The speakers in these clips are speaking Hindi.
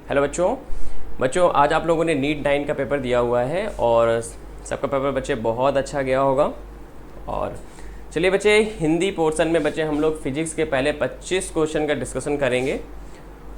हेलो बच्चों आज आप लोगों ने नीट 9 का पेपर दिया हुआ है और सबका पेपर बच्चे बहुत अच्छा गया होगा। और चलिए बच्चे, हिंदी पोर्शन में बच्चे हम लोग फिजिक्स के पहले 25 क्वेश्चन का डिस्कशन करेंगे।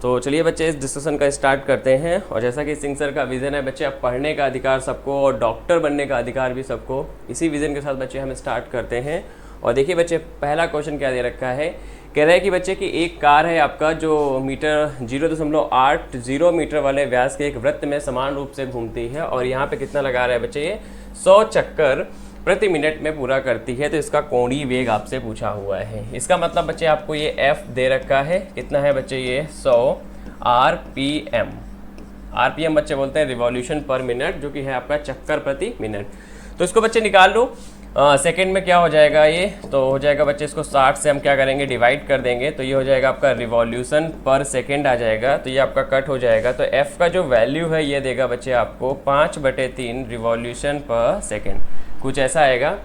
तो चलिए बच्चे इस डिस्कशन का स्टार्ट करते हैं। और जैसा कि सिंह सर का विज़न है बच्चे, अब पढ़ने का अधिकार सबको और डॉक्टर बनने का अधिकार भी सबको, इसी विज़न के साथ बच्चे हम स्टार्ट करते हैं। और देखिए बच्चे, पहला क्वेश्चन क्या दे रखा है, कह रहा है कि बच्चे की एक कार है आपका जो मीटर 0.80 मीटर वाले व्यास के एक वृत्त में समान रूप से घूमती है और यहाँ पे कितना लगा रहा है बच्चे, ये 100 चक्कर प्रति मिनट में पूरा करती है। तो इसका कोणीय वेग आपसे पूछा हुआ है। इसका मतलब बच्चे आपको ये F दे रखा है, कितना है बच्चे, ये 100 RPM। RPM बच्चे बोलते हैं रिवॉल्यूशन पर मिनट, जो कि है आपका चक्कर प्रति मिनट। तो इसको बच्चे निकाल लो सेकंड में क्या हो जाएगा, ये तो हो जाएगा बच्चे, इसको 60 से हम क्या करेंगे, डिवाइड कर देंगे। तो ये हो जाएगा आपका रिवॉल्यूशन पर सेकंड आ जाएगा। तो ये आपका कट हो जाएगा। तो F का जो वैल्यू है ये देगा बच्चे आपको 5/3 रिवॉल्यूशन पर सेकंड, कुछ ऐसा आएगा।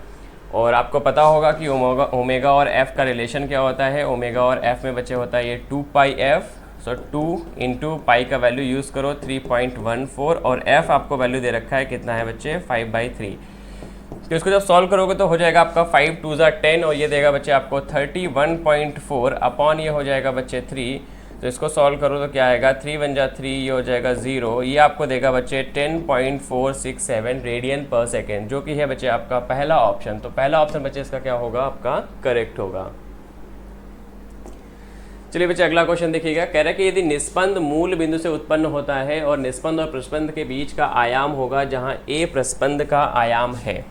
और आपको पता होगा कि ओमेगा और F का रिलेशन क्या होता है। ओमेगा और F में बच्चे होता है ये 2πF। सो 2 इंटू पाई का वैल्यू यूज़ करो 3.14 और F आपको वैल्यू दे रखा है कितना है बच्चे, 5/3। तो इसको जब सॉल्व करोगे तो हो जाएगा आपका 5 2 10 और ये देगा बच्चे आपको 31.4 अपॉन ये हो जाएगा बच्चे 3। तो इसको सॉल्व करो तो क्या आएगा, 3 1 जा 3, ये हो जाएगा 0। ये आपको देगा बच्चे 10.467 रेडियन पर सेकेंड, जो कि है बच्चे आपका पहला ऑप्शन। तो पहला ऑप्शन बच्चे इसका क्या होगा, आपका करेक्ट होगा। चलिए बच्चे अगला क्वेश्चन देखिएगा। कह रहा है कि यदि निस्पंद मूल बिंदु से उत्पन्न होता है और निस्पंद और प्रस्पंद के बीच का आयाम होगा जहां A प्रस्पंद का आयाम है।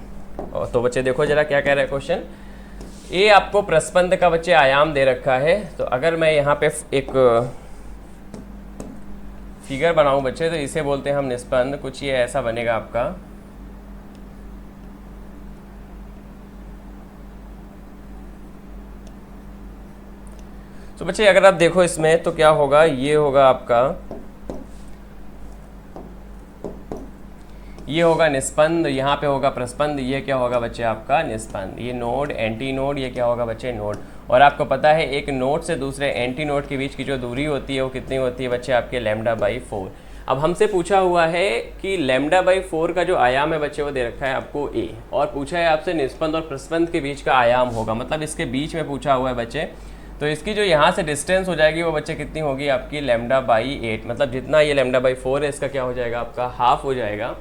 तो बच्चे देखो जरा क्या कह रहा है क्वेश्चन। A आपको प्रस्पंद का बच्चे आयाम दे रखा है। तो अगर मैं यहाँ पे एक फिगर बनाऊं बच्चे, तो इसे बोलते हैं हम निस्पंद। कुछ ये ऐसा बनेगा आपका। तो बच्चे अगर आप देखो इसमें तो क्या होगा, ये होगा आपका, ये होगा निस्पंद, यहाँ पे होगा प्रस्पंद, ये क्या होगा बच्चे आपका निस्पंद। ये नोड एंटी नोड, ये क्या होगा बच्चे नोड। और आपको पता है एक नोड से दूसरे एंटी नोड के बीच की जो दूरी होती है वो कितनी होती है बच्चे, आपके λ/4। अब हमसे पूछा हुआ है कि λ/4 का जो आयाम है बच्चे वो दे रखा है आपको A, और पूछा है आपसे निस्पंद और प्रस्पंद के बीच का आयाम होगा, मतलब इसके बीच में पूछा हुआ है बच्चे। तो इसकी जो यहाँ से डिस्टेंस हो जाएगी वो बच्चे कितनी होगी आपकी λ/8, मतलब जितना ये λ/4 है इसका क्या हो जाएगा आपका हाफ हो जाएगा।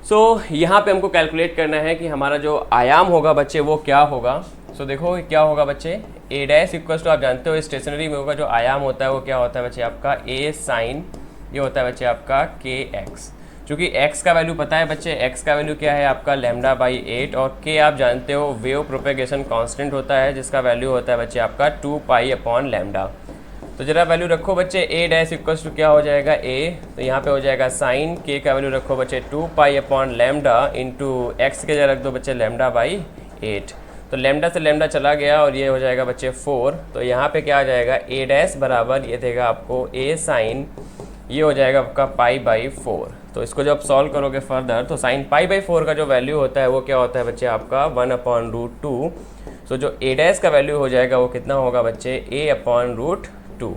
सो यहाँ पे हमको कैलकुलेट करना है कि हमारा जो आयाम होगा बच्चे वो क्या होगा। सो देखो क्या होगा बच्चे, A' इक्वल टू, आप जानते हो स्टेशनरी में होगा जो आयाम होता है वो क्या होता है बच्चे आपका A साइन, ये होता है बच्चे आपका kx। चूँकि x का वैल्यू पता है बच्चे, x का वैल्यू क्या है आपका λ/8 और k आप जानते हो वेव प्रोपेगेशन कांस्टेंट होता है जिसका वैल्यू होता है बच्चे आपका 2π/λ। तो जरा वैल्यू रखो बच्चे, A' इक्वल टू क्या हो जाएगा A, तो यहाँ पे हो जाएगा साइन, k का वैल्यू रखो बच्चे 2π/λ इंटू एक्स के जगह रख दो बच्चे λ/8। तो लैम्डा से लैम्डा चला गया और ये हो जाएगा बच्चे 4। तो यहाँ पे क्या आ जाएगा A' बराबर ये देगा आपको A साइन, ये हो जाएगा आपका π/4। तो इसको जब सॉल्व करोगे फर्दर तो साइन π/4 का जो वैल्यू होता है वो क्या होता है बच्चे आपका 1/√2। सो जो A' का वैल्यू हो जाएगा वो कितना होगा बच्चे A/√2,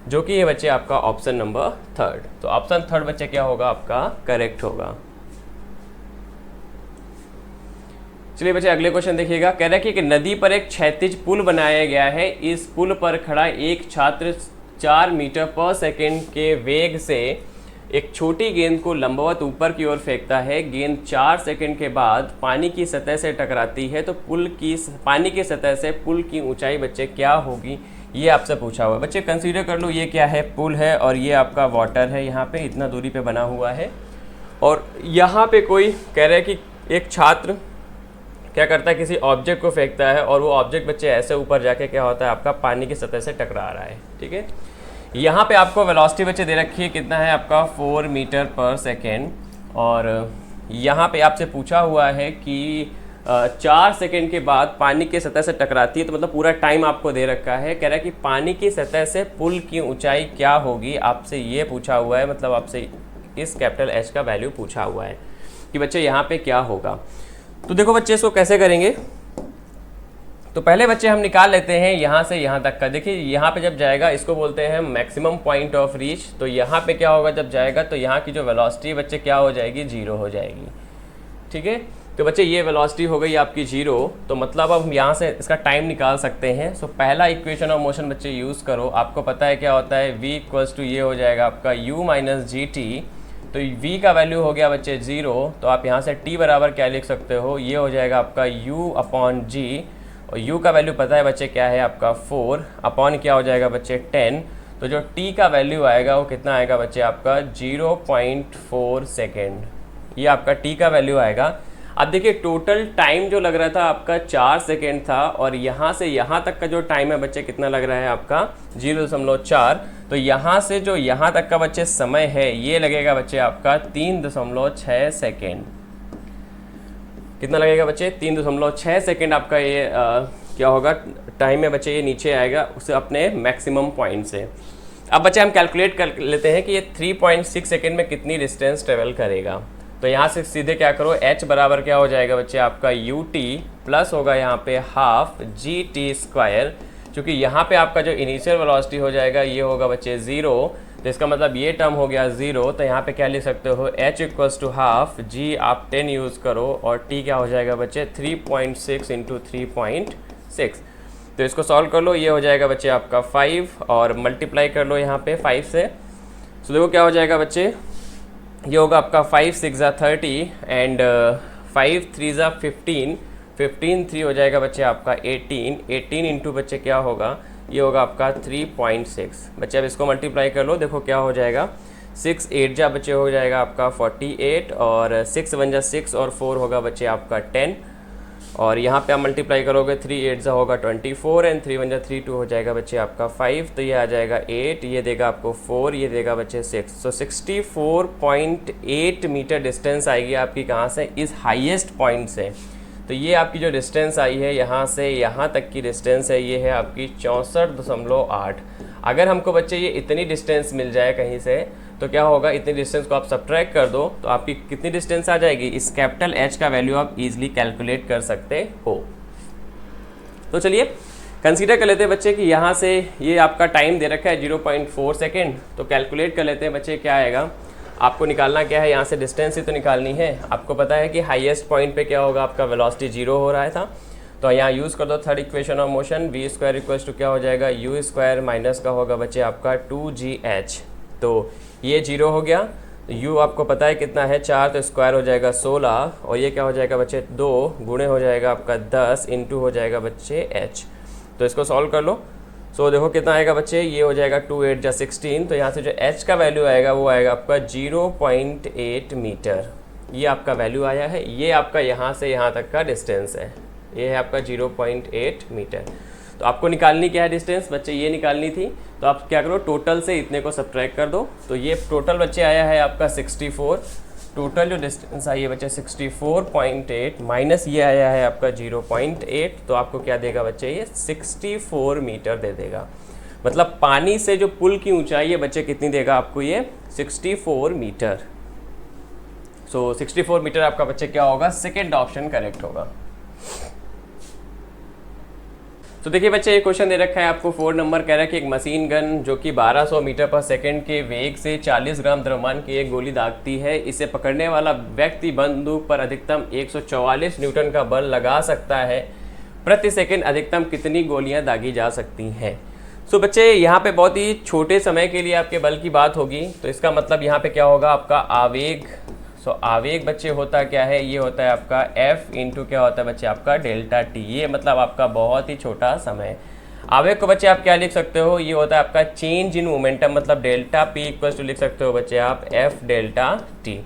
जो कि ये बच्चे आपका ऑप्शन नंबर 3। तो ऑप्शन 3 बच्चे क्या होगा आपका करेक्ट होगा। चलिए बच्चे अगले क्वेश्चन देखिएगा। कह रहा है कि एक नदी पर एक क्षैतिज पुल बनाया गया है। इस पुल पर खड़ा एक छात्र 4 मीटर पर सेकेंड के वेग से एक छोटी गेंद को लंबवत ऊपर की ओर फेंकता है। गेंद 4 सेकंड के बाद पानी की सतह से टकराती है। तो पानी की सतह से पुल की ऊंचाई बच्चे क्या होगी, ये आपसे पूछा हुआ है। बच्चे कंसीडर कर लो ये क्या है, पुल है और ये आपका वाटर है, यहाँ पे इतना दूरी पे बना हुआ है। और यहाँ पे कोई कह रहा है कि एक छात्र क्या करता है, किसी ऑब्जेक्ट को फेंकता है और वो ऑब्जेक्ट बच्चे ऐसे ऊपर जाके क्या होता है आपका पानी की सतह से टकरा रहा है। ठीक है, यहाँ पे आपको वेलोसिटी बच्चे दे रखी है, कितना है आपका 4 मीटर पर सेकेंड। और यहाँ पे आपसे पूछा हुआ है कि 4 सेकंड के बाद पानी की सतह से टकराती है, तो मतलब पूरा टाइम आपको दे रखा है। कह रहा है कि पानी की सतह से पुल की ऊंचाई क्या होगी, आपसे ये पूछा हुआ है, मतलब आपसे इस कैपिटल H का वैल्यू पूछा हुआ है कि बच्चे यहाँ पे क्या होगा। तो देखो बच्चे इसको कैसे करेंगे, तो पहले बच्चे हम निकाल लेते हैं यहाँ से यहाँ तक का। देखिए यहाँ पे जब जाएगा इसको बोलते हैं मैक्सिमम पॉइंट ऑफ रीच। तो यहाँ पे क्या होगा जब जाएगा तो यहाँ की जो वेलोसिटी बच्चे क्या हो जाएगी, 0 हो जाएगी। ठीक है, तो बच्चे ये वेलोसिटी हो गई आपकी 0। तो मतलब अब हम यहाँ से इसका टाइम निकाल सकते हैं। सो पहला इक्वेशन ऑफ मोशन बच्चे यूज़ करो। आपको पता है क्या होता है, v इक्वल्स टू ये हो जाएगा आपका u माइनस जी टी। तो v का वैल्यू हो गया बच्चे 0। तो आप यहाँ से t बराबर क्या लिख सकते हो, ये हो जाएगा आपका u अपॉन जी। और u का वैल्यू पता है बच्चे क्या है आपका 4 अपॉन क्या हो जाएगा बच्चे 10। तो जो t का वैल्यू आएगा वो कितना आएगा बच्चे आपका 0.4 सेकेंड। ये आपका t का वैल्यू आएगा। अब देखिए टोटल टाइम जो लग रहा था आपका 4 सेकेंड था, और यहाँ से यहाँ तक का जो टाइम है बच्चे कितना लग रहा है आपका 0.4। तो यहाँ से जो यहाँ तक का बच्चे समय है ये लगेगा बच्चे आपका 3.6 सेकेंड। कितना लगेगा बच्चे, 3.6 सेकेंड आपका ये क्या होगा टाइम है बच्चे, ये नीचे आएगा उसे अपने मैक्सिमम पॉइंट से। अब बच्चे हम कैलकुलेट कर लेते हैं कि ये 3.6 सेकेंड में कितनी डिस्टेंस ट्रेवल करेगा। तो यहाँ से सीधे क्या करो, h बराबर क्या हो जाएगा बच्चे आपका ut प्लस होगा यहाँ पे हाफ gt²। क्योंकि यहाँ पे आपका जो इनिशियल वेलोसिटी हो जाएगा ये होगा बच्चे 0। तो इसका मतलब ये टर्म हो गया 0। तो यहाँ पे क्या लिख सकते हो, h equals to half, g आप 10 यूज़ करो और t क्या हो जाएगा बच्चे 3.6 इंटू 3.6। तो इसको सॉल्व कर लो, ये हो जाएगा बच्चे आपका 5 और मल्टीप्लाई कर लो यहाँ पे 5 से। तो देखो क्या हो जाएगा बच्चे, ये होगा आपका 5 6 30 एंड 5 3 15, 15 3 हो जाएगा बच्चे आपका 18 इंटू बच्चे क्या होगा, ये होगा आपका 3.6। बच्चे अब इसको मल्टीप्लाई कर लो, देखो क्या हो जाएगा 6 8 जा बच्चे हो जाएगा आपका 48 और 6 1 जा 6 और 4 होगा बच्चे आपका 10। और यहाँ पे आप मल्टीप्लाई करोगे 3 8 जा होगा 24 एंड 3 1 जा 3 2 हो जाएगा बच्चे आपका 5। तो ये आ जाएगा 8, ये देगा आपको 4, ये देगा बच्चे 6। सो 64.8 मीटर डिस्टेंस आएगी आपकी कहाँ से, इस हाईएस्ट पॉइंट से। तो ये आपकी जो डिस्टेंस आई है यहाँ से यहाँ तक की डिस्टेंस है, ये है आपकी 64.8। अगर हमको बच्चे ये इतनी डिस्टेंस मिल जाए कहीं से तो क्या होगा, इतनी डिस्टेंस को आप सब्ट्रैक्ट कर दो तो आपकी कितनी डिस्टेंस आ जाएगी, इस कैपिटल H का वैल्यू आप इजीली कैलकुलेट कर सकते हो। तो चलिए कंसीडर कर लेते हैं बच्चे कि यहाँ से ये आपका टाइम दे रखा है 0.4 सेकेंड। तो कैलकुलेट कर लेते हैं बच्चे क्या आएगा। आपको निकालना क्या है, यहाँ से डिस्टेंस ही तो निकालनी है। आपको पता है कि हाईएस्ट पॉइंट पे क्या होगा, आपका वेलोसिटी 0 हो रहा था। तो यहाँ यूज़ कर दो third equation of motion, v² equals to क्या हो जाएगा u² माइनस का होगा बच्चे आपका 2gh। तो ये 0 हो गया, u आपको पता है कितना है 4, तो स्क्वायर हो जाएगा 16 और ये क्या हो जाएगा बच्चे 2 गुणे हो जाएगा आपका 10 इंटू हो जाएगा बच्चे h। तो इसको सॉल्व कर लो। सो देखो कितना आएगा बच्चे, ये हो जाएगा 2 8 जा 16। तो यहाँ से जो h का वैल्यू आएगा वो आएगा आपका 0.8 मीटर। ये आपका वैल्यू आया है, ये आपका यहाँ से यहाँ तक का डिस्टेंस है, ये है आपका 0.8 मीटर। तो आपको निकालनी क्या है डिस्टेंस बच्चे, ये निकालनी थी। तो आप क्या करो, टोटल से इतने को सब्ट्रैक्ट कर दो। तो ये टोटल बच्चे आया है आपका 64। टोटल जो डिस्टेंस आई है बच्चे 64.8 माइनस ये आया है आपका 0.8। तो आपको क्या देगा बच्चे, ये 64 मीटर दे देगा। मतलब पानी से जो पुल की ऊंचाई है बच्चे कितनी देगा आपको, ये 64 मीटर। सो 64 मीटर आपका बच्चे क्या होगा, सेकेंड ऑप्शन करेक्ट होगा। तो देखिए बच्चे ये क्वेश्चन दे रखा है आपको 4 नंबर, कह रहा है कि एक मशीन गन जो कि 1200 मीटर पर सेकंड के वेग से 40 ग्राम द्रव्यमान की एक गोली दागती है, इसे पकड़ने वाला व्यक्ति बंदूक पर अधिकतम 144 न्यूटन का बल लगा सकता है। प्रति सेकंड अधिकतम कितनी गोलियां दागी जा सकती हैं। सो बच्चे यहाँ पे बहुत ही छोटे समय के लिए आपके बल की बात होगी। तो इसका मतलब यहाँ पे क्या होगा आपका आवेग। सो आवेग बच्चे होता क्या है, ये होता है आपका F इंटू क्या होता है बच्चे आपका डेल्टा T। ये मतलब आपका बहुत ही छोटा समय। आवेग को बच्चे आप क्या लिख सकते हो, ये होता है आपका चेंज इन मोमेंटम, मतलब डेल्टा P इक्वल्स टू लिख सकते हो बच्चे आप F डेल्टा T।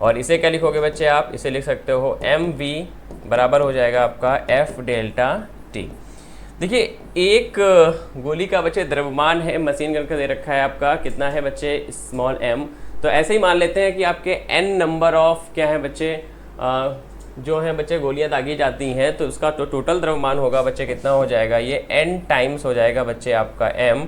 और इसे क्या लिखोगे बच्चे आप, इसे लिख सकते हो mv बराबर हो जाएगा आपका F डेल्टा T। देखिए एक गोली का बच्चे द्रव्यमान है मशीन गन का दे रखा है आपका कितना है बच्चे, स्मॉल m। तो ऐसे ही मान लेते हैं कि आपके n नंबर ऑफ क्या है बच्चे जो है बच्चे गोलियां दागी जाती हैं, तो उसका तो टोटल द्रव्यमान होगा बच्चे कितना हो जाएगा, ये n टाइम्स हो जाएगा बच्चे आपका m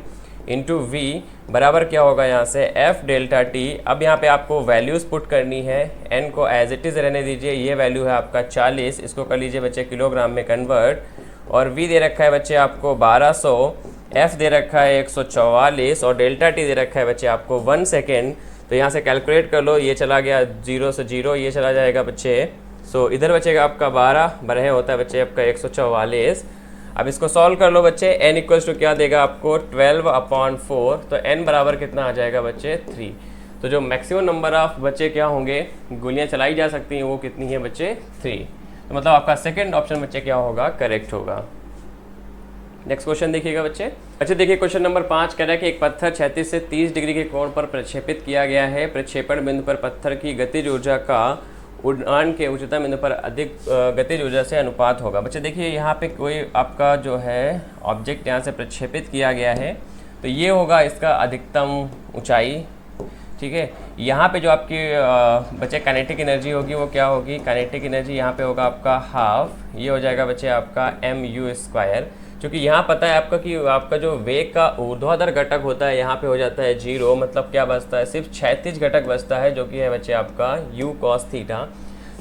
इंटू v बराबर क्या होगा यहाँ से f डेल्टा t। अब यहाँ पे आपको वैल्यूज़ पुट करनी है, n को एज इट इज़ रहने दीजिए, ये वैल्यू है आपका 40, इसको कर लीजिए बच्चे किलोग्राम में कन्वर्ट और v दे रखा है बच्चे आपको 1200, f दे रखा है 144 और डेल्टा t दे रखा है बच्चे आपको 1 सेकेंड। तो यहाँ से कैलकुलेट कर लो, ये चला गया 0 से 0, ये चला जाएगा बच्चे। सो इधर बचेगा आपका 12, बरहे होता है बच्चे आपका 144। अब इसको सॉल्व कर लो बच्चे, n इक्वल्स टू क्या देगा आपको 12/4। तो n बराबर कितना आ जाएगा बच्चे 3। तो जो मैक्सिमम नंबर ऑफ बच्चे क्या होंगे, गोलियाँ चलाई जा सकती हैं, वो कितनी है बच्चे 3। तो मतलब आपका सेकेंड ऑप्शन बच्चे क्या होगा, करेक्ट होगा। नेक्स्ट क्वेश्चन देखिएगा बच्चे। अच्छा देखिए क्वेश्चन नंबर 5 कह रहा है कि एक पत्थर 36 से 30 डिग्री के कोण पर प्रक्षेपित किया गया है। प्रक्षेपण बिंदु पर पत्थर की गतिज ऊर्जा का उड़ान के उच्चतम बिंदु पर अधिक गतिज ऊर्जा से अनुपात होगा। बच्चे देखिए यहाँ पे कोई आपका जो है ऑब्जेक्ट यहाँ से प्रक्षेपित किया गया है, तो ये होगा इसका अधिकतम ऊंचाई, ठीक है। यहाँ पे जो आपकी बच्चे काइनेटिक एनर्जी होगी वो क्या होगी, काइनेटिक एनर्जी यहाँ पे होगा आपका हाफ, ये हो जाएगा बच्चे आपका mu²। क्योंकि यहाँ पता है आपका कि आपका जो वेग का ऊर्ध्वाधर घटक होता है यहाँ पे हो जाता है 0, मतलब क्या बचता है, सिर्फ क्षैतिज घटक बचता है जो कि है बच्चे आपका u cos थीटा।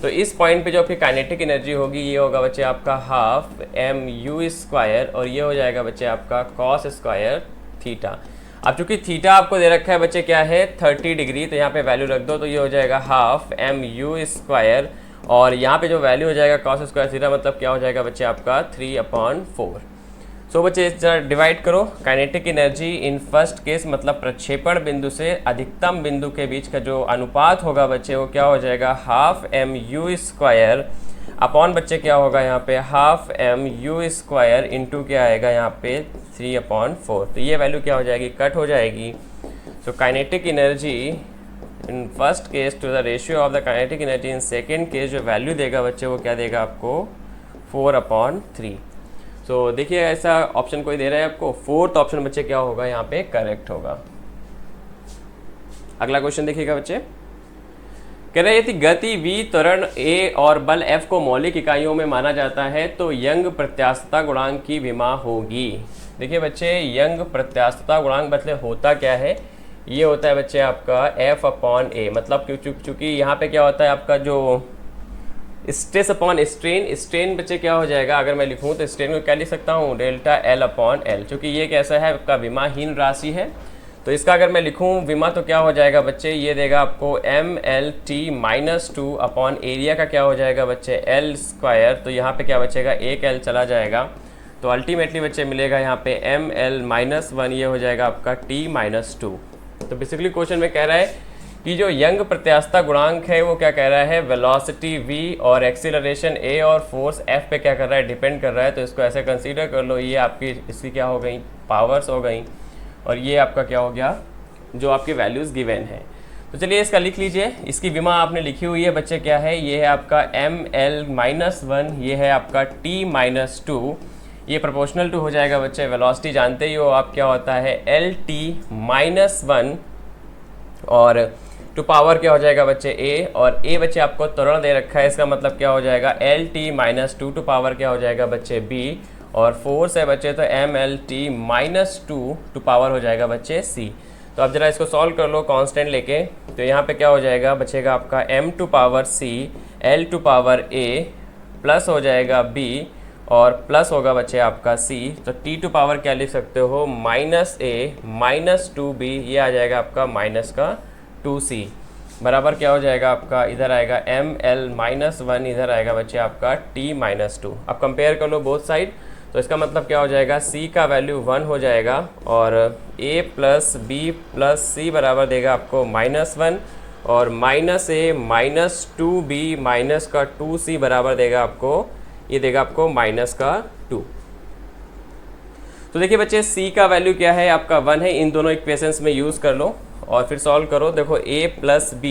तो इस पॉइंट पे जो आपकी काइनेटिक एनर्जी होगी ये होगा बच्चे आपका हाफ mu², और ये हो जाएगा बच्चे आपका cos² थीटा। अब चूंकि थीटा आपको दे रखा है बच्चे क्या है 30 डिग्री, तो यहाँ पे वैल्यू रख दो, तो ये हो जाएगा हाफ mu², और यहाँ पे जो वैल्यू हो जाएगा cos² थीटा, मतलब क्या हो जाएगा बच्चे आपका 3/4। सो बच्चे जरा डिवाइड करो, kinetic energy in first case मतलब प्रक्षेपण बिंदु से अधिकतम बिंदु के बीच का जो अनुपात होगा बच्चे वो क्या हो जाएगा हाफ mu² अपॉन बच्चे क्या होगा यहाँ पे हाफ mu² इंटू क्या आएगा यहाँ पे 3/4। तो ये वैल्यू क्या हो जाएगी, कट हो जाएगी। So kinetic energy in first case to the ratio of the kinetic energy in second case जो वैल्यू देगा बच्चे वो क्या देगा आपको 4/3। सो देखिए ऐसा ऑप्शन कोई दे रहा है आपको, फोर्थ ऑप्शन बच्चे क्या होगा यहाँ पे करेक्ट होगा। अगला क्वेश्चन देखिएगा बच्चे, कह रहे यदि गति v, त्वरण a और बल F को मौलिक इकाइयों में माना जाता है तो यंग प्रत्यास्थता गुणांक की विमा होगी। देखिए बच्चे यंग प्रत्यास्थता गुणांक मतलब होता क्या है, ये होता है बच्चे आपका F/A, मतलब चूंकि यहाँ पे क्या होता है आपका जो स्ट्रेस अपॉन स्ट्रेन, स्ट्रेन बच्चे क्या हो जाएगा, अगर मैं लिखूँ तो स्ट्रेन को क्या लिख सकता हूँ डेल्टा L/L, चूँकि ये कैसा है आपका विमाहीन राशि है। तो इसका अगर मैं लिखूँ विमा तो क्या हो जाएगा बच्चे, ये देगा आपको mLT-2 अपॉन एरिया का क्या हो जाएगा बच्चे L²। तो यहाँ पे क्या बचेगा, एक L चला जाएगा, तो अल्टीमेटली बच्चे मिलेगा यहाँ पे mL-1, ये हो जाएगा आपका T-2। तो बेसिकली क्वेश्चन में कह रहा है कि जो यंग प्रत्यास्थता गुणांक है वो क्या कह रहा है, वेलोसिटी v और एक्सीलरेशन a और फोर्स f पे क्या कर रहा है, डिपेंड कर रहा है। तो इसको ऐसे कंसीडर कर लो, ये आपकी इसकी क्या हो गई, पावर्स हो गई, और ये आपका क्या हो गया जो आपकी वैल्यूज़ गिवन है। तो चलिए इसका लिख लीजिए, इसकी विमा आपने लिखी हुई है बच्चे क्या है, ये है आपका mL-1, ये है आपका T-2, ये प्रोपोर्शनल टू हो जाएगा बच्चे वेलोसिटी जानते ही हो आप क्या होता है LT-1, और टू पावर क्या हो जाएगा बच्चे a, और a बच्चे आपको त्वरण दे रखा है, इसका मतलब क्या हो जाएगा LT-2 टू पावर क्या हो जाएगा बच्चे b, और फोर्स है बच्चे तो mLT-2 टू पावर हो जाएगा बच्चे c। तो अब जरा इसको सॉल्व कर लो कांस्टेंट लेके, तो यहाँ पे क्या हो जाएगा बचेगा आपका m to power c l to power a plus हो जाएगा b और प्लस होगा बच्चे आपका c। तो t टू पावर क्या लिख सकते हो -a -2b, ये आ जाएगा आपका माइनस का 2c बराबर क्या हो जाएगा आपका, इधर आएगा mL-1, इधर आएगा बच्चे आपका T-2। अब कंपेयर कर लो बोथ साइड, तो इसका मतलब क्या हो जाएगा c का वैल्यू 1 हो जाएगा, और a plus b plus c बराबर देगा आपको -1, और -a -2b माइनस का 2c बराबर देगा आपको, ये देगा आपको -2। तो देखिए बच्चे c का वैल्यू क्या है आपका 1 है, इन दोनों इक्वेशंस में यूज़ कर लो और फिर सॉल्व करो। देखो a प्लस b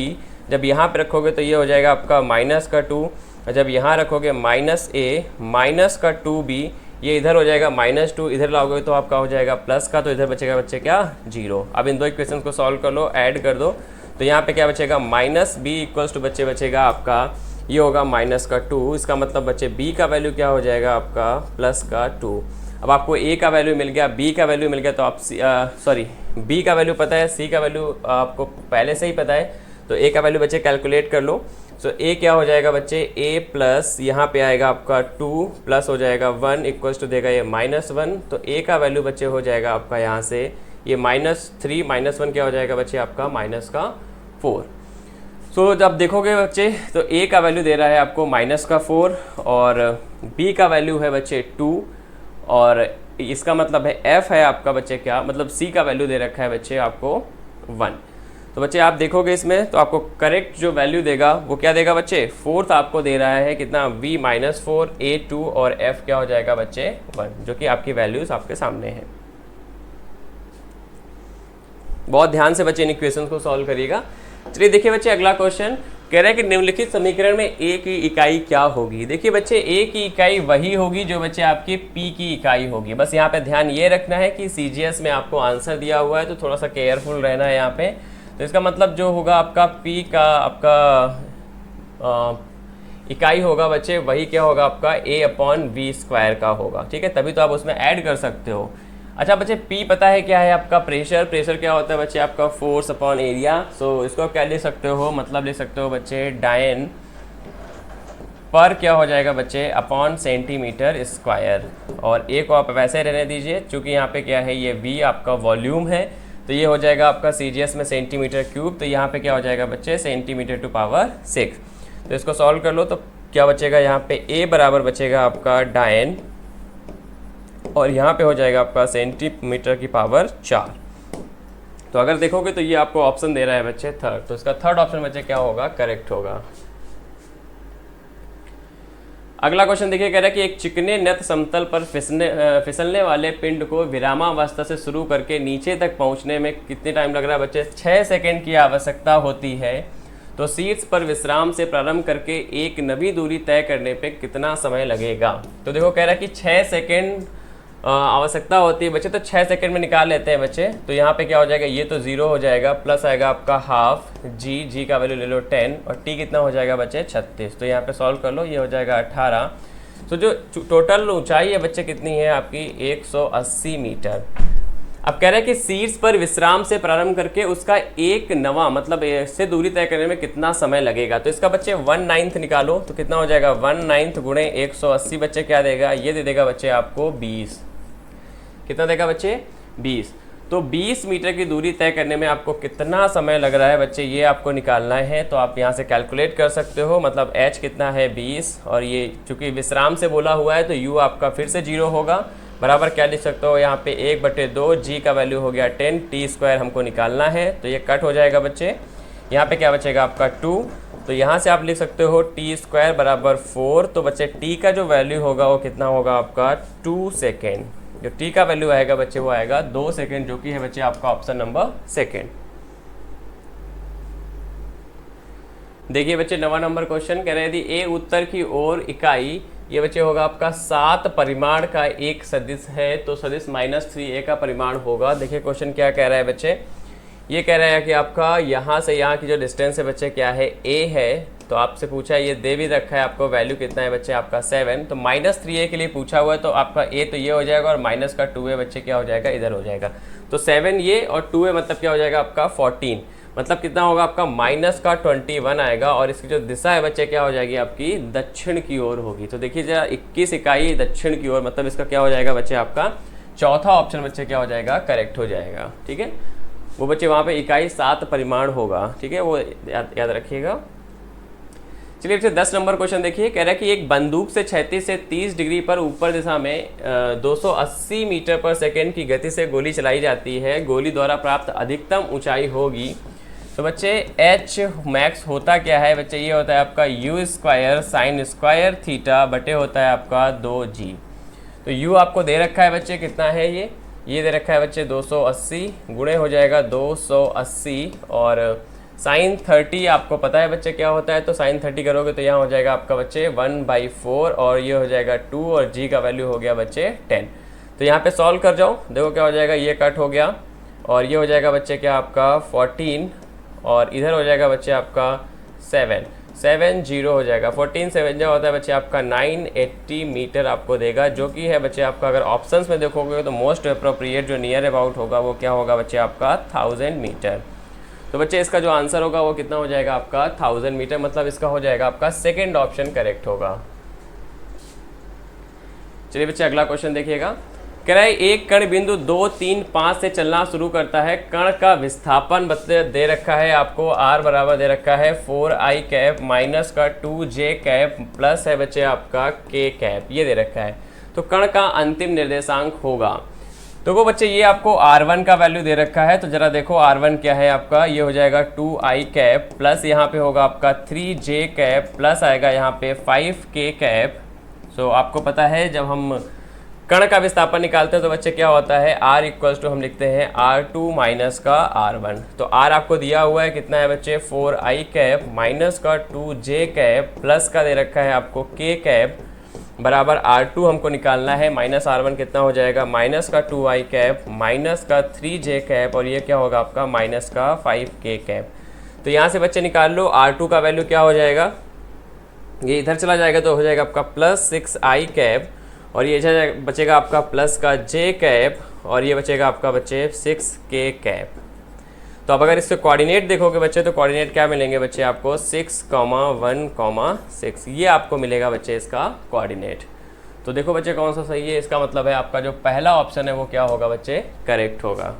जब यहाँ पे रखोगे तो ये हो जाएगा आपका -2, और जब यहाँ रखोगे -a -2b, ये इधर हो जाएगा -2, इधर लाओगे तो आपका हो जाएगा प्लस का, तो इधर बचेगा बच्चे क्या 0। अब इन दो इक्वेशन को सॉल्व कर लो, ऐड कर दो, तो यहाँ पे क्या बचेगा -b इक्वल्स टू बच्चे बचेगा आपका, ये होगा -2, इसका मतलब बच्चे b का वैल्यू क्या हो जाएगा आपका +2। अब आपको a का वैल्यू मिल गया, b का वैल्यू मिल गया, तो आप b का वैल्यू पता है, c का वैल्यू आपको पहले से ही पता है, तो a का वैल्यू बच्चे कैलकुलेट कर लो। सो ए क्या हो जाएगा बच्चे, ए प्लस यहाँ पे आएगा आपका 2 प्लस हो जाएगा 1 इक्वल्स टू देगा ये -1। तो ए का वैल्यू बच्चे हो जाएगा आपका यहाँ से ये -3 -1 क्या हो जाएगा बच्चे आपका -4। सो जब देखोगे बच्चे तो ए का वैल्यू दे रहा है आपको -4 और बी का वैल्यू है बच्चे 2 और इसका मतलब है एफ है आपका बच्चे क्या मतलब सी का वैल्यू दे रखा है बच्चे आपको 1। तो बच्चे आप देखोगे इसमें तो आपको करेक्ट जो वैल्यू देगा वो क्या देगा बच्चे, फोर्थ आपको दे रहा है कितना v -4 a 2 और f क्या हो जाएगा बच्चे 1, जो कि आपकी वैल्यूज आपके सामने है। बहुत ध्यान से बच्चे इन इक्वेशंस को सॉल्व करिएगा। चलिए देखिए बच्चे अगला क्वेश्चन कह रहा है कि निम्नलिखित समीकरण में a की इकाई क्या होगी। देखिए बच्चे a की इकाई वही होगी जो बच्चे आपकी p की इकाई होगी। बस यहाँ पे ध्यान ये रखना है कि CGS में आपको आंसर दिया हुआ है तो थोड़ा सा केयरफुल रहना है यहाँ पे। तो इसका मतलब जो होगा आपका p का आपका इकाई होगा बच्चे वही क्या होगा आपका a/v² का होगा, ठीक है, तभी तो आप उसमें ऐड कर सकते हो। अच्छा बच्चे p पता है क्या है आपका प्रेशर, प्रेशर क्या होता है बच्चे आपका फोर्स अपॉन एरिया। सो इसको क्या ले सकते हो, मतलब ले सकते हो बच्चे डायन पर क्या हो जाएगा बच्चे अपॉन सेंटीमीटर स्क्वायर। और a को आप वैसे रहने दीजिए क्योंकि यहाँ पे क्या है ये v आपका वॉल्यूम है तो ये हो जाएगा आपका CGS में सेंटीमीटर क्यूब, तो यहाँ पे क्या हो जाएगा बच्चे X×6। तो इसको सॉल्व कर लो तो क्या बचेगा यहाँ पे a बराबर बचेगा आपका डायन और यहाँ पे हो जाएगा आपका Cm/4। तो अगर देखोगे तो ये आपको ऑप्शन दे रहा है बच्चे थर्ड, तो इसका थर्ड ऑप्शन बच्चे क्या होगा, करेक्ट होगा। अगला क्वेश्चन देखिए कह रहा है कि एक चिकने नत समतल पर फिसलने वाले पिंड को विरामावस्था से शुरू करके नीचे तक पहुंचने में कितने टाइम लग रहा है बच्चे, 6 सेकंड की आवश्यकता होती है। तो शीर्ष पर विश्राम से प्रारंभ करके एक नवी दूरी तय करने पे कितना समय लगेगा। तो देखो कह रहा है कि 6 सेकंड आवश्यकता होती है बच्चे, तो 6 सेकंड में निकाल लेते हैं बच्चे। तो यहाँ पे क्या हो जाएगा, ये तो 0 हो जाएगा, प्लस आएगा आपका हाफ जी का वैल्यू ले लो 10 और टी कितना हो जाएगा बच्चे 36। तो यहाँ पे सॉल्व कर लो, ये हो जाएगा 18। तो जो टोटल ऊंचाई है बच्चे कितनी है आपकी 180 मीटर। अब कह रहे हैं कि शीर्ष पर विश्राम से प्रारंभ करके उसका एक नवा मतलब इससे दूरी तय करने में कितना समय लगेगा। तो इसका बच्चे 1/9 निकालो तो कितना हो जाएगा 1/9 गुणे 180 बच्चे क्या देगा, ये दे देगा बच्चे आपको 20। कितना देगा बच्चे 20। तो 20 मीटर की दूरी तय करने में आपको कितना समय लग रहा है बच्चे, ये आपको निकालना है। तो आप यहाँ से कैलकुलेट कर सकते हो, मतलब h कितना है 20 और ये चूँकि विश्राम से बोला हुआ है तो u आपका फिर से 0 होगा, बराबर क्या लिख सकते हो यहाँ पे 1/2, g का वैल्यू हो गया 10, t² हमको निकालना है तो ये कट हो जाएगा बच्चे। यहाँ पे क्या बचेगा आपका 2, तो यहाँ से आप लिख सकते हो t² बराबर 4। तो बच्चे t का जो वैल्यू होगा वो कितना होगा आपका 2 सेकेंड। जो t का वैल्यू आएगा बच्चे वो आएगा 2 सेकेंड, जो कि है बच्चे आपका ऑप्शन नंबर सेकेंड। देखिए बच्चे 9वां नंबर क्वेश्चन कह रहे हैं यदि a उत्तर की ओर इकाई ये बच्चे होगा आपका 7 परिमाण का एक सदिश है तो सदिश -3a का परिमाण होगा। देखिए क्वेश्चन क्या कह रहा है बच्चे, ये कह रहा है कि आपका यहाँ से यहाँ की जो डिस्टेंस है बच्चे क्या है a है। तो आपसे पूछा है, ये दे भी रखा है आपको वैल्यू कितना है बच्चे आपका 7। तो -3a के लिए पूछा हुआ है तो आपका a तो ये हो जाएगा और माइनस का 2a बच्चे क्या हो जाएगा इधर हो जाएगा। तो 7 ये और 2a मतलब क्या हो जाएगा आपका 14, मतलब कितना होगा आपका -21 आएगा और इसकी जो दिशा है बच्चे क्या हो जाएगी आपकी दक्षिण की ओर होगी। तो देखिए जरा 21 इकाई दक्षिण की ओर, मतलब इसका क्या हो जाएगा बच्चे आपका चौथा ऑप्शन बच्चे क्या हो जाएगा करेक्ट हो जाएगा, ठीक है। वो बच्चे वहाँ पे इकाई 7 परिमाण होगा, ठीक है, वो याद रखिएगा। चलिए बच्चे 10 नंबर क्वेश्चन देखिए कह रहा है कि एक बंदूक से 36 से 30 डिग्री पर ऊपर दिशा में 280 मीटर पर सेकेंड की गति से गोली चलाई जाती है। गोली द्वारा प्राप्त अधिकतम ऊंचाई होगी। तो बच्चे h मैक्स होता क्या है बच्चे, ये होता है आपका u² sin² थीटा बटे होता है आपका 2g। तो u आपको दे रखा है बच्चे कितना है, ये दे रखा है बच्चे 280 गुणे हो जाएगा 280 और sin 30 आपको पता है बच्चे क्या होता है। तो sin 30 करोगे तो यहाँ हो जाएगा आपका बच्चे 1/4 और ये हो जाएगा 2 और g का वैल्यू हो गया बच्चे 10। तो यहाँ पे सॉल्व कर जाओ, देखो क्या हो जाएगा, ये कट हो गया और ये हो जाएगा बच्चे क्या आपका 14 और इधर हो जाएगा बच्चे आपका 7 0 हो जाएगा। 14 7 जो होता है बच्चे आपका 980 मीटर आपको देगा, जो कि है बच्चे आपका अगर ऑप्शंस में देखोगे तो मोस्ट अप्रोप्रिएट जो नियर अबाउट होगा वो क्या होगा बच्चे आपका 1000 मीटर। तो बच्चे इसका जो आंसर होगा वो कितना हो जाएगा आपका 1000 मीटर, मतलब इसका हो जाएगा आपका सेकेंड ऑप्शन करेक्ट होगा। चलिए बच्चे अगला क्वेश्चन देखिएगा। कह रहा है एक कण बिंदु 2, 3, 5 से चलना शुरू करता है। कण का विस्थापन दे रखा है आपको, r बराबर दे रखा है 4i कैप माइनस का 2j कैप प्लस है बच्चे आपका k कैप, ये दे रखा है। तो कण का अंतिम निर्देशांक होगा, तो वो बच्चे ये आपको r1 का वैल्यू दे रखा है। तो जरा देखो r1 क्या है आपका, ये हो जाएगा 2i कैप प्लस यहाँ पे होगा आपका 3j कैप प्लस आएगा यहाँ पे 5k कैप। सो आपको पता है जब हम कण का विस्थापन निकालते हैं तो बच्चे क्या होता है, r इक्वल्स टू हम लिखते हैं r2 माइनस का r1। तो r आपको दिया हुआ है कितना है बच्चे 4i कैप माइनस का 2j कैप प्लस का दे रखा है आपको k कैप बराबर r2 हमको निकालना है, माइनस r1 कितना हो जाएगा माइनस का 2i कैप माइनस का 3j कैप और ये क्या होगा आपका माइनस का 5k कैप। तो यहाँ से बच्चे निकाल लो r2 का वैल्यू क्या हो जाएगा, ये इधर चला जाएगा तो हो जाएगा आपका प्लस 6i कैप और ये बचेगा आपका प्लस का j कैप और ये बचेगा आपका बच्चे 6k कैप। तो अब अगर इसके कोऑर्डिनेट देखोगे बच्चे तो कोऑर्डिनेट क्या मिलेंगे बच्चे आपको 6,1,6, ये आपको मिलेगा बच्चे इसका कोऑर्डिनेट। तो देखो बच्चे कौन सा सही है, इसका मतलब है आपका जो पहला ऑप्शन है वो क्या होगा बच्चे करेक्ट होगा।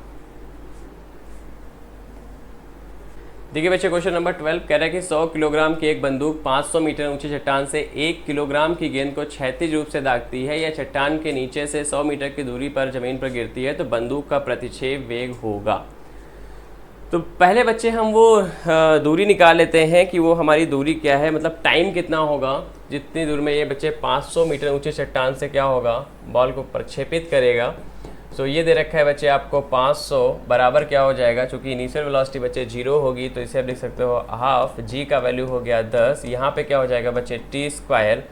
देखिए बच्चे क्वेश्चन नंबर 12 कह रहा है कि 100 किलोग्राम की एक बंदूक 500 मीटर ऊंची चट्टान से 1 किलोग्राम की गेंद को क्षैतिज रूप से दागती है या चट्टान के नीचे से 100 मीटर की दूरी पर जमीन पर गिरती है तो बंदूक का प्रतिक्षेप वेग होगा। तो पहले बच्चे हम वो दूरी निकाल लेते हैं कि वो हमारी दूरी क्या है, मतलब टाइम कितना होगा जितनी दूर में ये बच्चे 500 मीटर ऊंचे चट्टान से क्या होगा बॉल को प्रक्षेपित करेगा। सो ये दे रखा है बच्चे आपको 500 बराबर क्या हो जाएगा, चूँकि इनिशियल वेलोसिटी बच्चे 0 होगी तो इसे आप लिख सकते हो हाफ, g का वैल्यू हो गया 10, यहाँ पे क्या हो जाएगा बच्चे t स्क्वायर,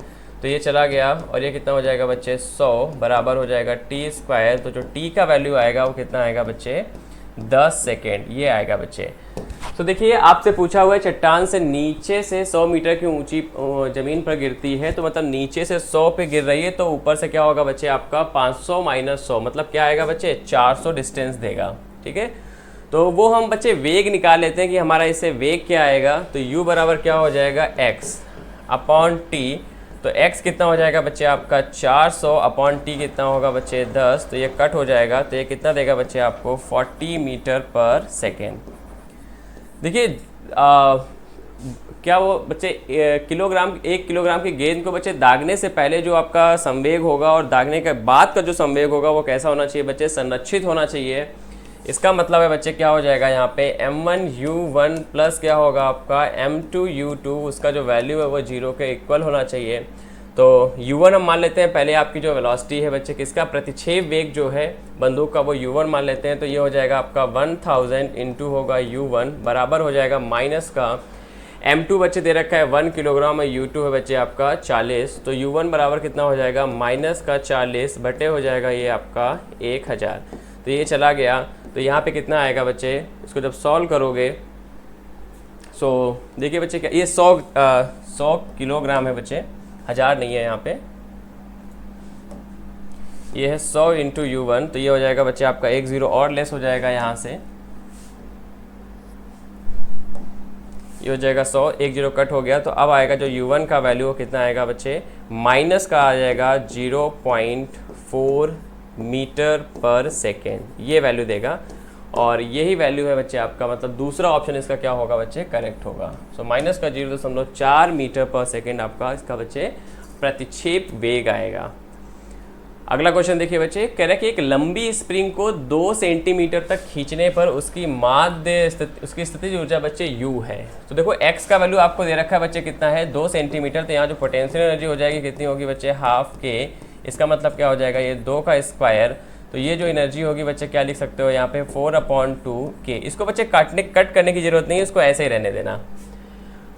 तो ये चला गया और ये कितना हो जाएगा बच्चे 100 बराबर हो जाएगा t स्क्वायर। तो जो t का वैल्यू आएगा वो कितना आएगा बच्चे 10 सेकेंड, ये आएगा बच्चे। तो देखिए आपसे पूछा हुआ है चट्टान से नीचे से 100 मीटर की ऊंची ज़मीन पर गिरती है, तो मतलब नीचे से 100 पे गिर रही है तो ऊपर से क्या होगा बच्चे आपका 500 माइनस 100 मतलब क्या आएगा बच्चे 400 डिस्टेंस देगा। ठीक है, तो वो हम बच्चे वेग निकाल लेते हैं कि हमारा इससे वेग क्या आएगा। तो u बराबर क्या हो जाएगा x अपॉन t, तो x कितना हो जाएगा बच्चे आपका 400 अपॉन t कितना होगा बच्चे 10, तो ये कट हो जाएगा तो ये कितना देगा बच्चे आपको 40 मीटर पर सेकेंड। देखिए क्या वो बच्चे किलोग्राम 1 किलोग्राम की गेंद को बच्चे दागने से पहले जो आपका संवेग होगा और दागने के बाद का जो संवेग होगा वो कैसा होना चाहिए बच्चे, संरक्षित होना चाहिए। इसका मतलब है बच्चे क्या हो जाएगा यहाँ पे m1u1 प्लस क्या होगा आपका m2u2, उसका जो वैल्यू है वो 0 के इक्वल होना चाहिए। तो u1 हम मान लेते हैं, पहले आपकी जो वेलोसिटी है बच्चे किसका प्रतिक्षेप वेग जो है बंदूक का वो u1 मान लेते हैं। तो ये हो जाएगा आपका 1000 इंटू होगा u1 बराबर हो जाएगा माइनस का m2 बच्चे दे रखा है 1 किलोग्राम और u2 है बच्चे आपका 40, तो u1 बराबर कितना हो जाएगा माइनस का 40 बटे हो जाएगा ये आपका 1000। तो ये चला गया तो यहाँ पे कितना आएगा बच्चे, इसको जब सॉल्व करोगे सो देखिए बच्चे क्या ये 100 किलोग्राम है बच्चे, 1000 नहीं है यहाँ पे, ये है 100 इंटू u1, तो ये हो जाएगा बच्चे आपका 1 0 और लेस हो जाएगा यहाँ से, ये हो जाएगा 100, 1 0 कट हो गया। तो अब आएगा जो u1 का वैल्यू कितना आएगा बच्चे, माइनस का आ जाएगा 0.4 मीटर पर सेकेंड, ये वैल्यू देगा और यही वैल्यू है बच्चे आपका, मतलब दूसरा ऑप्शन इसका क्या होगा बच्चे करेक्ट होगा। सो माइनस का 0.4 मीटर पर सेकेंड आपका इसका बच्चे प्रतिक्षेप वेग आएगा। अगला क्वेश्चन देखिए बच्चे, कह रहा है कि एक लंबी स्प्रिंग को 2 सेंटीमीटर तक खींचने पर उसकी माध्य उसकी स्थितिज ऊर्जा बच्चे u है। तो देखो x का वैल्यू आपको दे रखा है बच्चे कितना है 2 सेंटीमीटर, तो यहाँ जो पोटेंशियल एनर्जी हो जाएगी कितनी होगी बच्चे हाफ k, इसका मतलब क्या हो जाएगा ये 2 का स्क्वायर। तो ये जो एनर्जी होगी बच्चे क्या लिख सकते हो यहाँ पे 4/2k। इसको बच्चे कट करने की जरूरत नहीं है, इसको ऐसे ही रहने देना।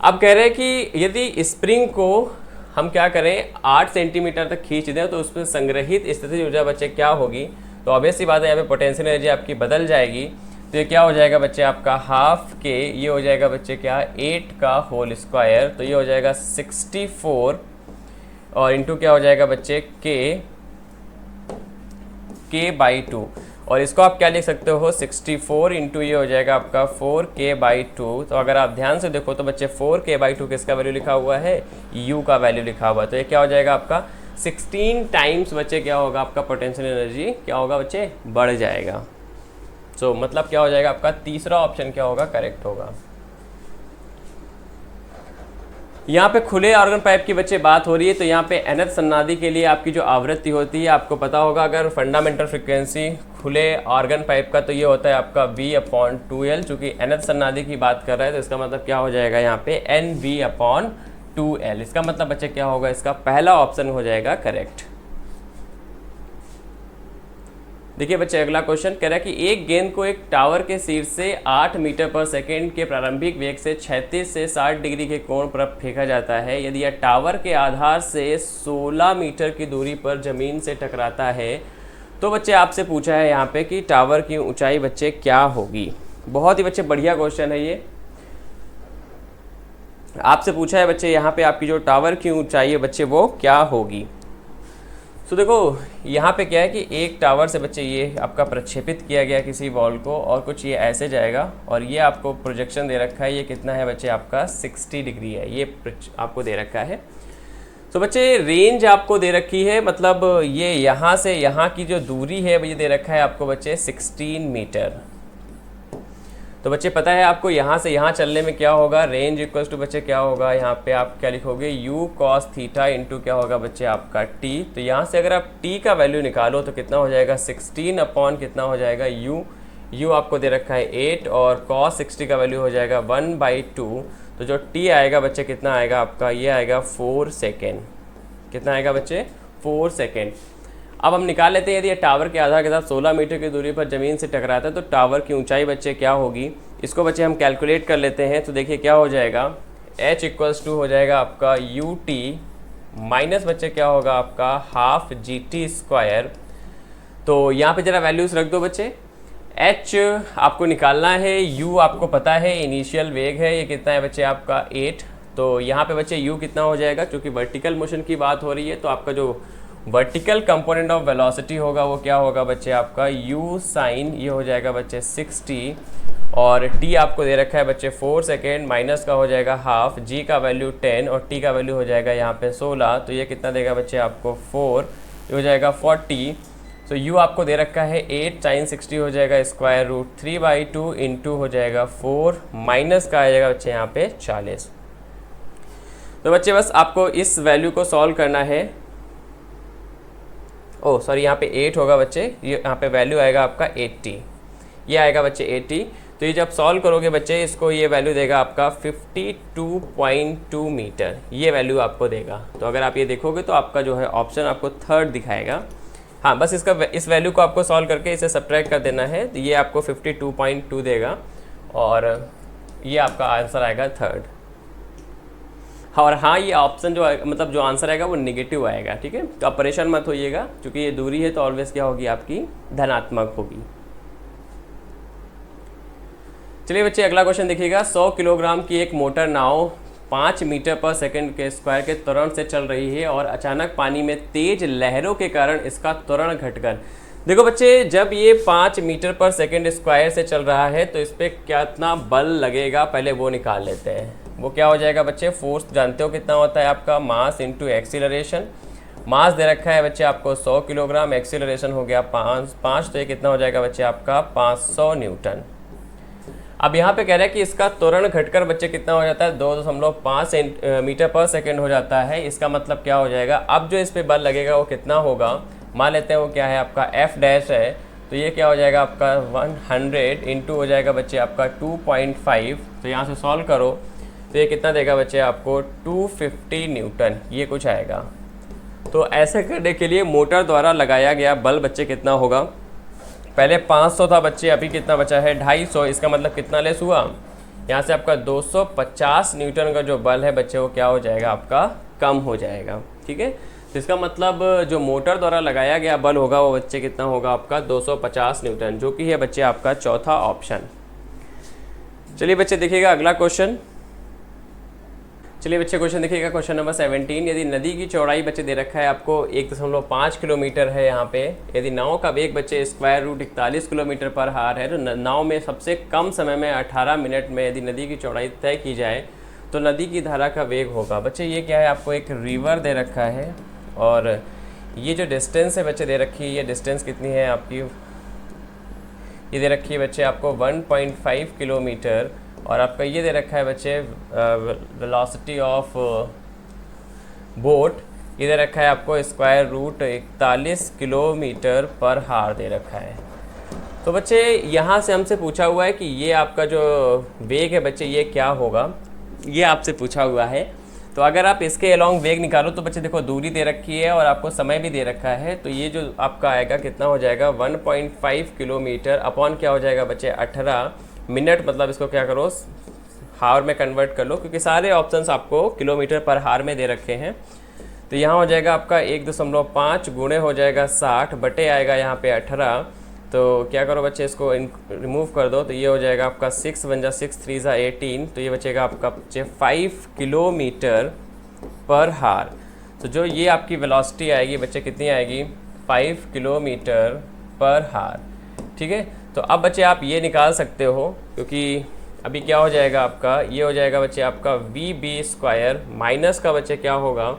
अब कह रहे हैं कि यदि स्प्रिंग को हम क्या करें 8 सेंटीमीटर तक खींच दें तो उस पर संग्रहित स्थितिज ऊर्जा बच्चे क्या होगी। तो ऑब्वियस सी बात है यहाँ पे पोटेंशियल एनर्जी आपकी बदल जाएगी। तो ये क्या हो जाएगा बच्चे आपका हाफ के, ये हो जाएगा बच्चे क्या 8 का होल स्क्वायर, तो ये हो जाएगा 64 और इंटू क्या हो जाएगा बच्चे k/2। और इसको आप क्या लिख सकते हो 64 इंटू ये हो जाएगा आपका 4k/2। तो अगर आप ध्यान से देखो तो बच्चे 4k/2 किसका वैल्यू लिखा हुआ है, u का वैल्यू लिखा हुआ है। तो ये क्या हो जाएगा आपका 16 टाइम्स बच्चे क्या होगा आपका पोटेंशियल एनर्जी क्या होगा बच्चे, बढ़ जाएगा। सो मतलब क्या हो जाएगा आपका तीसरा ऑप्शन क्या होगा, करेक्ट होगा। यहाँ पे खुले ऑर्गन पाइप की बच्चे बात हो रही है, तो यहाँ पे nth सन्नादि के लिए आपकी जो आवृत्ति होती है आपको पता होगा, अगर फंडामेंटल फ्रीक्वेंसी खुले ऑर्गन पाइप का तो ये होता है आपका V/2L। चूँकि nth सन्नादि की बात कर रहा है तो इसका मतलब क्या हो जाएगा यहाँ पे NV/2L। इसका मतलब बच्चे क्या होगा, इसका पहला ऑप्शन हो जाएगा करेक्ट। देखिए बच्चे अगला क्वेश्चन कह रहा है कि एक गेंद को एक टावर के शीर्ष से 8 मीटर पर सेकेंड के प्रारंभिक वेग से 36 से 60 डिग्री के कोण पर फेंका जाता है। यदि यह टावर के आधार से 16 मीटर की दूरी पर जमीन से टकराता है तो बच्चे आपसे पूछा है यहाँ पे कि टावर की ऊंचाई बच्चे क्या होगी। बहुत ही बच्चे बढ़िया क्वेश्चन है ये। आपसे पूछा है बच्चे यहाँ पे आपकी जो टावर की ऊंचाई है बच्चे वो क्या होगी। तो देखो यहाँ पे क्या है कि एक टावर से बच्चे ये आपका प्रक्षेपित किया गया किसी वॉल को, और कुछ ये ऐसे जाएगा, और ये आपको प्रोजेक्शन दे रखा है, ये कितना है बच्चे आपका 60 डिग्री है, ये आपको दे रखा है। तो बच्चे रेंज आपको दे रखी है, मतलब ये यहाँ से यहाँ की जो दूरी है ये दे रखा है आपको बच्चे 16 मीटर। तो बच्चे पता है आपको यहाँ से यहाँ चलने में क्या होगा, रेंज इक्वल्स टू बच्चे क्या होगा, यहाँ पे आप क्या लिखोगे u cos थीटा इंटू क्या होगा बच्चे आपका t। तो यहाँ से अगर आप t का वैल्यू निकालो तो कितना हो जाएगा 16 अपॉन कितना हो जाएगा u आपको दे रखा है 8, और cos 60 का वैल्यू हो जाएगा 1/2। तो जो t आएगा बच्चे कितना आएगा आपका, ये आएगा 4 सेकेंड। कितना आएगा बच्चे 4 सेकेंड। अब हम निकाल लेते हैं, यदि ये टावर के आधार के साथ 16 मीटर की दूरी पर ज़मीन से टकराता है तो टावर की ऊंचाई बच्चे क्या होगी। इसको बच्चे हम कैलकुलेट कर लेते हैं। तो देखिए क्या हो जाएगा, h इक्वल्स टू हो जाएगा आपका ut माइनस बच्चे क्या होगा आपका हाफ GT²। तो यहाँ पे ज़रा वैल्यूज़ रख दो बच्चे। h आपको निकालना है, u आपको पता है इनिशियल वेग है, ये कितना है बच्चे आपका 8। तो यहाँ पे बच्चे u कितना हो जाएगा, क्योंकि वर्टिकल मोशन की बात हो रही है तो आपका जो वर्टिकल कंपोनेंट ऑफ वेलोसिटी होगा वो क्या होगा बच्चे आपका u साइन, ये हो जाएगा बच्चे 60, और t आपको दे रखा है बच्चे 4 सेकेंड, माइनस का हो जाएगा हाफ, g का वैल्यू 10 और t का वैल्यू हो जाएगा यहाँ पे 16। तो ये कितना देगा बच्चे आपको 4, ये हो जाएगा 40। तो u आपको दे रखा है 8 साइन 60 हो जाएगा √3/2 इंटू हो जाएगा 4, माइनस का आ जाएगा बच्चे यहाँ पे 40। तो बच्चे बस आपको इस वैल्यू को सॉल्व करना है। ओह सॉरी, यहाँ पे 8 होगा बच्चे, ये यहाँ पे वैल्यू आएगा आपका 80, ये आएगा बच्चे 80। तो ये जब सॉल्व करोगे बच्चे इसको, ये वैल्यू देगा आपका 52.2 मीटर, ये वैल्यू आपको देगा। तो अगर आप ये देखोगे तो आपका जो है ऑप्शन आपको थर्ड दिखाएगा। हाँ बस इस वैल्यू को आपको सॉल्व करके इसे सब्ट्रैक्ट कर देना है, तो ये आपको 52.2 देगा और ये आपका आंसर आएगा थर्ड। और हाँ ये ऑप्शन जो मतलब जो आंसर आएगा वो नेगेटिव आएगा, ठीक है। तो आप परेशान मत होइएगा, क्योंकि ये दूरी है तो ऑलवेज क्या होगी आपकी धनात्मक होगी। चलिए बच्चे अगला क्वेश्चन देखिएगा। 100 किलोग्राम की एक मोटर नाव 5 मीटर पर सेकंड के स्क्वायर के त्वरण से चल रही है और अचानक पानी में तेज लहरों के कारण इसका त्वरण घटकर, देखो बच्चे जब ये 5 मीटर पर सेकंड स्क्वायर से चल रहा है तो इस पर कितना बल लगेगा पहले वो निकाल लेते हैं। वो क्या हो जाएगा बच्चे, फोर्स जानते हो कितना होता है आपका, मास इंटू एक्सीलरेशन। मास दे रखा है बच्चे आपको 100 किलोग्राम, एक्सीलरेशन हो गया 5, तो ये कितना हो जाएगा बच्चे आपका 500 न्यूटन। अब यहाँ पे कह रहा है कि इसका त्वरण घटकर बच्चे कितना हो जाता है 2.5 मीटर पर सेकंड हो जाता है। इसका मतलब क्या हो जाएगा, अब जो इस पे बल लगेगा वो कितना होगा, मान लेते हैं वो क्या है आपका F डैश है, तो ये क्या हो जाएगा आपका 100 इंटू हो जाएगा बच्चे आपका 2.5। तो यहाँ से सॉल्व करो तो ये कितना देगा बच्चे आपको 250 न्यूटन, ये कुछ आएगा। तो ऐसे करने के लिए मोटर द्वारा लगाया गया बल बच्चे कितना होगा, पहले 500 था बच्चे, अभी कितना बचा है 250। इसका मतलब कितना लेस हुआ, यहाँ से आपका 250 न्यूटन का जो बल है बच्चे वो क्या हो जाएगा आपका कम हो जाएगा, ठीक है। तो इसका मतलब जो मोटर द्वारा लगाया गया बल होगा वो बच्चे कितना होगा आपका 250 न्यूटन, जो कि है बच्चे आपका चौथा ऑप्शन। चलिए बच्चे देखिएगा अगला क्वेश्चन। चलिए बच्चे क्वेश्चन देखिएगा, क्वेश्चन नंबर 17। यदि नदी की चौड़ाई बच्चे दे रखा है आपको 1.5 किलोमीटर है यहाँ पे, यदि नाव का वेग बच्चे स्क्वायर रूट 41 किलोमीटर पर हार है, तो नाव में सबसे कम समय में 18 मिनट में यदि नदी की चौड़ाई तय की जाए तो नदी की धारा का वेग होगा। बच्चे ये क्या है, आपको एक रिवर दे रखा है और ये जो डिस्टेंस है बच्चे दे रखी है, ये डिस्टेंस कितनी है आपकी, ये दे रखी है बच्चे आपको 1.5 किलोमीटर। और आपका ये दे रखा है बच्चे वेलोसिटी ऑफ बोट, ये दे रखा है आपको स्क्वायर रूट 41 किलोमीटर पर हार दे रखा है। तो बच्चे यहाँ से हमसे पूछा हुआ है कि ये आपका जो वेग है बच्चे ये क्या होगा, ये आपसे पूछा हुआ है। तो अगर आप इसके अलोंग वेग निकालो तो बच्चे देखो दूरी दे रखी है और आपको समय भी दे रखा है, तो ये जो आपका आएगा कितना हो जाएगा 1.5 किलोमीटर अपॉन क्या हो जाएगा बच्चे 18 मिनट, मतलब इसको क्या करो हावर में कन्वर्ट कर लो, क्योंकि सारे ऑप्शंस आपको किलोमीटर पर हार में दे रखे हैं। तो यहाँ हो जाएगा आपका 1.5 गुणे हो जाएगा 60 बटे आएगा यहाँ पे 18। तो क्या करो बच्चे इसको रिमूव कर दो, तो ये हो जाएगा आपका 6 बन जा 6 3 जा 18, तो ये बचेगा आपका बच्चे 5 किलोमीटर पर हार। तो जो ये आपकी वेलोसिटी आएगी बच्चे कितनी आएगी 5 किलोमीटर पर हार। ठीक है, तो अब बच्चे आप ये निकाल सकते हो, क्योंकि अभी क्या हो जाएगा आपका, ये हो जाएगा बच्चे आपका VB² माइनस का बच्चे क्या होगा,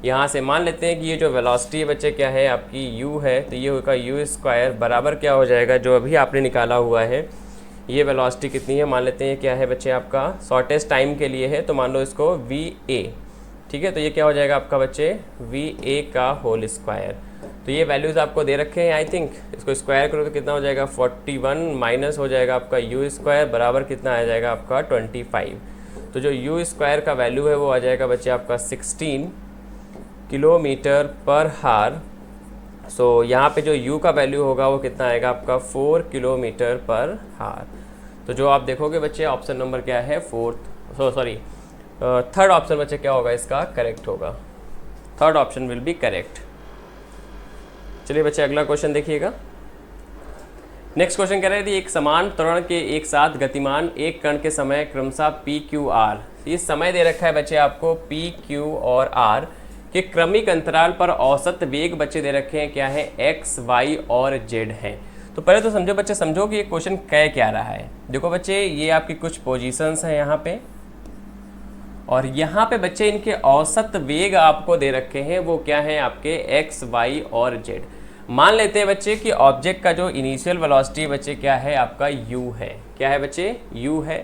यहाँ से मान लेते हैं कि ये जो वेलोसिटी है बच्चे क्या है आपकी U है, तो ये होगा U² बराबर क्या हो जाएगा जो अभी आपने निकाला हुआ है, ये वेलोसिटी कितनी है मान लेते हैं क्या है बच्चे आपका शॉर्टेस्ट टाइम के लिए है, तो मान लो इसको VA। ठीक है, तो ये क्या हो जाएगा आपका बच्चे VA का होल स्क्वायर। तो ये वैल्यूज़ आपको दे रखे हैं, आई थिंक इसको स्क्वायर करो तो कितना हो जाएगा 41 माइनस हो जाएगा आपका U² बराबर कितना आ जाएगा आपका 25। तो जो U² का वैल्यू है वो आ जाएगा बच्चे आपका 16 किलोमीटर पर हार। सो यहाँ पे जो U का वैल्यू होगा वो कितना आएगा आपका 4 किलोमीटर पर हार। तो जो आप देखोगे बच्चे ऑप्शन नंबर क्या है थर्ड ऑप्शन बच्चे क्या होगा इसका करेक्ट होगा, third option will be correct. चलिए बच्चे अगला क्वेश्चन देखिएगा। नेक्स्ट क्वेश्चन कह रहे थे एक समान त्वरण के एक साथ गतिमान एक कण के समय क्रमशः P Q R, ये समय दे रखा है बच्चे आपको P Q और R के क्रमिक अंतराल पर औसत वेग बच्चे दे रखे हैं क्या है X Y और Z हैं। तो पहले तो समझो बच्चे, समझो कि ये क्वेश्चन कह क्या रहा है। देखो बच्चे ये आपकी कुछ पोजीशंस हैं यहाँ पे, और यहाँ पे बच्चे इनके औसत वेग आपको दे रखे हैं वो क्या है आपके X Y और Z। मान लेते हैं बच्चे कि ऑब्जेक्ट का जो इनिशियल वेलोसिटी बच्चे क्या है आपका U है, क्या है बच्चे U है।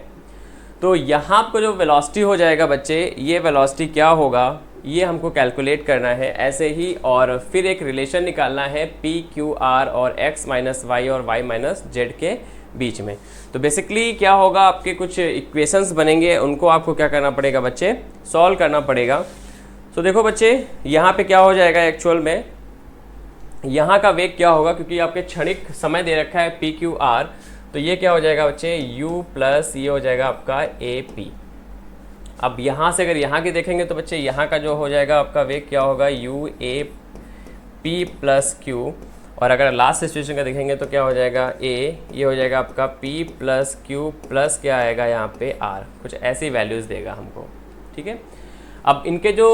तो यहाँ आपको जो वेलोसिटी हो जाएगा बच्चे, ये वेलोसिटी क्या होगा ये हमको कैलकुलेट करना है ऐसे ही, और फिर एक रिलेशन निकालना है P Q R और X माइनस Y और Y माइनस Z के बीच में। तो बेसिकली क्या होगा आपके कुछ इक्वेशंस बनेंगे, उनको आपको क्या करना पड़ेगा बच्चे सॉल्व करना पड़ेगा। तो देखो बच्चे यहाँ पे क्या हो जाएगा एक्चुअल में, यहाँ का वेग क्या होगा, क्योंकि आपके क्षणिक समय दे रखा है P Q R, तो ये क्या हो जाएगा बच्चे U प्लस ये हो जाएगा आपका AP। अब यहाँ से अगर यहाँ के देखेंगे तो बच्चे यहाँ का जो हो जाएगा आपका वेग क्या होगा UAP प्लस Q, और अगर लास्ट सिचुएशन का देखेंगे तो क्या हो जाएगा ये हो जाएगा आपका P प्लस Q प्लस क्या आएगा यहाँ पे R, कुछ ऐसी वैल्यूज़ देगा हमको। ठीक है, अब इनके जो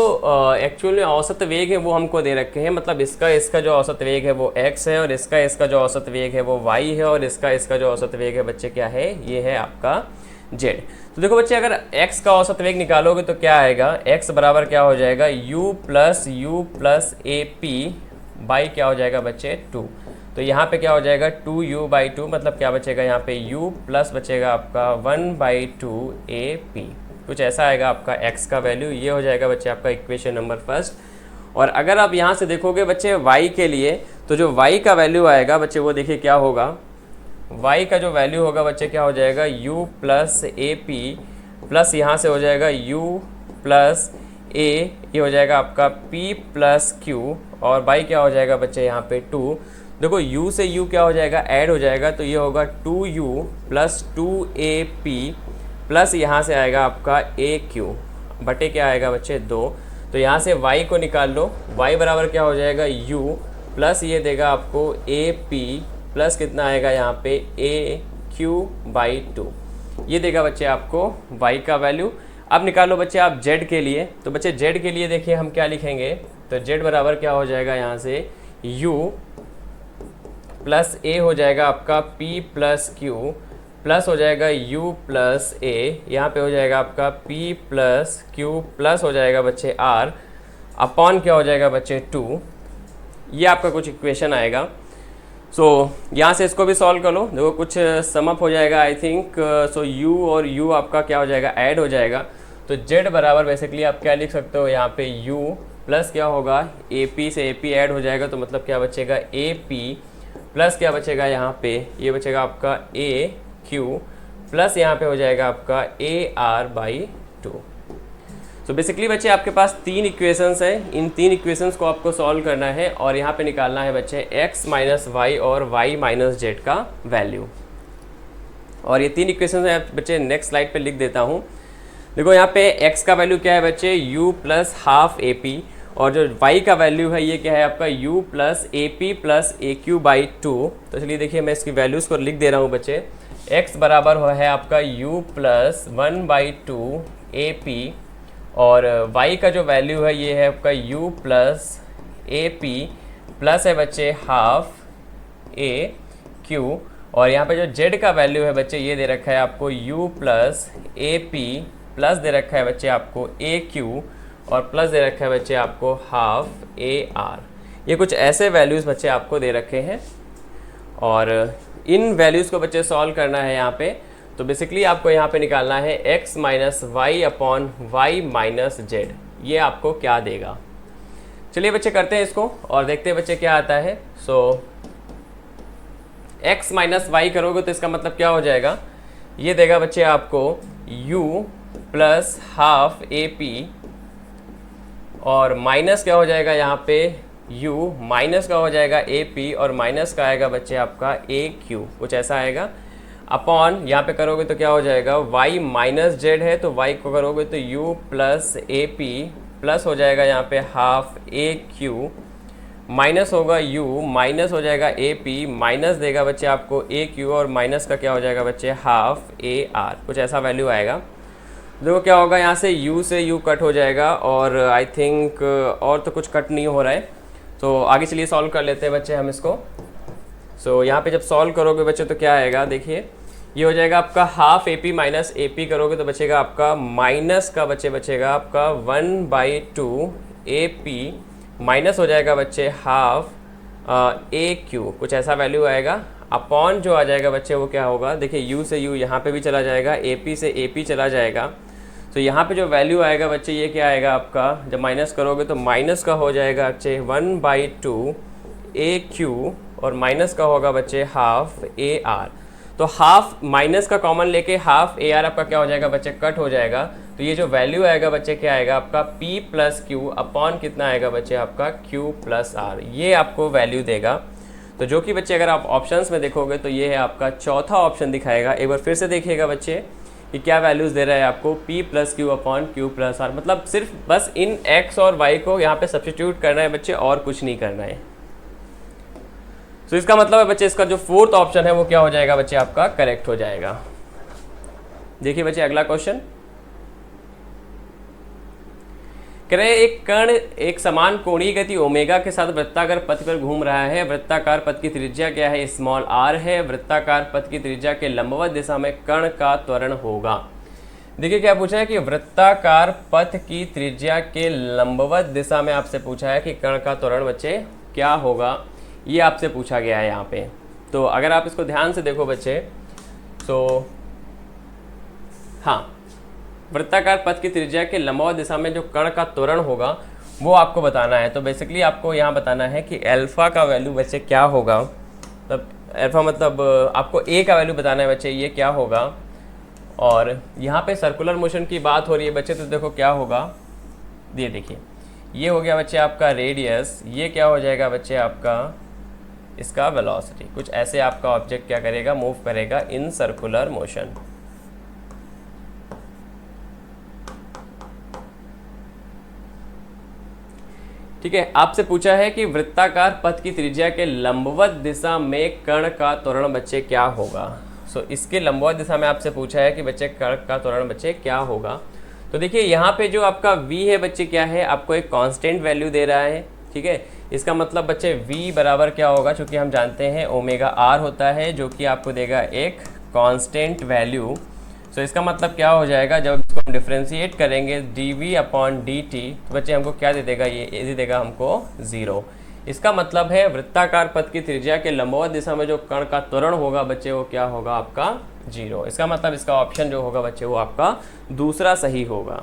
एक्चुअल में औसत वेग है वो हमको दे रखे हैं, मतलब इसका जो औसत वेग है वो x है, और इसका जो औसत वेग है वो y है, और इसका जो औसत वेग है बच्चे क्या है ये है आपका z। तो देखो बच्चे अगर x का औसत वेग निकालोगे तो क्या आएगा, x बराबर क्या हो जाएगा u प्लस AP बाई क्या हो जाएगा बच्चे 2। तो यहाँ पे क्या हो जाएगा 2u/2, मतलब क्या बचेगा यहाँ पे u प्लस बचेगा आपका 1/2 AP, कुछ ऐसा आएगा आपका x का वैल्यू। ये हो जाएगा बच्चे आपका इक्वेशन नंबर फर्स्ट। और अगर आप यहाँ से देखोगे बच्चे y के लिए, तो जो y का वैल्यू आएगा बच्चे वो देखिए क्या होगा, y का जो वैल्यू होगा बच्चे क्या हो जाएगा u प्लस AP प्लस यहाँ से हो जाएगा u प्लस a, ये हो जाएगा आपका p प्लस q, और y क्या हो जाएगा बच्चे यहाँ पे 2। देखो u से u क्या हो जाएगा ऐड हो जाएगा, तो ये होगा 2u प्लस 2AP प्लस यहाँ से आएगा आपका AQ बटे क्या आएगा बच्चे 2। तो यहाँ से y को निकाल लो, y बराबर क्या हो जाएगा u प्लस ये देगा आपको AP प्लस कितना आएगा यहाँ पे AQ/2, ये देगा बच्चे आपको y का वैल्यू। अब निकालो बच्चे आप z के लिए। तो बच्चे z के लिए देखिए हम क्या लिखेंगे, तो z बराबर क्या हो जाएगा यहाँ से u प्लस a हो जाएगा आपका p प्लस q प्लस हो जाएगा u प्लस a, यहाँ पे हो जाएगा आपका p प्लस q प्लस हो जाएगा बच्चे r अपॉन क्या हो जाएगा बच्चे 2। ये आपका कुछ इक्वेशन आएगा। यहाँ से इसको भी सॉल्व कर लो, देखो कुछ समअप हो जाएगा आई थिंक। u और u आपका क्या हो जाएगा, ऐड हो जाएगा। तो z बराबर बेसिकली आप क्या लिख सकते हो यहाँ पे u प्लस क्या होगा AP से AP ऐड हो जाएगा, तो मतलब क्या बचेगा AP प्लस क्या बचेगा यहाँ पे, ये बचेगा आपका AQ प्लस यहाँ पे हो जाएगा आपका AR/2। तो बेसिकली बच्चे आपके पास 3 इक्वेशंस हैं, इन 3 इक्वेशंस को आपको सॉल्व करना है और यहाँ पे निकालना है बच्चे x माइनस वाई और y माइनस जेड का वैल्यू। और ये 3 इक्वेशंस हैं बच्चे, नेक्स्ट स्लाइड पे लिख देता हूँ। देखो यहाँ पे x का वैल्यू क्या है बच्चे u प्लस हाफ AP, और जो y का वैल्यू है ये क्या है आपका u plus AP plus AQ/2। तो चलिए देखिए मैं इसकी वैल्यूज़ को लिख दे रहा हूँ बच्चे। x बराबर है आपका u प्लस 1/2 AP, और y का जो वैल्यू है ये है आपका u प्लस AP प्लस है बच्चे हाफ AQ, और यहाँ पे जो z का वैल्यू है बच्चे ये दे रखा है आपको u प्लस AP प्लस दे रखा है बच्चे आपको AQ, और प्लस दे रखा है बच्चे आपको हाफ AR। ये कुछ ऐसे वैल्यूज़ बच्चे आपको दे रखे हैं और इन वैल्यूज़ को बच्चे सॉल्व करना है यहाँ पे। तो बेसिकली आपको यहाँ पे निकालना है x minus y upon y minus z, ये आपको क्या देगा। चलिए बच्चे करते हैं इसको और देखते हैं बच्चे क्या आता है। x माइनस वाई करोगे तो इसका मतलब क्या हो जाएगा, ये देगा बच्चे आपको u प्लस हाफ AP, और माइनस क्या हो जाएगा यहाँ पे u, माइनस का हो जाएगा AP और माइनस का आएगा बच्चे आपका AQ, कुछ ऐसा आएगा। अपॉन यहाँ पे करोगे तो क्या हो जाएगा y माइनस जेड है, तो y को करोगे तो u प्लस AP प्लस हो जाएगा यहाँ पे हाफ AQ, माइनस होगा u, माइनस हो जाएगा AP, माइनस देगा बच्चे आपको AQ, और माइनस का क्या हो जाएगा बच्चे हाफ AR, कुछ ऐसा वैल्यू आएगा। देखो क्या होगा, यहाँ से u से u कट हो जाएगा और आई थिंक और तो कुछ कट नहीं हो रहा है। तो आगे चलिए सॉल्व कर लेते हैं बच्चे हम इसको। यहाँ पे जब सॉल्व करोगे बच्चे तो क्या आएगा, देखिए ये हो जाएगा आपका हाफ AP माइनस AP करोगे तो बचेगा आपका माइनस का बचेगा आपका 1/2 AP, माइनस हो जाएगा बच्चे हाफ AQ, कुछ ऐसा वैल्यू आएगा। अपॉन जो आ जाएगा बच्चे वो क्या होगा, देखिए u से u यहाँ पे भी चला जाएगा, AP से AP चला जाएगा। तो यहाँ पे जो वैल्यू आएगा बच्चे ये क्या आएगा आपका, जब माइनस करोगे तो माइनस का हो जाएगा बच्चे 1/2 AQ, और माइनस का होगा बच्चे हाफ AR। तो हाफ माइनस का कॉमन लेके हाफ AR आपका क्या हो जाएगा बच्चे, कट हो जाएगा। तो ये जो वैल्यू आएगा बच्चे क्या आएगा आपका P प्लस Q अपॉन कितना आएगा बच्चे आपका Q प्लस R, ये आपको वैल्यू देगा। तो जो कि बच्चे अगर आप ऑप्शंस में देखोगे तो ये है आपका चौथा ऑप्शन दिखाएगा। एक बार फिर से देखिएगा बच्चे कि क्या वैल्यूज़ दे रहा है आपको, P plus Q upon Q plus R, मतलब सिर्फ बस इन x और y को यहाँ पे सब्स्टिट्यूट करना है बच्चे और कुछ नहीं करना है। तो इसका मतलब है बच्चे इसका जो फोर्थ ऑप्शन है वो क्या हो जाएगा बच्चे आपका करेक्ट हो जाएगा। देखिए बच्चे अगला क्वेश्चन कह रहे हैं एक कण एक समान कोणीय गति ओमेगा के साथ वृत्ताकार पथ पर घूम रहा है। वृत्ताकार पथ की त्रिज्या क्या है, स्मॉल r है। वृत्ताकार पथ की त्रिज्या के लंबवत दिशा में कण का त्वरण होगा। देखिए क्या पूछा है कि वृत्ताकार पथ की त्रिज्या के लंबवत दिशा में आपसे पूछा है कि कण का त्वरण बच्चे क्या होगा, ये आपसे पूछा गया है यहाँ पे। तो अगर आप इसको ध्यान से देखो बच्चे तो हाँ, वृत्ताकार पथ की त्रिज्या के लंबवत दिशा में जो कण का त्वरण होगा वो आपको बताना है। तो बेसिकली आपको यहाँ बताना है कि अल्फा का वैल्यू बच्चे क्या होगा, मतलब अल्फा मतलब आपको ए का वैल्यू बताना है बच्चे, ये क्या होगा। और यहाँ पे सर्कुलर मोशन की बात हो रही है बच्चे, तो देखो क्या होगा, ये देखिए ये हो गया बच्चे आपका रेडियस, ये क्या हो जाएगा बच्चे आपका इसका वेलोसिटी। कुछ ऐसे आपका ऑब्जेक्ट क्या करेगा, मूव करेगा इन सर्कुलर मोशन। ठीक है, आपसे पूछा है कि वृत्ताकार पथ की त्रिज्या के लंबवत दिशा में कण का त्वरण बच्चे क्या होगा। इसके लंबवत दिशा में आपसे पूछा है कि बच्चे कण का त्वरण बच्चे क्या होगा। तो देखिए यहाँ पे जो आपका v है बच्चे क्या है, आपको एक कांस्टेंट वैल्यू दे रहा है, ठीक है। इसका मतलब बच्चे v बराबर क्या होगा, चूँकि हम जानते हैं ओमेगा r होता है जो कि आपको देगा एक कांस्टेंट वैल्यू। सो इसका मतलब क्या हो जाएगा, जब इसको हम डिफ्रेंशिएट करेंगे dv/dt, तो बच्चे हमको क्या दे देगा, ये दे देगा हमको 0। इसका मतलब है वृत्ताकार पथ की त्रिज्या के लंबवत दिशा में जो कण का त्वरण होगा बच्चे वो क्या होगा आपका 0। इसका मतलब इसका ऑप्शन जो होगा बच्चे वो आपका दूसरा सही होगा।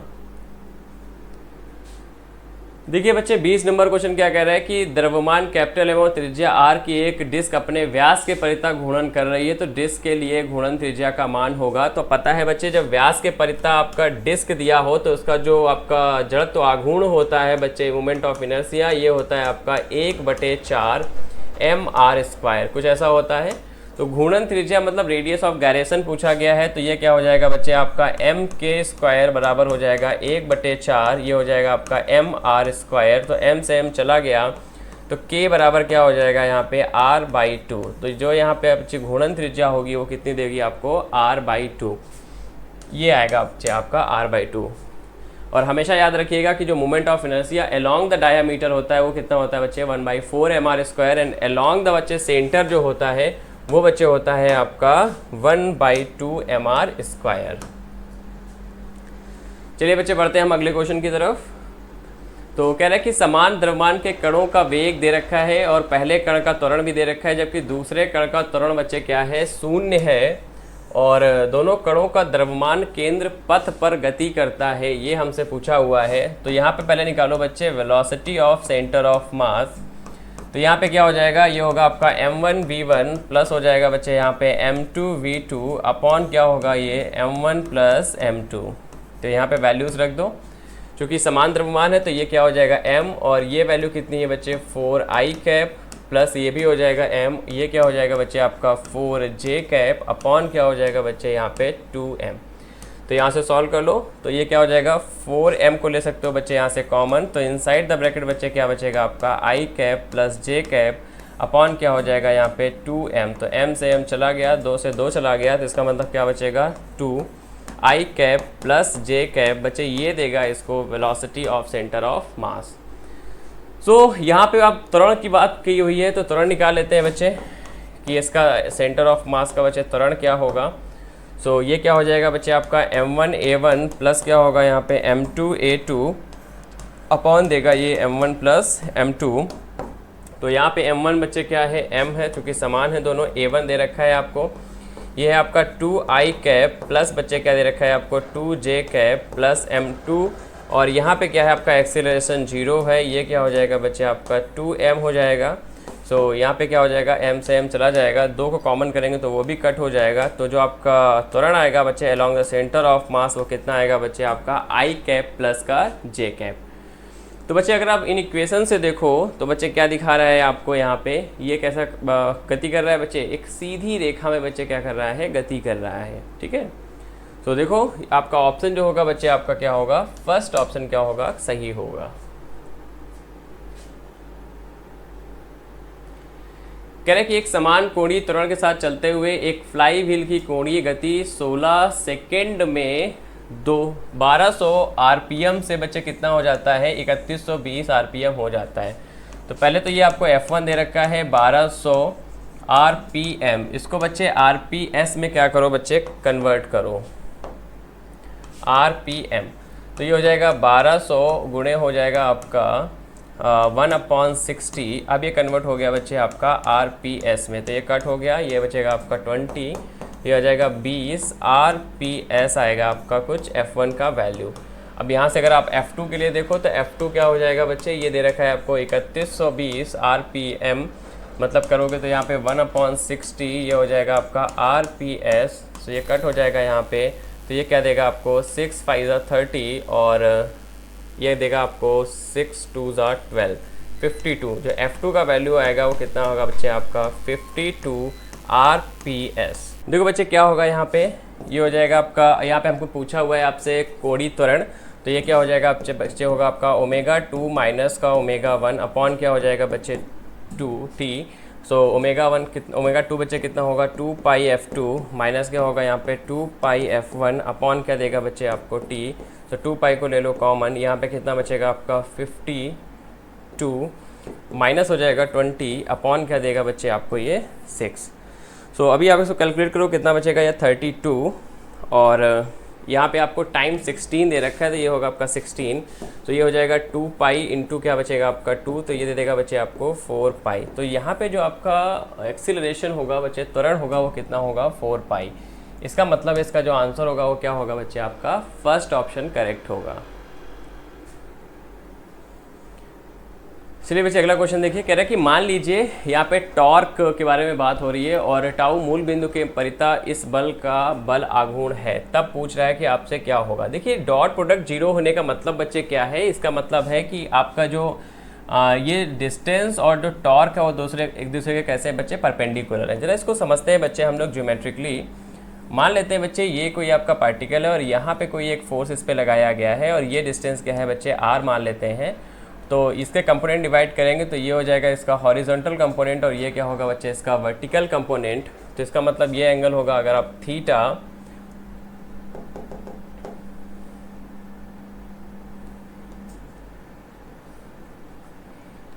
देखिए बच्चे 20 नंबर क्वेश्चन क्या कह रहा है कि द्रव्यमान कैपिटल एवं त्रिज्या r की एक डिस्क अपने व्यास के परितः घूर्णन कर रही है, तो डिस्क के लिए घूर्णन त्रिज्या का मान होगा। तो पता है बच्चे जब व्यास के परितः आपका डिस्क दिया हो तो उसका जो आपका जड़त्व आघूर्ण होता है बच्चे, मोमेंट ऑफ इनर्शिया, ये होता है आपका 1/4 mr², कुछ ऐसा होता है। तो घूर्णन त्रिज्या मतलब रेडियस ऑफ गायरेशन पूछा गया है, तो ये क्या हो जाएगा बच्चे आपका m² बराबर हो जाएगा 1/4, ये हो जाएगा आपका mr²। तो m से m चला गया तो k बराबर क्या हो जाएगा यहाँ पे r/2। तो जो यहाँ पे बच्चे घूर्णन त्रिज्या होगी वो कितनी देगी आपको r/2, ये आएगा बच्चे आपका r/2। और हमेशा याद रखिएगा कि जो moment of inertia along the diameter होता है वो कितना होता है बच्चे 1/4 mr², एंड अलोंग द बच्चे सेंटर जो होता है वो बच्चे होता है आपका 1/2 mr²। चलिए बच्चे बढ़ते हैं हम अगले क्वेश्चन की तरफ। तो कह रहा है कि समान द्रव्यमान के कणों का वेग दे रखा है और पहले कण का त्वरण भी दे रखा है, जबकि दूसरे कण का त्वरण बच्चे क्या है 0 है, और दोनों कणों का द्रव्यमान केंद्र पथ पर गति करता है, ये हमसे पूछा हुआ है। तो यहाँ पे पहले निकालो बच्चे वेलोसिटी ऑफ सेंटर ऑफ मास। तो यहाँ पे क्या हो जाएगा, ये होगा आपका m1v1 प्लस हो जाएगा बच्चे यहाँ पे m2v2 अपॉन क्या होगा ये m1 प्लस m2। तो यहाँ पे वैल्यूज़ रख दो, क्योंकि समान द्रव्यमान है तो ये क्या हो जाएगा m, और ये वैल्यू कितनी है बच्चे 4i प्लस ये भी हो जाएगा m, ये क्या हो जाएगा बच्चे आपका 4j अपॉन क्या हो जाएगा बच्चे यहाँ पे 2m। तो यहाँ से सॉल्व कर लो, तो ये क्या हो जाएगा 4m को ले सकते हो बच्चे यहाँ से कॉमन, तो इनसाइड द ब्रैकेट बच्चे क्या बचेगा आपका i प्लस j अपॉन क्या हो जाएगा यहाँ पे 2m। तो m से m चला गया, 2 से 2 चला गया, तो इसका मतलब क्या बचेगा 2i प्लस j बच्चे, ये देगा इसको velocity of centre of mass. So यहाँ पे आप त्वरण की बात की हुई है तो त्वरण निकाल लेते हैं बच्चे कि इसका सेंटर ऑफ मास का बच्चे त्वरण क्या होगा। सो ये क्या हो जाएगा बच्चे आपका m1a1 प्लस क्या होगा यहाँ पे m2a2 अपॉन देगा ये m1 प्लस m2। तो यहाँ पे m1 बच्चे क्या है m है, क्योंकि समान है दोनों, a1 दे रखा है आपको, ये है आपका 2i प्लस बच्चे क्या दे रखा है आपको 2j प्लस m2, और यहाँ पे क्या है आपका एक्सेलरेशन 0 है, ये क्या हो जाएगा बच्चे आपका 2m हो जाएगा। सो यहाँ पे क्या हो जाएगा m से m चला जाएगा, 2 को कॉमन करेंगे तो वो भी कट हो जाएगा। तो जो आपका त्वरण आएगा बच्चे अलोंग द सेंटर ऑफ मास वो कितना आएगा बच्चे आपका i प्लस का j। तो बच्चे अगर आप इन इक्वेशन से देखो तो बच्चे क्या दिखा रहा है आपको, यहाँ पे ये कैसा गति कर रहा है बच्चे, एक सीधी रेखा में बच्चे क्या कर रहा है गति कर रहा है, ठीक है। तो देखो आपका ऑप्शन जो होगा बच्चे आपका क्या होगा, फर्स्ट ऑप्शन क्या होगा सही होगा। कह रहे कि एक समान कोणीय त्वरण के साथ चलते हुए एक फ्लाई व्हील की कोणीय गति 16 सेकेंड में 1200 आरपीएम से बच्चे कितना हो जाता है 3120 आरपीएम हो जाता है। तो पहले तो ये आपको F1 दे रखा है 1200 आरपीएम, इसको बच्चे आरपीएस में क्या करो बच्चे कन्वर्ट करो आरपीएम। तो ये हो जाएगा 1200 गुणे हो जाएगा आपका 1/60। अब ये कन्वर्ट हो गया बच्चे आपका आरपीएस में, तो ये कट हो गया, ये बचेगा आपका 20, ये आ जाएगा 20 आरपीएस आएगा आपका कुछ F1 का वैल्यू। अब यहाँ से अगर आप F2 के लिए देखो तो F2 क्या हो जाएगा बच्चे, ये दे रखा है आपको 3120 आरपीएम, मतलब करोगे तो यहाँ पे 1/60 ये हो जाएगा आपका आरपीएस। तो ये कट हो जाएगा यहाँ पे, तो ये क्या देगा आपको 6 5 30, और ये देगा आपको 6 2 12 52। जो F2 का वैल्यू आएगा वो कितना होगा बच्चे आपका 52 आरपीएस। देखो बच्चे क्या होगा यहाँ पे, ये हो जाएगा आपका, यहाँ पे हमको पूछा हुआ है आपसे कोणीय त्वरण, तो ये क्या हो जाएगा बच्चे होगा आपका ओमेगा 2 माइनस का ओमेगा 1 अपॉन क्या हो जाएगा बच्चे 2t। सो ओमेगा 1 कितना, ओमेगा 2 बच्चे कितना होगा 2 पाई F2 माइनस क्या होगा यहाँ पे 2 पाई F1 अपॉन क्या देगा बच्चे आपको T। तो 2 पाई को ले लो कॉमन, यहाँ पे कितना बचेगा आपका 52 माइनस हो जाएगा 20 अपॉन क्या देगा बच्चे आपको ये 6। सो अभी आप इसको कैलकुलेट करो कितना बचेगा या 32, और यहाँ पे आपको टाइम 16 दे रखा है, तो ये होगा आपका 16। तो ये हो जाएगा 2 पाई इंटू क्या बचेगा आपका 2, तो ये दे देगा बच्चे आपको 4 पाई। तो यहाँ पे जो आपका एक्सीलरेशन होगा बच्चे, त्वरण होगा, वो कितना होगा 4 पाई। इसका मतलब इसका जो आंसर होगा वो क्या होगा बच्चे आपका फर्स्ट ऑप्शन करेक्ट होगा। चलिए बच्चे अगला क्वेश्चन देखिए, कह रहा है कि मान लीजिए यहाँ पे टॉर्क के बारे में बात हो रही है और टाउ मूल बिंदु के परिता इस बल का बल आघूर्ण है, तब पूछ रहा है कि आपसे क्या होगा। देखिए डॉट प्रोडक्ट जीरो होने का मतलब बच्चे क्या है, इसका मतलब है कि आपका जो ये डिस्टेंस और जो टॉर्क है वो एक दूसरे के कैसे बच्चे परपेंडिकुलर है। जरा इसको समझते हैं बच्चे हम लोग ज्योमेट्रिकली। मान लेते हैं बच्चे ये कोई आपका पार्टिकल है और यहाँ पे कोई एक फोर्स इस पर लगाया गया है और ये डिस्टेंस क्या है बच्चे r मान लेते हैं। तो इसके कंपोनेंट डिवाइड करेंगे तो ये हो जाएगा इसका हॉरिजॉन्टल कंपोनेंट और ये क्या होगा बच्चे इसका वर्टिकल कंपोनेंट। तो इसका मतलब ये एंगल होगा, अगर आप थीटा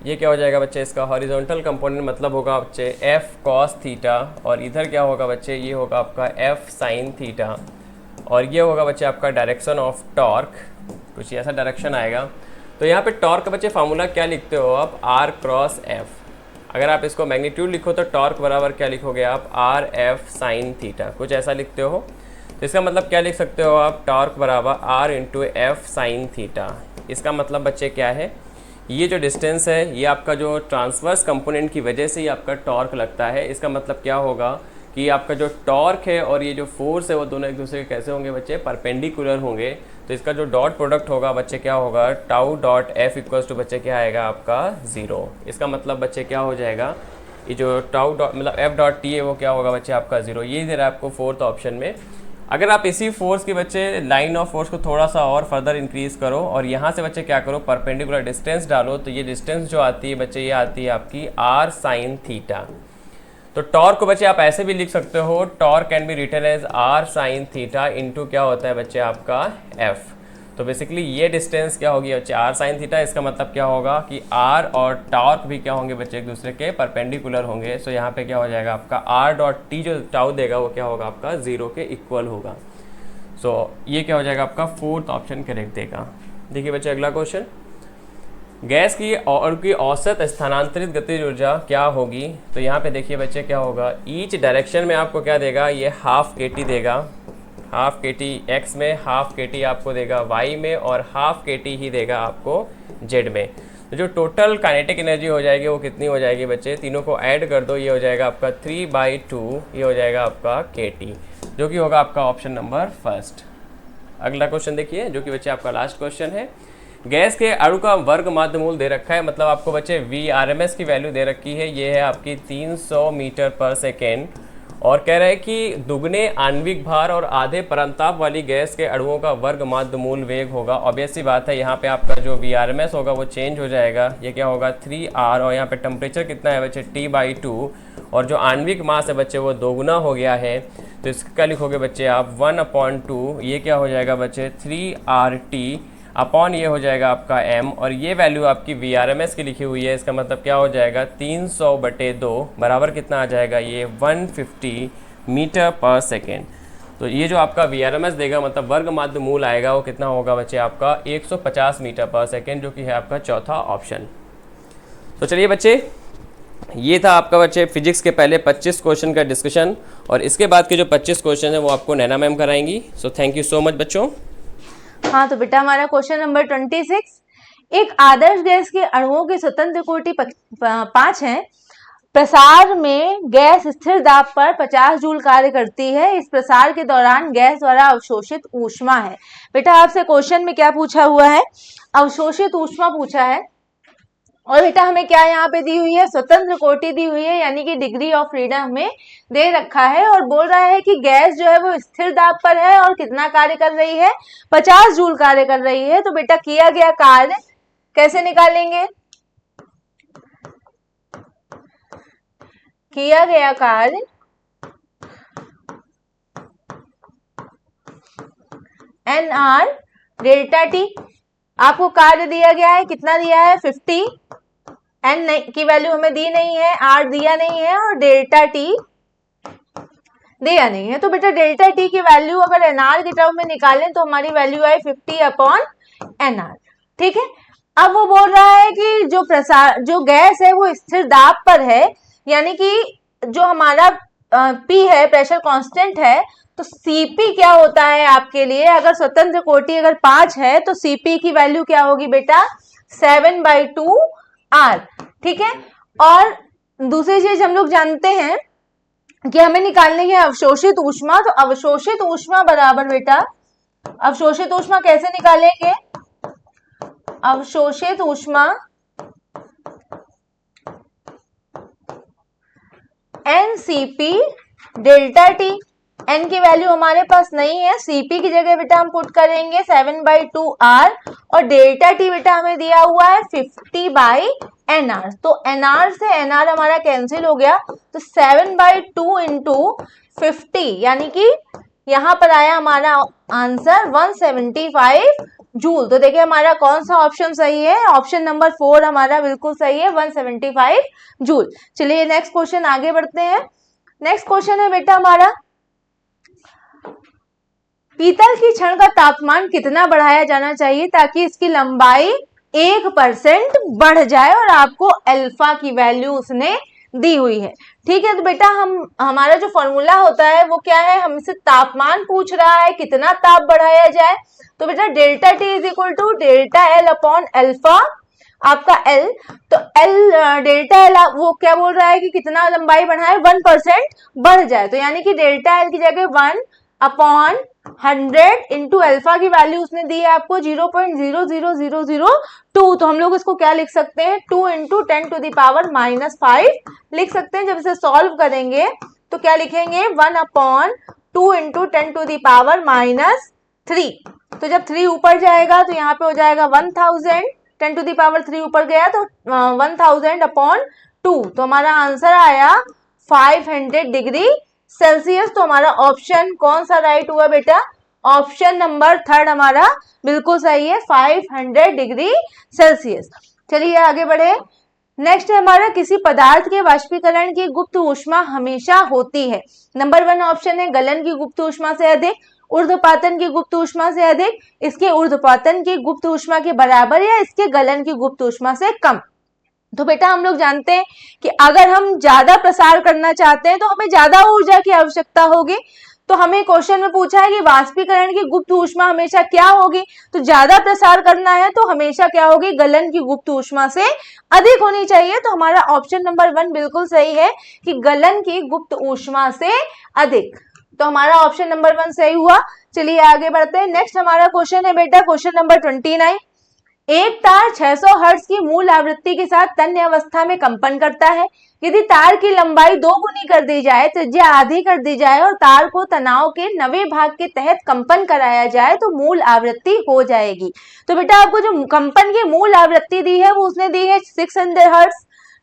ये क्या हो जाएगा बच्चे इसका हॉरिजॉन्टल कंपोनेंट मतलब होगा बच्चे f cos थीटा, और इधर क्या होगा बच्चे ये होगा आपका f sin थीटा, और ये होगा बच्चे आपका डायरेक्शन ऑफ टॉर्क, कुछ ऐसा डायरेक्शन आएगा। तो यहाँ पे टॉर्क का बच्चे फार्मूला क्या लिखते हो आप r क्रॉस f। अगर आप इसको मैग्नीट्यूड लिखो तो टॉर्क बराबर क्या लिखोगे आप r f sin थीटा, कुछ ऐसा लिखते हो। तो इसका मतलब क्या लिख सकते हो आप टॉर्क बराबर r into F sine theta. इसका मतलब बच्चे क्या है, ये जो डिस्टेंस है ये आपका जो ट्रांसवर्स कंपोनेंट की वजह से ही आपका टॉर्क लगता है। इसका मतलब क्या होगा कि आपका जो टॉर्क है और ये जो फोर्स है वो दोनों एक दूसरे के कैसे होंगे बच्चे परपेंडिकुलर होंगे। तो इसका जो डॉट प्रोडक्ट होगा बच्चे क्या होगा tau dot F equals to बच्चे क्या आएगा आपका 0। इसका मतलब बच्चे क्या हो जाएगा, ये जो टाउ डॉट मतलब एफ डॉट टी है वो क्या होगा बच्चे आपका 0। ये दे रहा है आपको फोर्थ ऑप्शन में। अगर आप इसी फोर्स के बच्चे लाइन ऑफ फोर्स को थोड़ा सा और फर्दर इंक्रीज करो और यहाँ से बच्चे क्या करो परपेंडिकुलर डिस्टेंस डालो, तो ये डिस्टेंस जो आती है बच्चे ये आती है आपकी r साइन थीटा। तो टॉर्क को बच्चे आप ऐसे भी लिख सकते हो, torque can be written as r sine theta into क्या होता है बच्चे आपका f। तो बेसिकली ये डिस्टेंस क्या होगी बच्चे r साइन थीटा। इसका मतलब क्या होगा कि r और टॉर्क भी क्या होंगे बच्चे एक दूसरे के परपेंडिकुलर होंगे। सो यहाँ पे क्या हो जाएगा आपका r डॉट टी जो टाउ देगा वो क्या होगा आपका 0 के इक्वल होगा। सो ये क्या हो जाएगा आपका फोर्थ ऑप्शन करेक्ट देगा। देखिए बच्चे अगला क्वेश्चन, गैस की और की औसत स्थानांतरित गतिज ऊर्जा क्या होगी। तो यहाँ पे देखिए बच्चे क्या होगा, ईच डायरेक्शन में आपको क्या देगा ये हाफ kT देगा, हाफ kT x में, हाफ kT आपको देगा y में और हाफ kT ही देगा आपको z में। तो जो टोटल काइनेटिक एनर्जी हो जाएगी वो कितनी हो जाएगी बच्चे, तीनों को ऐड कर दो, ये हो जाएगा आपका 3/2, ये हो जाएगा आपका kT, जो कि होगा आपका ऑप्शन नंबर फर्स्ट। अगला क्वेश्चन देखिए जो कि बच्चे आपका लास्ट क्वेश्चन है। गैस के अणु का वर्ग माध्यमूल दे रखा है, मतलब आपको बच्चे VRMS की वैल्यू दे रखी है, ये है आपकी 300 मीटर पर सेकेंड, और कह रहा है कि दुगने आणविक भार और आधे परंताप वाली गैस के अणुओं का वर्ग माध्यमूल वेग होगा। ऑब्वियस सी बात है यहाँ पे आपका जो VRMS होगा वो चेंज हो जाएगा, ये क्या होगा 3R, और यहाँ पे टेम्परेचर कितना है बच्चे T/2, और जो आणविक मास है बच्चे वो दोगुना हो गया है। तो इसका लिखोगे बच्चे आप 1/2, ये क्या हो जाएगा बच्चे 3RT अपॉन ये हो जाएगा आपका m, और ये वैल्यू आपकी VRMS की लिखी हुई है। इसका मतलब क्या हो जाएगा 300/2 बराबर कितना आ जाएगा ये 150 मीटर पर सेकेंड। तो ये जो आपका VRMS देगा मतलब वर्ग माध्यमूल आएगा वो कितना होगा बच्चे आपका 150 मीटर पर सेकेंड, जो कि है आपका चौथा ऑप्शन। तो चलिए बच्चे ये था आपका बच्चे फिजिक्स के पहले 25 क्वेश्चन का डिस्कशन, और इसके बाद के जो 25 क्वेश्चन है वो आपको नैना मैम कराएंगी। So thank you so much बच्चों। हाँ तो बेटा हमारा क्वेश्चन नंबर 26, एक आदर्श गैस के अणुओं की स्वतंत्र कोटि 5 है। प्रसार में गैस स्थिर दाब पर 50 जूल कार्य करती है। इस प्रसार के दौरान गैस द्वारा अवशोषित ऊष्मा है। बेटा आपसे क्वेश्चन में क्या पूछा हुआ है, अवशोषित ऊष्मा पूछा है, और बेटा हमें क्या यहाँ पे दी हुई है, स्वतंत्र कोटि दी हुई है, यानी कि डिग्री ऑफ फ्रीडम हमें दे रखा है, और बोल रहा है कि गैस जो है वो स्थिर दाब पर है और कितना कार्य कर रही है 50 जूल कार्य कर रही है। तो बेटा किया गया कार्य कैसे निकालेंगे, किया गया कार्य NR डेल्टा टी। आपको कार्य दिया गया है, कितना दिया है 50, N की वैल्यू हमें दी नहीं है, R दिया नहीं है और डेल्टा टी दिया नहीं है। तो बेटा डेल्टा टी की वैल्यू अगर NR के टर्म में निकालें तो हमारी वैल्यू आई 50/NR। ठीक है, अब वो बोल रहा है कि जो गैस है वो स्थिर दाब पर है, यानी कि जो हमारा P है, प्रेशर कांस्टेंट है, तो Cp क्या होता है आपके लिए, अगर स्वतंत्र कोटि अगर 5 है तो Cp की वैल्यू क्या होगी बेटा 7/2R। ठीक है, और दूसरी चीज हम लोग जानते हैं कि हमें निकालनी है अवशोषित ऊष्मा। तो अवशोषित ऊष्मा बराबर बेटा, अवशोषित ऊष्मा कैसे निकालेंगे, अवशोषित ऊष्मा NCP डेल्टा टी। N की वैल्यू हमारे पास नहीं है, Cp की जगह बेटा हम पुट करेंगे 7/2R और डेल्टा टी बेटा हमें दिया हुआ है 50/NR। तो NR से NR हमारा कैंसिल हो गया, तो 7/2 इंटू 50, यानी कि यहाँ पर आया हमारा आंसर 175 जूल। तो देखिए हमारा कौन सा ऑप्शन सही है, ऑप्शन नंबर 4 हमारा बिल्कुल सही है, 175 जूल। चलिए नेक्स्ट क्वेश्चन आगे बढ़ते हैं। नेक्स्ट क्वेश्चन है बेटा हमारा, पीतल की छड़ का तापमान कितना बढ़ाया जाना चाहिए ताकि इसकी लंबाई 1% बढ़ जाए, और आपको अल्फा की वैल्यू उसने दी हुई है। ठीक है, तो बेटा हमारा जो फॉर्मूला होता है वो क्या है, हमसे तापमान पूछ रहा है कितना ताप बढ़ाया जाए, तो बेटा delta T is equal to delta L upon alpha आपका एल। तो एल डेल्टा एल वो क्या बोल रहा है कि कितना लंबाई बढ़ाए, 1% बढ़ जाए, तो यानी कि डेल्टा एल की जगह 1/100 इंटू अल्फा की वैल्यू उसने दी है आपको 0.00002। तो हम लोग इसको क्या लिख सकते हैं, 2 इंटू 10⁻⁻5 लिख सकते हैं। जब इसे सॉल्व करेंगे तो क्या लिखेंगे, 1/2 इंटू 10⁻3। तो जब 3 ऊपर जाएगा तो यहाँ पे हो जाएगा 1000, 10⁻3 ऊपर गया तो 1000/2। तो हमारा आंसर आया 500 डिग्री सेल्सियस। तो हमारा ऑप्शन कौन सा राइट हुआ बेटा, ऑप्शन नंबर 3 हमारा बिल्कुल सही है, 500 डिग्री सेल्सियस। चलिए आगे बढ़े। नेक्स्ट है हमारा, किसी पदार्थ के वाष्पीकरण की गुप्त ऊष्मा हमेशा होती है। नंबर 1 ऑप्शन है गलन की गुप्त ऊष्मा से अधिक, ऊर्ध्वपातन की गुप्त ऊष्मा से अधिक, इसके ऊर्ध्वपातन की गुप्त ऊष्मा के बराबर या इसके गलन की गुप्त ऊष्मा से कम। तो बेटा हम लोग जानते हैं कि अगर हम ज्यादा प्रसार करना चाहते हैं तो हमें ज्यादा ऊर्जा की आवश्यकता होगी। तो हमें क्वेश्चन में पूछा है कि वाष्पीकरण की गुप्त ऊष्मा हमेशा क्या होगी, तो ज्यादा प्रसार करना है तो हमेशा क्या होगी, गलन की गुप्त ऊष्मा से अधिक होनी चाहिए। तो हमारा ऑप्शन नंबर 1 बिल्कुल सही है कि गलन की गुप्त ऊष्मा से अधिक। तो हमारा ऑप्शन नंबर 1 सही हुआ। चलिए आगे बढ़ते हैं। नेक्स्ट हमारा क्वेश्चन है बेटा क्वेश्चन नंबर 29। एक तार 600 हर्ट्ज की मूल आवृत्ति के साथ तन्य अवस्था में कंपन करता है। यदि तार की लंबाई 2 गुनी कर दी जाए, त्रिज्या आधी कर दी जाए और तार को तनाव के 90 भाग के तहत कंपन कराया जाए तो मूल आवृत्ति हो जाएगी। तो बेटा आपको जो कंपन की मूल आवृत्ति दी है वो उसने दी है 600 हर्ट्ज।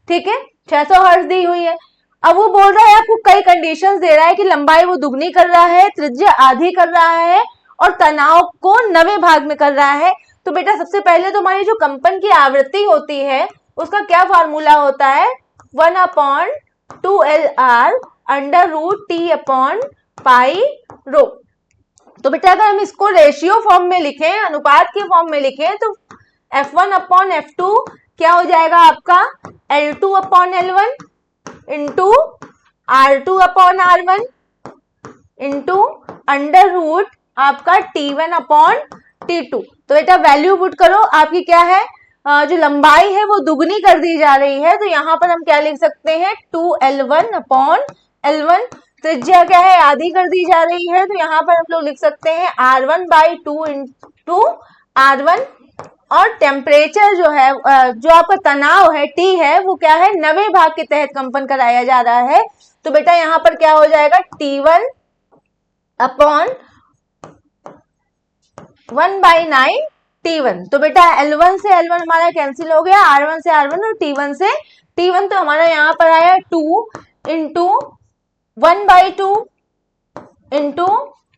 ठीक है, 600 हर्ट्ज दी हुई है। अब वो बोल रहा है, आपको कई कंडीशंस दे रहा है कि लंबाई वो दुगनी कर रहा है, त्रिज्या आधी कर रहा है और तनाव को 90 भाग में कर रहा है। तो बेटा सबसे पहले तो हमारी जो कंपन की आवृत्ति होती है उसका क्या फार्मूला होता है, 1/2LR √T/π ρ। तो बेटा अगर हम इसको रेशियो फॉर्म में लिखें, अनुपात के फॉर्म में लिखें, तो F1/F2 क्या हो जाएगा आपका, L2/L1 इंटू R2/R1 इंटू √ आपका T1/T2। तो बेटा वैल्यू पुट करो, आपकी क्या है, जो लंबाई है वो दुगनी कर दी जा रही है, तो यहाँ पर हम क्या लिख सकते हैं, 2L1/L1। त्रिज्या क्या है, आधी कर दी जा रही है, तो यहाँ पर हम लोग लिख सकते हैं R1/2 इंटू R1। और टेम्परेचर जो है, जो आपका तनाव है T है, वो क्या है, 90 भाग के तहत कंपन कराया जा रहा है। तो बेटा यहाँ पर क्या हो जाएगा, T1/1/9 T1। तो बेटा L1 से L1 हमारा कैंसिल हो गया, R1 से R1 और T1 से T1। तो हमारा यहाँ पर आया 2 इंटू 1/2 इंटू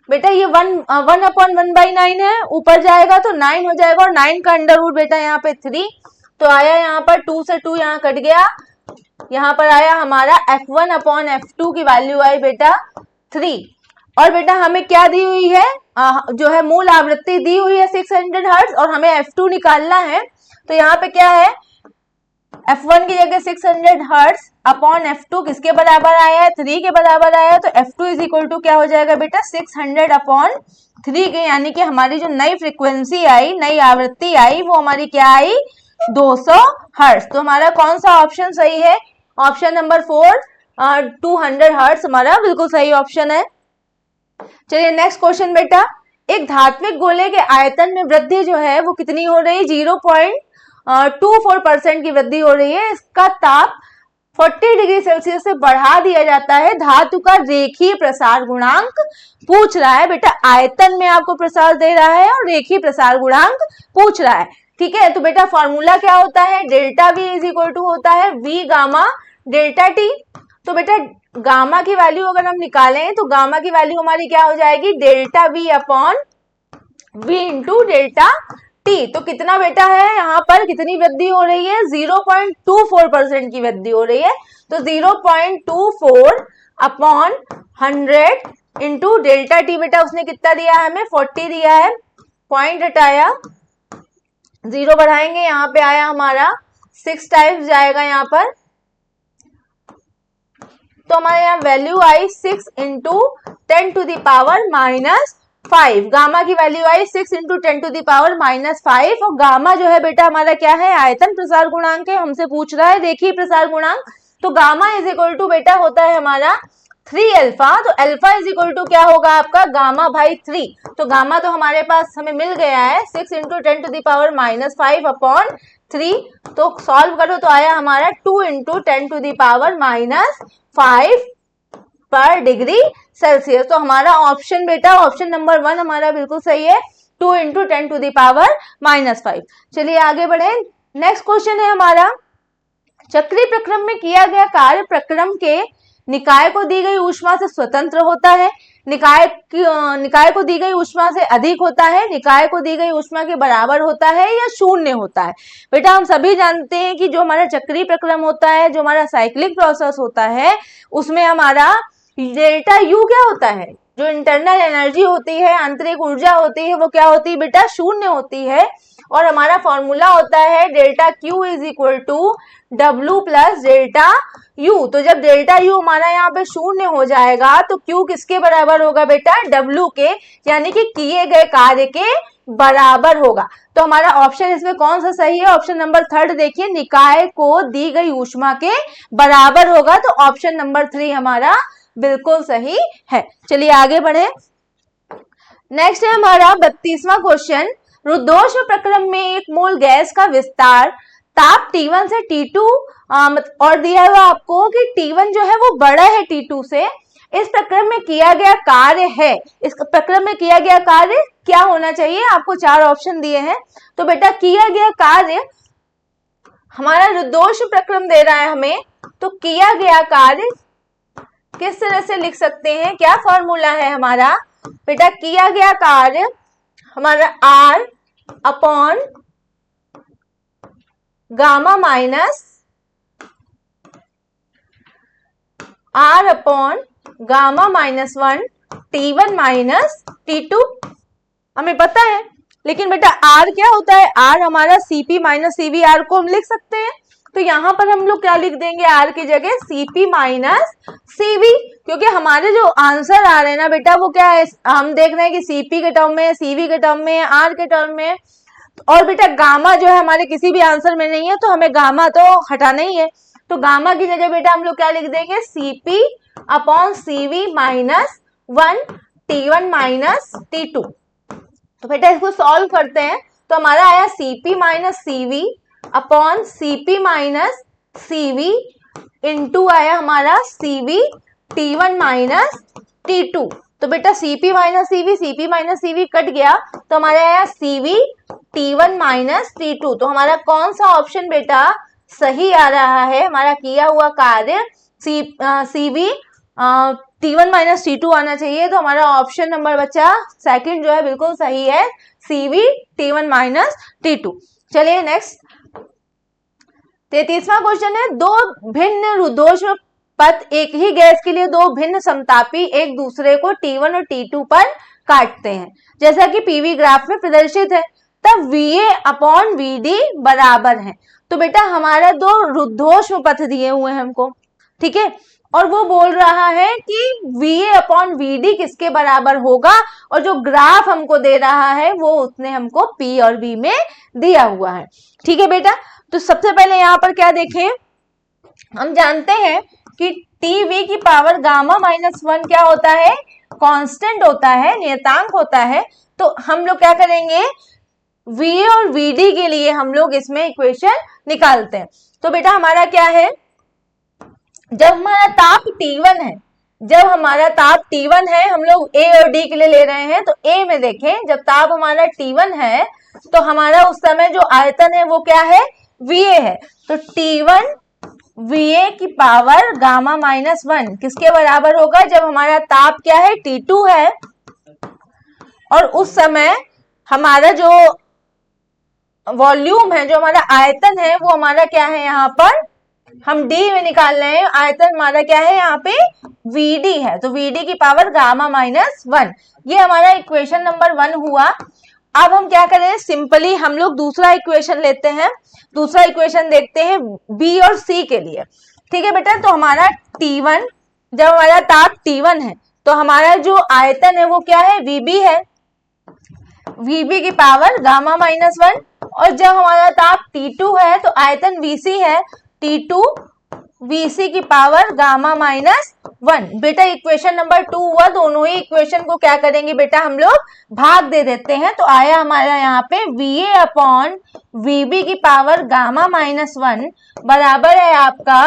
बेटा ये 1/1/9 है, ऊपर जाएगा तो 9 हो जाएगा और 9 का अंडर रूट बेटा यहाँ पे 3, तो आया यहाँ पर 2 से 2 यहाँ कट गया, यहाँ पर आया हमारा f1/f2 की वैल्यू आई बेटा 3। और बेटा हमें क्या दी हुई है, जो है मूल आवृत्ति दी हुई है 600 हर्ट्ज और हमें f2 निकालना है, तो यहाँ पे क्या है f1 की जगह 600 हर्ट्ज अपॉन f2 किसके बराबर आया है, 3 के बराबर आया है, तो f2 इज इक्वल टू क्या हो जाएगा बेटा 600 अपॉन 3 के, यानी कि हमारी जो नई फ्रीक्वेंसी आई, नई आवृत्ति आई, वो हमारी क्या आई 200 हर्ट्ज। तो हमारा कौन सा ऑप्शन सही है, ऑप्शन नंबर 4 200 हर्ट्ज हमारा बिल्कुल सही ऑप्शन है। चलिए नेक्स्ट क्वेश्चन बेटा, एक धात्विक गोले के आयतन में वृद्धि जो है वो कितनी हो रही है, 0.24% की वृद्धि हो रही है। इसका ताप 40 डिग्री सेल्सियस से बढ़ा दिया जाता है, धातु का रेखीय प्रसार गुणांक पूछ रहा है बेटा, आयतन में आपको प्रसार दे रहा है और रेखीय प्रसार गुणांक पूछ रहा है, ठीक है। तो बेटा फॉर्मूला क्या होता है, delta V is equal to होता है वी गामा डेल्टा टी। तो बेटा गामा की वैल्यू अगर हम निकालें तो गामा की वैल्यू हमारी क्या हो जाएगी, delta V upon V into delta T. तो कितना बेटा है यहाँ पर कितनी वृद्धि हो रही है, 0.24% की वृद्धि हो रही है, तो 0.24 अपॉन 100 इंटू डेल्टा टी, बेटा उसने कितना दिया है हमें 40 दिया है, पॉइंट हटाया, 0 बढ़ाएंगे, यहाँ पे आया हमारा 6 टाइम्स जाएगा यहाँ पर, तो हमारे यहाँ वैल्यू आई 6 into 10 to the power -5। Gamma की वैल्यू आई 6 इंटू 10 टू द पावर -5 और गामा जो है बेटा हमारा क्या है, आयतन प्रसार गुणांक है, हमसे पूछ रहा है रेखीय प्रसार गुणांक, तो गामा इज इक्वल टू बेटा होता है हमारा 3 अल्फा, तो अल्फा इज इक्वल टू क्या होगा आपका गामा भाई 3, तो गामा तो हमारे पास हमें मिल गया है 6 into 10 to the power -5 upon 3, तो सॉल्व करो तो आया हमारा 2 इंटू 10 टू द पावर -5 पर डिग्री सेल्सियस। तो हमारा ऑप्शन बेटा ऑप्शन नंबर 1 हमारा बिल्कुल सही है, 2 इंटू 10 टू द पावर -5। चलिए आगे बढ़े, नेक्स्ट क्वेश्चन है हमारा, चक्रीय प्रक्रम में किया गया कार्य प्रक्रम के निकाय को दी गई ऊष्मा से स्वतंत्र होता है, निकाय को दी गई ऊष्मा से अधिक होता है, निकाय को दी गई ऊष्मा के बराबर होता है या शून्य होता है। बेटा हम सभी जानते हैं कि जो हमारा चक्रीय प्रक्रम होता है, जो हमारा साइक्लिक प्रोसेस होता है, उसमें हमारा डेल्टा यू क्या होता है, जो इंटरनल एनर्जी होती है, आंतरिक ऊर्जा होती है, वो क्या होती है बेटा शून्य होती है, और हमारा फॉर्मूला होता है delta Q is equal to W plus delta U. तो जब डेल्टा यू हमारा यहाँ पे शून्य हो जाएगा तो क्यू किसके बराबर होगा बेटा, डब्ल्यू के, यानी कि किए गए कार्य के बराबर होगा। तो हमारा ऑप्शन इसमें कौन सा सही है, ऑप्शन नंबर 3 देखिए, निकाय को दी गई ऊष्मा के बराबर होगा, तो ऑप्शन नंबर 3 हमारा बिल्कुल सही है। चलिए आगे बढ़े, नेक्स्ट है हमारा 32वां क्वेश्चन, रुद्धोष्म प्रक्रम में एक मोल गैस का विस्तार ताप T1 से T2 और दिया हुआ आपको कि T1 जो है वो बड़ा है T2 से, इस प्रक्रम में किया गया कार्य है, इस प्रक्रम में किया गया कार्य क्या होना चाहिए, आपको 4 ऑप्शन दिए हैं। तो बेटा किया गया कार्य हमारा रुद्धोष्म प्रक्रम दे रहा है हमें, तो किया गया कार्य किस तरह से लिख सकते हैं, क्या फॉर्मूला है हमारा बेटा, किया गया कार्य हमारा R upon gamma minus R upon gamma -1 T1 minus T2, हमें पता है, लेकिन बेटा R क्या होता है, R हमारा CP माइनस CV, R को हम लिख सकते हैं, तो यहाँ पर हम लोग क्या लिख देंगे, R की जगह CP माइनस CV, क्योंकि हमारे जो आंसर आ रहे हैं ना बेटा वो क्या है, हम देख रहे हैं कि CP के टर्म में, CV के टर्म में, R के टर्म में, और बेटा गामा जो है हमारे किसी भी आंसर में नहीं है, तो हमें गामा तो हटाना ही है, तो गामा की जगह बेटा हम लोग क्या लिख देंगे, CP upon CV -1 T1 minus T2। तो बेटा इसको सॉल्व करते हैं, तो हमारा आया CP minus CV upon CP minus CV into आया हमारा CV T1 माइनस T2। तो बेटा CP माइनस CV कट गया, तो हमारा आया CV T1 माइनस T2। तो हमारा कौन सा ऑप्शन बेटा सही आ रहा है, हमारा किया हुआ कार्य CV T1 माइनस T2 आना चाहिए। तो हमारा ऑप्शन नंबर बच्चा सेकंड जो है बिल्कुल सही है, CV T1 माइनस T2। चलिए नेक्स्ट 33वां क्वेश्चन है, दो भिन्न रुद्धोष्म पथ एक ही गैस के लिए दो भिन्न समतापी एक दूसरे को T1 और T2 पर काटते हैं, जैसा कि पीवी ग्राफ में प्रदर्शित है, तब VA अपॉन VD बराबर है। तो बेटा हमारा दो रुद्धोष्म पथ दिए हुए हैं हमको, ठीक है, और वो बोल रहा है कि VA अपॉन VD किसके बराबर होगा, और जो ग्राफ हमको दे रहा है वो उसने हमको P और B में दिया हुआ है, ठीक है बेटा। तो सबसे पहले यहाँ पर क्या देखें, हम जानते हैं कि TV की पावर गामा माइनस 1 क्या होता है, कांस्टेंट होता है, नियतांक होता है। तो हम लोग क्या करेंगे, VA और VD के लिए हम लोग इसमें इक्वेशन निकालते हैं। तो बेटा हमारा क्या है, जब हमारा ताप T1 है, जब हमारा ताप T1 है, हम लोग A और D के लिए ले रहे हैं, तो A में देखें जब ताप हमारा T1 है तो हमारा उस समय जो आयतन है वो क्या है, VA है। तो T1 VA की पावर गामा माइनस 1 किसके बराबर होगा, जब हमारा ताप क्या है T2 है, और उस समय हमारा जो वॉल्यूम है, जो हमारा आयतन है वो हमारा क्या है, यहाँ पर हम D में निकाल रहे हैं, आयतन हमारा क्या है यहाँ पे VD है। तो VD की पावर गामा माइनस 1, ये हमारा इक्वेशन नंबर 1 हुआ। अब हम क्या करें, सिंपली हम लोग दूसरा इक्वेशन लेते हैं, दूसरा इक्वेशन देखते हैं B और C के लिए, ठीक है बेटा। तो हमारा T1, जब हमारा ताप T1 है तो हमारा जो आयतन है वो क्या है, VB है, VB की पावर गामा माइनस 1, और जब हमारा ताप T2 है तो आयतन VC है, T2 VC की पावर गामा माइनस 1। बेटा इक्वेशन नंबर 2 हुआ, दोनों ही इक्वेशन को क्या करेंगे बेटा, हम लोग भाग दे देते हैं। तो आया हमारा यहाँ पे VA अपॉन VB की पावर गामा माइनस 1 बराबर है आपका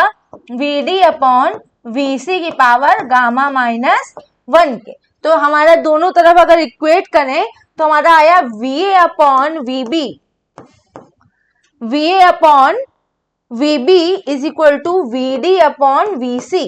VD अपॉन VC की पावर गामा माइनस 1 के। तो हमारा दोनों तरफ अगर इक्वेट करें तो हमारा आया VA upon VB, VA upon VB is equal to VD upon VC,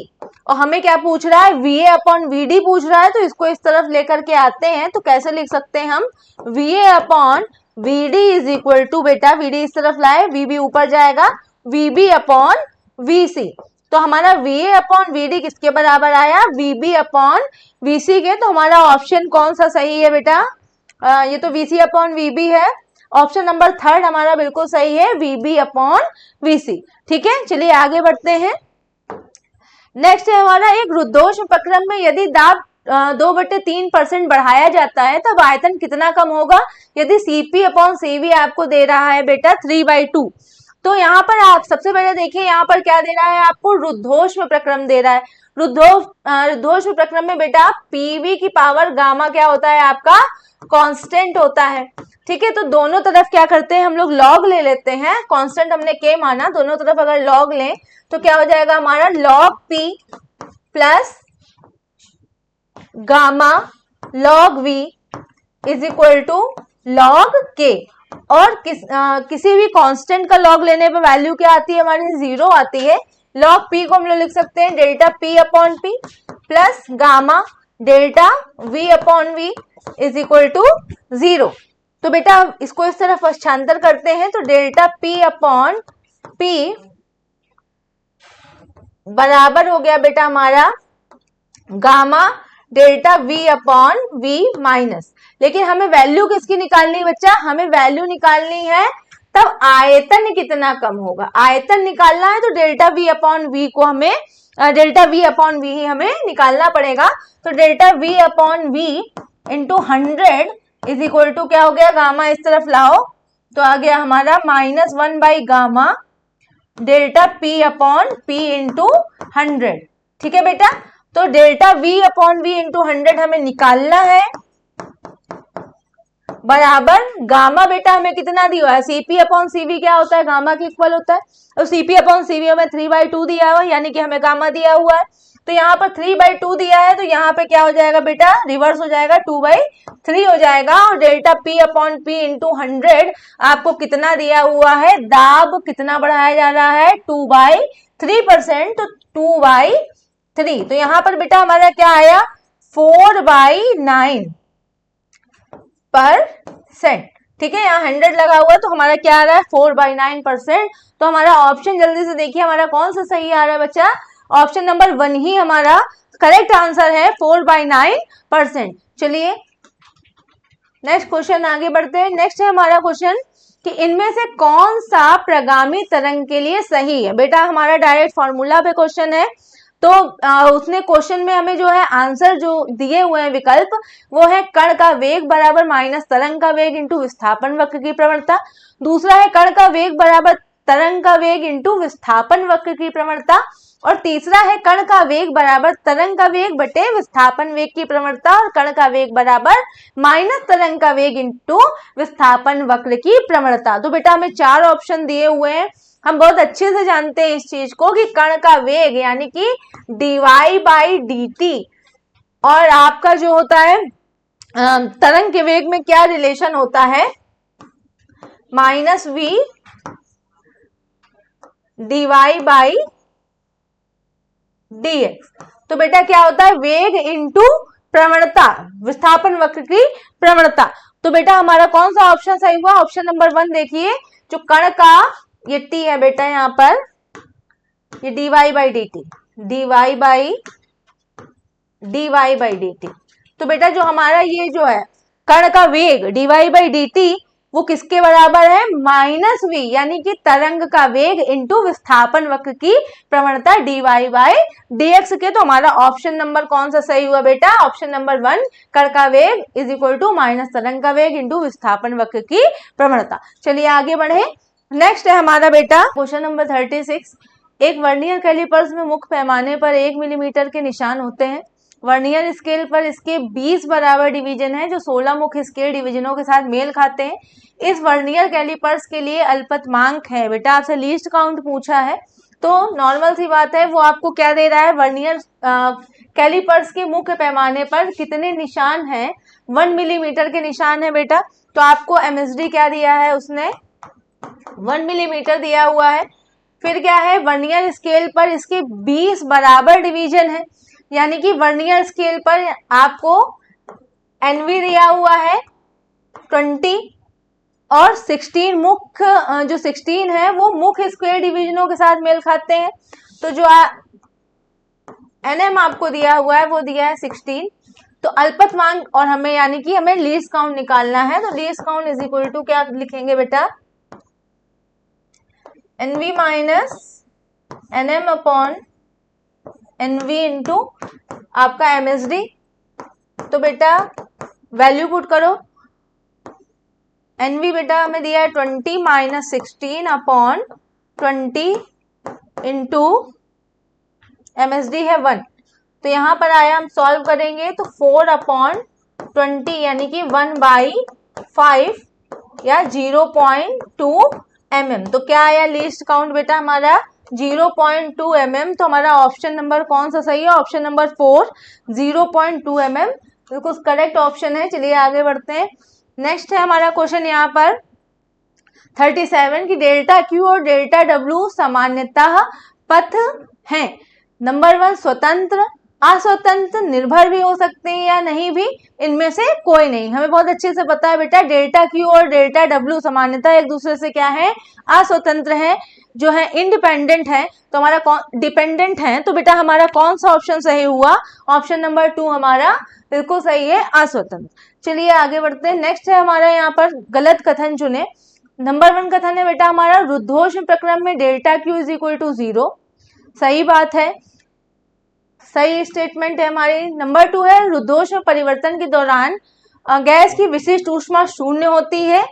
और हमें क्या पूछ रहा है, VA अपॉन VD पूछ रहा है। तो इसको इस तरफ लेकर के आते हैं, तो कैसे लिख सकते हैं हम, VA upon VD is equal to, बेटा VD इस तरफ लाए, VB ऊपर जाएगा, VB अपॉन VC। तो हमारा VA अपॉन VD किसके बराबर आया, VB अपॉन VC के। तो हमारा ऑप्शन कौन सा सही है बेटा, ये तो VC अपॉन VB है, ऑप्शन नंबर 3 हमारा बिल्कुल सही है, VB अपॉन VC, ठीक है। चलिए आगे बढ़ते हैं। नेक्स्ट है हमारा, एक रुद्धोष्म प्रक्रम में यदि दाब 2/3% बढ़ाया जाता है तब आयतन कितना कम होगा, यदि CP अपॉन CV आपको दे रहा है बेटा 3/2। तो यहाँ पर आप सबसे पहले देखिए, यहाँ पर क्या दे रहा है आपको, रुद्धोष्म प्रक्रम दे रहा है। रुद्धोष्म प्रक्रम में बेटा PV की पावर गामा क्या होता है आपका, कांस्टेंट होता है, ठीक है। तो दोनों तरफ क्या करते हैं हम लोग, लॉग ले लेते हैं, कांस्टेंट हमने K माना, दोनों तरफ अगर लॉग लें तो क्या हो जाएगा हमारा, log P plus gamma log V is equal to log K। और किसी भी कांस्टेंट का लॉग लेने पे वैल्यू क्या आती है हमारी, 0 आती है। लॉग P को हम लोग लिख सकते हैं delta P upon P plus gamma delta V upon V is equal to 0। तो बेटा इसको इस तरफ पक्षांतर करते हैं, तो डेल्टा P अपॉन P बराबर हो गया बेटा हमारा gamma delta V upon V minus. लेकिन हमें वैल्यू किसकी निकालनी है बच्चा, हमें वैल्यू निकालनी है तब आयतन कितना कम होगा, आयतन निकालना है तो डेल्टा V अपॉन V को हमें डेल्टा V अपॉन V ही हमें निकालना पड़ेगा। तो delta V upon V into 100 is equal to क्या हो गया, गामा इस तरफ लाओ तो आ गया हमारा -1 by gamma delta P upon P into 100, ठीक है बेटा। तो delta V upon V into 100 हमें निकालना है, बराबर गामा बेटा हमें कितना दिया है, CP अपॉन CV क्या होता है, गामा के इक्वल होता है। तो CP अपॉन CV हमें 3/2 दिया हुआ है, यानी कि हमें गामा दिया हुआ है। तो यहाँ पर 3/2 दिया है, तो यहाँ पे क्या हो जाएगा बेटा, रिवर्स हो जाएगा, 2/3 हो जाएगा। और delta P upon P into 100 आपको कितना दिया हुआ है, दाब कितना बढ़ाया जा रहा है, 2/3%। तो 2/3। तो यहाँ पर बेटा हमारा क्या आया 4/9%। ठीक है, यहाँ 100 लगा हुआ है तो हमारा क्या आ रहा है 4/9%। तो हमारा ऑप्शन जल्दी से देखिए हमारा कौन सा सही आ रहा है बच्चा, ऑप्शन नंबर 1 ही हमारा करेक्ट आंसर है 4/9%। चलिए नेक्स्ट क्वेश्चन आगे बढ़ते हैं। नेक्स्ट है हमारा क्वेश्चन कि इनमें से कौन सा प्रगामी तरंग के लिए सही है। बेटा हमारा डायरेक्ट फॉर्मूला पे क्वेश्चन है, तो उसने क्वेश्चन में हमें जो है आंसर जो दिए हुए हैं विकल्प वो है कण का वेग बराबर माइनस तरंग का वेग इंटू विस्थापन वक्र की प्रवणता। दूसरा है कण का वेग बराबर तरंग का वेग इंटू विस्थापन वक्र की प्रवणता। और तीसरा है कण का वेग बराबर तरंग का वेग बटे विस्थापन वेग की प्रवणता। और कण का वेग बराबर माइनस तरंग का वेग इंटू विस्थापन वक्र की प्रवणता। तो बेटा हमें 4 ऑप्शन दिए हुए हैं। हम बहुत अच्छे से जानते हैं इस चीज को कि कण का वेग यानी कि dy/dt और आपका जो होता है तरंग के वेग में क्या रिलेशन होता है, -v dy/dx। तो बेटा क्या होता है वेग इंटू प्रवणता, विस्थापन वक्र की प्रवणता। तो बेटा हमारा कौन सा ऑप्शन सही हुआ, ऑप्शन नंबर 1 देखिए, जो कण का ये t है बेटा यहाँ पर ये dy/dt। तो बेटा जो हमारा ये जो है कण का वेग dy/dt वो किसके बराबर है -v यानी कि तरंग का वेग इंटू विस्थापन वक्र की प्रवणता dy/dx के। तो हमारा ऑप्शन नंबर कौन सा सही हुआ बेटा, ऑप्शन नंबर 1 कण का वेग इज इक्वल टू माइनस तरंग का वेग इंटू विस्थापन वक्र की प्रवणता। चलिए आगे बढ़े। नेक्स्ट है हमारा बेटा क्वेश्चन नंबर 36। एक वर्नियर कैलिपर्स में मुख्य पैमाने पर 1 मिलीमीटर के निशान होते हैं। वर्नियर स्केल पर इसके 20 बराबर डिवीजन है जो 16 मुख्य स्केल डिवीजनों के साथ मेल खाते हैं। इस वर्नियर कैलिपर्स के लिए अल्पतमांक है। बेटा आपसे लीस्ट काउंट पूछा है तो नॉर्मल सी बात है, वो आपको क्या दे रहा है वर्नियर कैलिपर्स के मुख्य पैमाने पर कितने निशान हैं, 1 मिलीमीटर के निशान है बेटा। तो आपको एमएसडी क्या दिया है, उसने 1 मिलीमीटर दिया हुआ है। फिर क्या है वर्नियर स्केल पर इसके 20 बराबर डिवीजन है, यानी कि वर्नियर स्केल पर आपको एनवी दिया हुआ है 20 और 16 मुख्य जो 16 है वो मुख्य स्क्वायर डिवीजनों के साथ मेल खाते हैं। तो जो एनएम आपको दिया हुआ है वो दिया है 16। तो अल्पतमांक और हमें यानी कि हमें लीस्ट काउंट निकालना है, तो least count is equal to क्या लिखेंगे बेटा, NV minus NM upon NV into आपका एमएसडी। तो बेटा वैल्यू पुट करो, एनवी बेटा हमें दिया है 20 माइनस 16 अपॉन 20 इंटू एमएसडी है 1। तो यहाँ पर आया हम सॉल्व करेंगे तो 4/20 यानी कि 1/5 या 0.2 mm। तो क्या आया लिस्ट काउंट बेटा हमारा 0.2 mm। तो हमारा ऑप्शन नंबर कौन सा सही है, ऑप्शन नंबर 4 0.2 mm बिल्कुल करेक्ट ऑप्शन है। चलिए आगे बढ़ते हैं। नेक्स्ट है हमारा क्वेश्चन यहाँ पर 37 की डेल्टा क्यू और डेल्टा डब्ल्यू सामान्यतः पथ हैं। नंबर 1 स्वतंत्र, अस्वतंत्र, निर्भर भी हो सकते हैं या नहीं भी, इनमें से कोई नहीं। हमें बहुत अच्छे से पता है बेटा डेल्टा क्यू और डेल्टा डब्ल्यू सामान्यतः एक दूसरे से क्या है, अस्वतंत्र है, जो है इंडिपेंडेंट है। तो हमारा कौन डिपेंडेंट है, तो बेटा हमारा कौन सा ऑप्शन सही हुआ, ऑप्शन नंबर 2 हमारा बिल्कुल सही है, अस्वतंत्र। चलिए आगे बढ़ते हैं। नेक्स्ट है हमारा यहाँ पर गलत कथन चुने। नंबर 1 कथन है बेटा हमारा रुद्धोष्म प्रक्रम में delta Q is equal to 0। सही बात है, सही स्टेटमेंट है हमारी। नंबर 2 है रुद्धोष्म परिवर्तन के दौरान गैस की विशिष्ट ऊष्मा 0 होती है।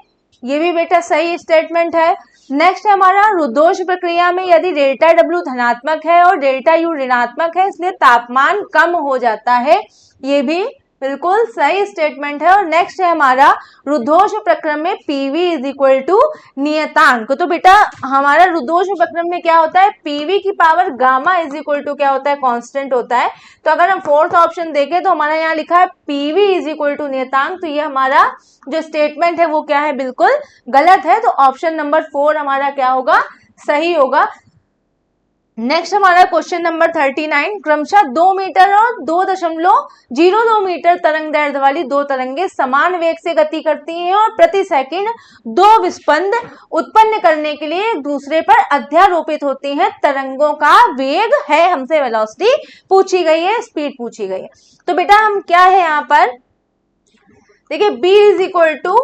ये भी बेटा सही स्टेटमेंट है। नेक्स्ट है हमारा रुद्धोष्म प्रक्रिया में यदि डेल्टा डब्ल्यू धनात्मक है और डेल्टा यू ऋणात्मक है इसलिए तापमान कम हो जाता है। ये भी बिल्कुल सही स्टेटमेंट है। और नेक्स्ट है हमारा रुद्धोष्म प्रक्रम में पीवी इज इक्वल टू नियतांक। तो बेटा हमारा रुद्धोष्म प्रक्रम में क्या होता है, पीवी की power gamma is equal to क्या होता है, कांस्टेंट होता है। तो अगर हम फोर्थ ऑप्शन देखें तो हमारा यहाँ लिखा है पीवी इज इक्वल टू नियतांक। तो ये हमारा जो स्टेटमेंट है वो क्या है, बिल्कुल गलत है। तो ऑप्शन नंबर 4 हमारा क्या होगा, सही होगा। नेक्स्ट हमारा क्वेश्चन नंबर 39, क्रमशः 2 मीटर और 2.02 मीटर तरंग दैर्ध्य वाली दो तरंगे समान वेग से गति करती हैं और प्रति सेकंड 2 विस्पंद उत्पन्न करने के लिए एक दूसरे पर अध्यारोपित होती हैं। तरंगों का वेग है, हमसे वेलोसिटी पूछी गई है, स्पीड पूछी गई है। तो बेटा हम क्या है यहाँ पर देखिए b is equal to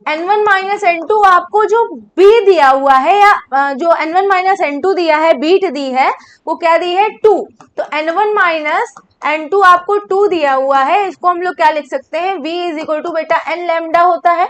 n1 minus n2, आपको जो b दिया हुआ है या जो n1 माइनस n2 दिया है, बीट दी है, वो क्या दी है 2। तो n1 माइनस n2 आपको 2 दिया हुआ है, इसको हम लोग क्या लिख सकते हैं v इज इक्वल टू बेटा n लैम्डा होता है।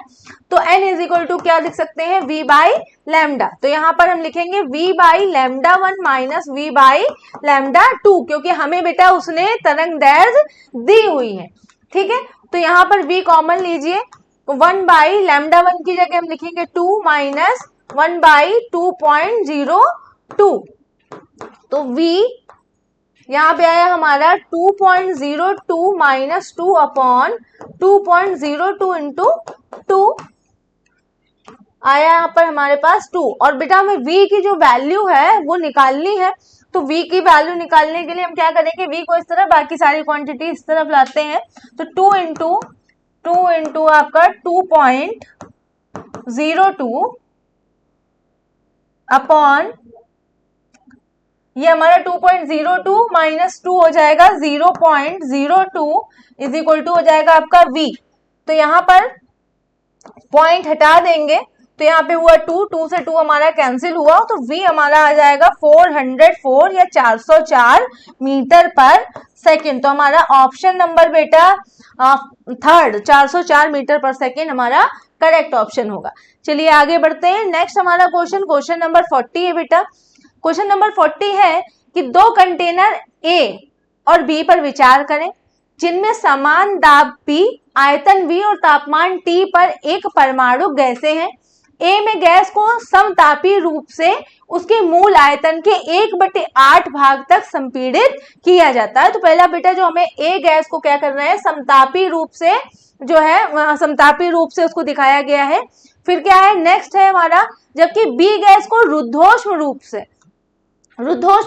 तो n इज इक्वल टू क्या लिख सकते हैं v बाई लैम्डा। तो यहाँ पर हम लिखेंगे v by lambda 1 minus v by lambda 2, क्योंकि हमें बेटा उसने तरंग दैर्ध्य दी हुई है। ठीक है, तो यहाँ पर v कॉमन लीजिए, 1 बाई लैम्डा 1 की जगह हम लिखेंगे 2 माइनस 1 बाई 2.02। तो v यहाँ पे आया हमारा 2.02 माइनस 2 अपॉन 2.02 इंटू 2 आया यहाँ पर हमारे पास 2। और बेटा हमें v की जो वैल्यू है वो निकालनी है। तो v की वैल्यू निकालने के लिए हम क्या करेंगे, v को इस तरफ, बाकी सारी क्वांटिटी इस तरफ लाते हैं। तो 2 इंटू आपका 2.02 अपॉन ये हमारा 2.02 माइनस 2 हो जाएगा 0.02 इज इक्वल टू हो जाएगा आपका v। तो यहाँ पर पॉइंट हटा देंगे तो यहाँ पे हुआ 2 से 2 हमारा कैंसिल हुआ, तो v हमारा आ जाएगा 404 या 404 मीटर पर सेकेंड। तो हमारा ऑप्शन नंबर बेटा थर्ड 404 मीटर पर सेकेंड हमारा करेक्ट ऑप्शन होगा। चलिए आगे बढ़ते हैं। नेक्स्ट हमारा क्वेश्चन नंबर 40 है बेटा। क्वेश्चन नंबर 40 है कि दो कंटेनर A और B पर विचार करें जिनमें समान दाब P, आयतन V और तापमान T पर एक परमाणु गैसें हैं। A में गैस को समतापी रूप से उसके मूल आयतन के 1/8 भाग तक संपीड़ित किया जाता है। तो पहला बेटा जो हमें A गैस को क्या करना है, समतापी रूप से जो है समतापी रूप से उसको दिखाया गया है। फिर क्या है, नेक्स्ट है हमारा, जबकि B गैस को रुद्धोष्म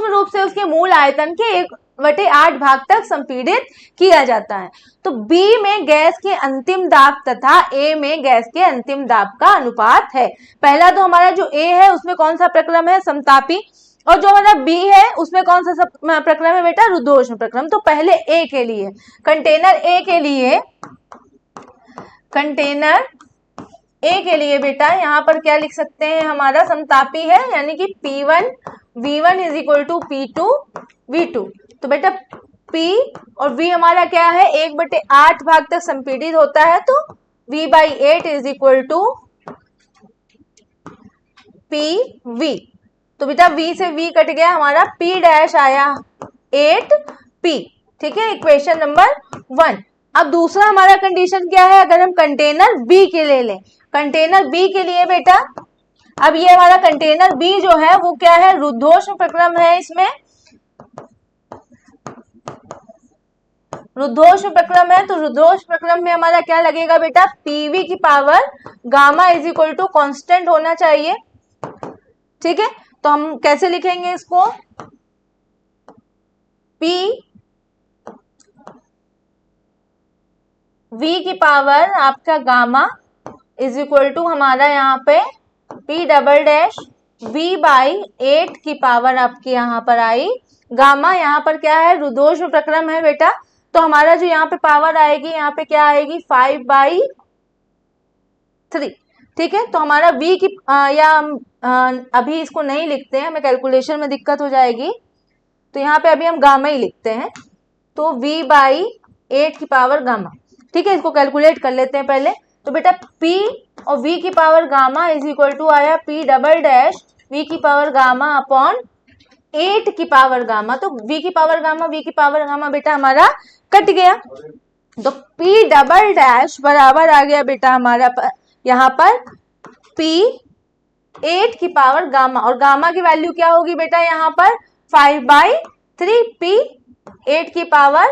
रूप से उसके मूल आयतन के 1/8 भाग तक संपीड़ित किया जाता है। तो B में गैस के अंतिम दाब तथा A में गैस के अंतिम दाब का अनुपात है। पहला तो हमारा जो A है उसमें कौन सा प्रक्रम है, समतापी, और जो हमारा B है उसमें कौन सा प्रक्रम है बेटा, रुद्धोष्म प्रक्रम। तो पहले A के लिए, कंटेनर A के लिए बेटा यहाँ पर क्या लिख सकते हैं, हमारा समतापी है, यानी कि P1 V1 is equal to P2 V2। तो बेटा P और V हमारा क्या है, 1/8 भाग तक संपीड़ित होता है, तो V/8 is equal to PV। तो बेटा V से V कट गया, हमारा P डैश आया 8P। ठीक है, इक्वेशन नंबर 1। अब दूसरा हमारा कंडीशन क्या है, अगर हम कंटेनर B के ले लें, कंटेनर B के लिए बेटा, अब ये हमारा कंटेनर B जो है वो क्या है, रुद्धोष्म प्रक्रम है। इसमें रुद्धोष्म प्रक्रम है, तो रुद्धोष्म प्रक्रम में हमारा क्या लगेगा बेटा, PV की power gamma is equal to constant होना चाहिए। ठीक है, तो हम कैसे लिखेंगे इसको, V की पावर आपका गामा इज इक्वल टू हमारा यहाँ पे P डबल डैश V/8 की पावर आपकी यहाँ पर आई गामा। यहाँ पर क्या है, रुद्धोष्म प्रक्रम है बेटा, तो हमारा जो यहाँ पे पावर आएगी, यहाँ पे क्या आएगी 5/3। ठीक है, तो हमारा V की अभी इसको नहीं लिखते हैं, हमें कैलकुलेशन में दिक्कत हो जाएगी, तो यहाँ पे अभी हम गामा ही लिखते हैं। तो V/8 की पावर गामा। ठीक है, इसको कैलकुलेट कर लेते हैं पहले। तो बेटा P और V की power gamma is equal to आया P डबल डैश V की पावर गामा अपॉन 8 की पावर गामा। तो V की पावर गामा बेटा हमारा कट गया, तो P डबल डैश बराबर आ गया बेटा हमारा यहाँ पर P 8 की पावर गामा, और गामा की वैल्यू क्या होगी बेटा यहाँ पर 5/3, P 8 की पावर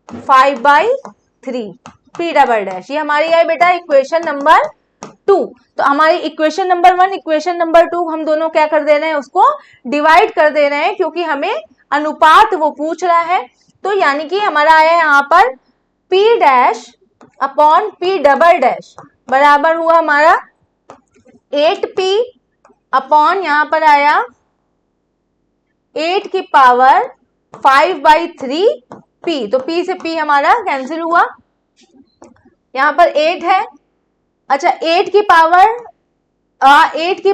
5/3 P डबल डैश। ये हमारी आई बेटा इक्वेशन नंबर 2। तो हमारी इक्वेशन नंबर 1 इक्वेशन नंबर 2 हम दोनों क्या कर दे रहे हैं, उसको डिवाइड कर दे रहे हैं, क्योंकि हमें अनुपात वो पूछ रहा है। तो यानी कि हमारा आया यहाँ पर P dash upon P double dash बराबर हुआ हमारा 8P अपॉन यहाँ पर आया 8 की पावर 5/3P। तो P से P हमारा कैंसिल हुआ, यहाँ पर 8 है। अच्छा 8 की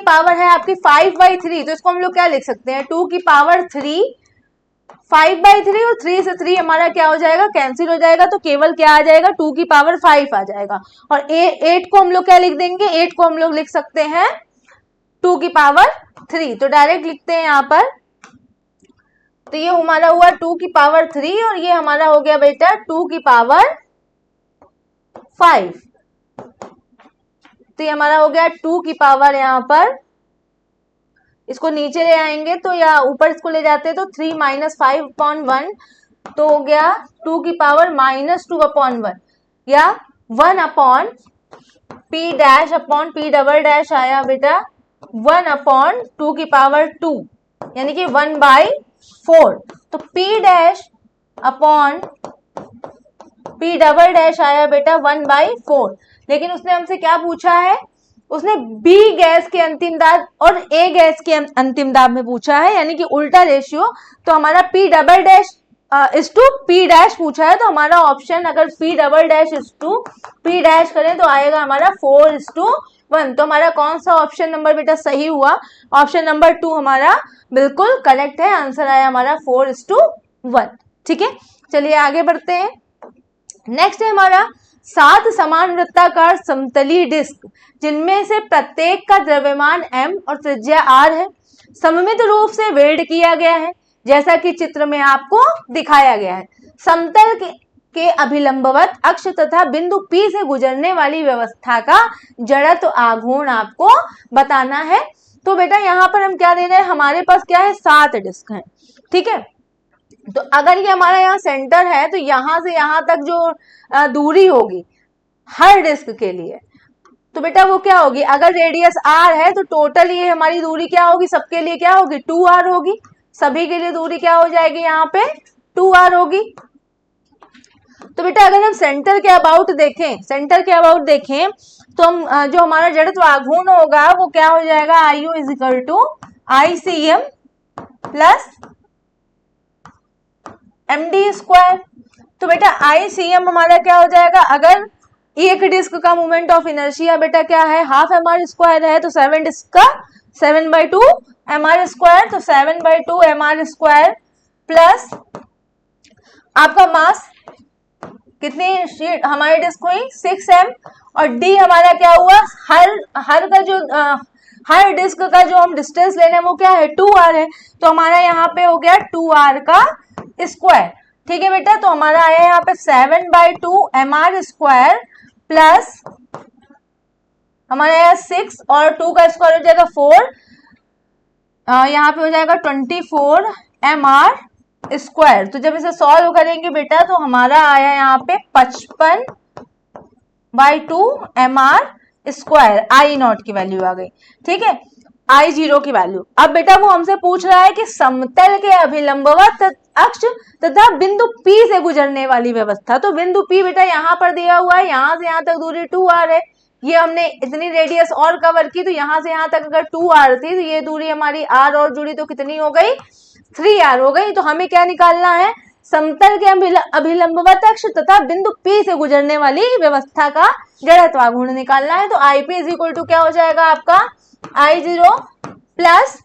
पावर है आपकी 5/3, तो इसको हम लोग क्या लिख सकते हैं, 2 की पावर 3, 5/3 और 3 से 3 हमारा क्या हो जाएगा, कैंसिल हो जाएगा। तो केवल क्या आ जाएगा, 2 की पावर 5 आ जाएगा। और 8 को हम लोग क्या लिख देंगे, 8 को हम लोग लिख सकते हैं 2 की पावर 3। तो डायरेक्ट लिखते हैं यहाँ पर। तो ये हमारा हुआ 2 की पावर 3 और ये हमारा हो गया बेटा 2 की पावर 5। तो ये हमारा हो गया 2 की पावर, यहाँ पर इसको नीचे ले आएंगे तो या ऊपर इसको ले जाते हैं तो 3 - 5/1 तो हो गया 2 की पावर -2/1 या 1 upon P dash upon P double dash आया बेटा 1 अपॉन 2 की पावर 2 यानी कि 1/4। तो P dash upon P double dash आया बेटा 1/4। लेकिन उसने हमसे क्या पूछा है, उसने B गैस के अंतिम दाब और A गैस के अंतिम दाब में पूछा है, यानी कि उल्टा रेशियो। तो हमारा P double dash is to P dash पूछा है, तो हमारा ऑप्शन अगर P double dash is to P dash करें तो आएगा हमारा 4:1। तो हमारा कौन सा ऑप्शन नंबर बेटा सही हुआ, ऑप्शन नंबर 2 हमारा बिल्कुल करेक्ट है, आंसर आया हमारा 4:1। ठीक है, चलिए आगे बढ़ते हैं। नेक्स्ट है हमारा 7 समान वृत्ताकार समतलीय डिस्क जिनमें से प्रत्येक का द्रव्यमान m और त्रिज्या r है, सममित रूप से वेल्ड किया गया है जैसा कि चित्र में आपको दिखाया गया है। समतल के अभिलंबवत अक्ष तथा बिंदु P से गुजरने वाली व्यवस्था का जड़त्व आघूर्ण आपको बताना है। तो बेटा यहाँ पर हम क्या दे रहे हैं, हमारे पास क्या है 7 डिस्क हैं। ठीक है, तो अगर ये हमारा यहाँ सेंटर है तो यहाँ से यहाँ तक जो दूरी होगी हर डिस्क के लिए, तो बेटा वो क्या होगी, अगर रेडियस r है तो टोटल ये हमारी दूरी क्या होगी, सबके लिए क्या होगी 2r होगी। सभी के लिए दूरी क्या हो जाएगी, यहाँ पे 2r होगी। तो बेटा अगर हम सेंटर के अबाउट देखें तो हम जो हमारा जड़त्व आघूर्ण होगा वो क्या हो जाएगा, IU = ICM प्लस md²। तो बेटा ICM हमारा क्या हो जाएगा, अगर एक डिस्क का मोमेंट ऑफ इनर्शिया बेटा क्या है, हाफ mr² है, तो 7 डिस्क का 7/2 mr², तो 7/2 mr² प्लस आपका मास कितनी शीट हमारी डिस्क हुई 6m और d हमारा क्या हुआ, हर डिस्क का जो हम डिस्टेंस ले रहे हैं वो क्या है 2r है, तो हमारा यहाँ पे हो गया 2r का स्क्वायर। ठीक है बेटा, तो हमारा आया यहाँ पे 7/2 mr² प्लस हमारा यहाँ 6 और 2 का स्क्वायर हो जाएगा 4, यहाँ पे हो जाएगा 24 mr²। तो जब इसे सॉल्व करेंगे बेटा तो हमारा आया यहाँ पे 55/2 mr², I0 की वैल्यू आ गई। ठीक है, I0 की वैल्यू। अब बेटा वो हमसे पूछ रहा है कि समतल के अभिलंबवत अक्ष तथा बिंदु P से गुजरने वाली व्यवस्था। तो बिंदु P बेटा यहाँ पर दिया हुआ है, यहाँ से यहाँ तक दूरी 2r है, ये हमने इतनी रेडियस और कवर की, तो यहाँ से यहाँ तक अगर 2r थी तो ये दूरी हमारी r और जुड़ी तो कितनी हो गई 3r हो गई। तो हमें क्या निकालना है, समतल के अभिलंबवत अक्ष तथा बिंदु P से गुजरने वाली व्यवस्था का जड़त्व आघूर्ण निकालना है। तो IP = क्या हो जाएगा आपका I0 प्लस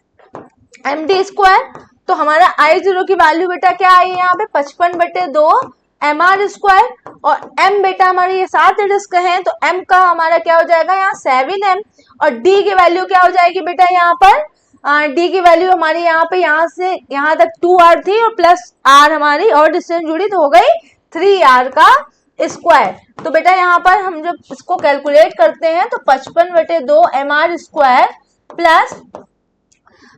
md²। तो हमारा I0 की वैल्यू बेटा क्या आई है यहाँ पे 55/2 mr² और m बेटा हमारी ये 7 डिस्क हैं, तो m का हमारा क्या हो जाएगा यहाँ 7m और d की वैल्यू क्या हो जाएगी बेटा यहाँ पर d की वैल्यू हमारी यहाँ पे यहाँ से यहाँ तक 2r थी और प्लस r हमारी और डिस्टेंस जुड़ी तो हो गई 3r का स्क्वायर। तो बेटा यहाँ पर हम जब इसको कैलकुलेट करते हैं तो 55/2 mr² प्लस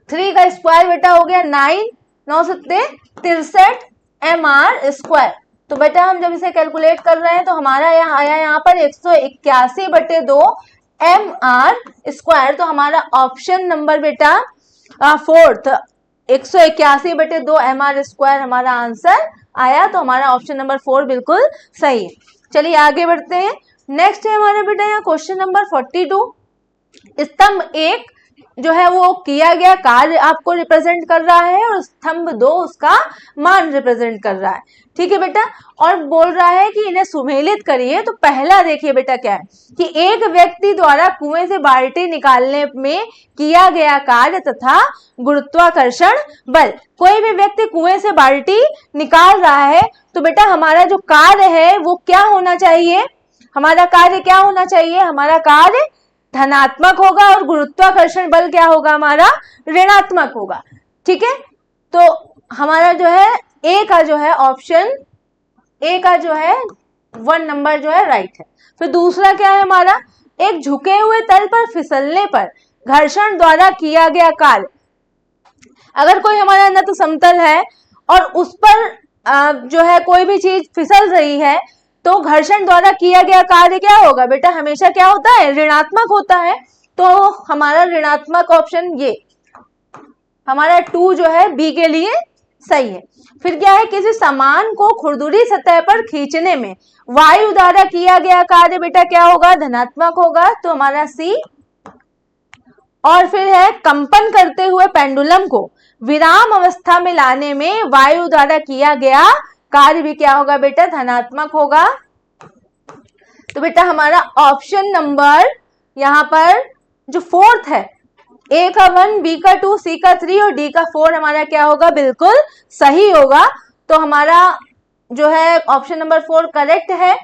3 का स्क्वायर बेटा हो गया 9, 9 सत्ते 63 mr²। तो बेटा हम जब इसे कैलकुलेट कर रहे हैं तो हमारा यहाँ आया यहाँ पर 181/2 mr²। तो हमारा ऑप्शन नंबर बेटा फोर्थ 181/2 mr² हमारा आंसर आया। तो हमारा ऑप्शन नंबर 4 बिल्कुल सही है। चलिए आगे बढ़ते हैं। नेक्स्ट है हमारा बेटा यहाँ क्वेश्चन नंबर 42। स्तंभ 1 जो है वो किया गया कार्य आपको रिप्रेजेंट कर रहा है और स्तंभ 2 उसका मान रिप्रेजेंट कर रहा है। ठीक है बेटा, और बोल रहा है कि इन्हें सुमेलित करिए। तो पहला देखिए बेटा क्या है कि एक व्यक्ति द्वारा कुएं से बाल्टी निकालने में किया गया कार्य तथा गुरुत्वाकर्षण बल। कोई भी व्यक्ति कुएं से बाल्टी निकाल रहा है तो बेटा हमारा जो कार्य है वो क्या होना चाहिए, हमारा कार्य क्या होना चाहिए, हमारा कार्य धनात्मक होगा और गुरुत्वाकर्षण बल क्या होगा, हमारा ऋणात्मक होगा। ठीक है, तो हमारा जो है ए का जो है ऑप्शन ए का जो है 1 नंबर जो है राइट है। फिर दूसरा क्या है हमारा, एक झुके हुए तल पर फिसलने पर घर्षण द्वारा किया गया कार्य। अगर कोई हमारा न तो समतल है और उस पर जो है कोई भी चीज फिसल रही है तो घर्षण द्वारा किया गया कार्य क्या होगा बेटा, हमेशा क्या होता है, ऋणात्मक होता है। तो हमारा ऋणात्मक ऑप्शन ये हमारा 2 जो है बी के लिए सही है। फिर क्या है, किसी सामान को खुरदुरी सतह पर खींचने में वायु द्वारा किया गया कार्य बेटा क्या होगा, धनात्मक होगा। तो हमारा सी। और फिर है कंपन करते हुए पेंडुलम को विराम अवस्था में लाने में वायु द्वारा किया गया कार्य भी क्या होगा बेटा, धनात्मक होगा। तो बेटा हमारा ऑप्शन नंबर यहाँ पर जो फोर्थ है, ए का 1, बी का 2, सी का 3 और डी का 4 हमारा क्या होगा, बिल्कुल सही होगा। तो हमारा जो है ऑप्शन नंबर 4 करेक्ट है।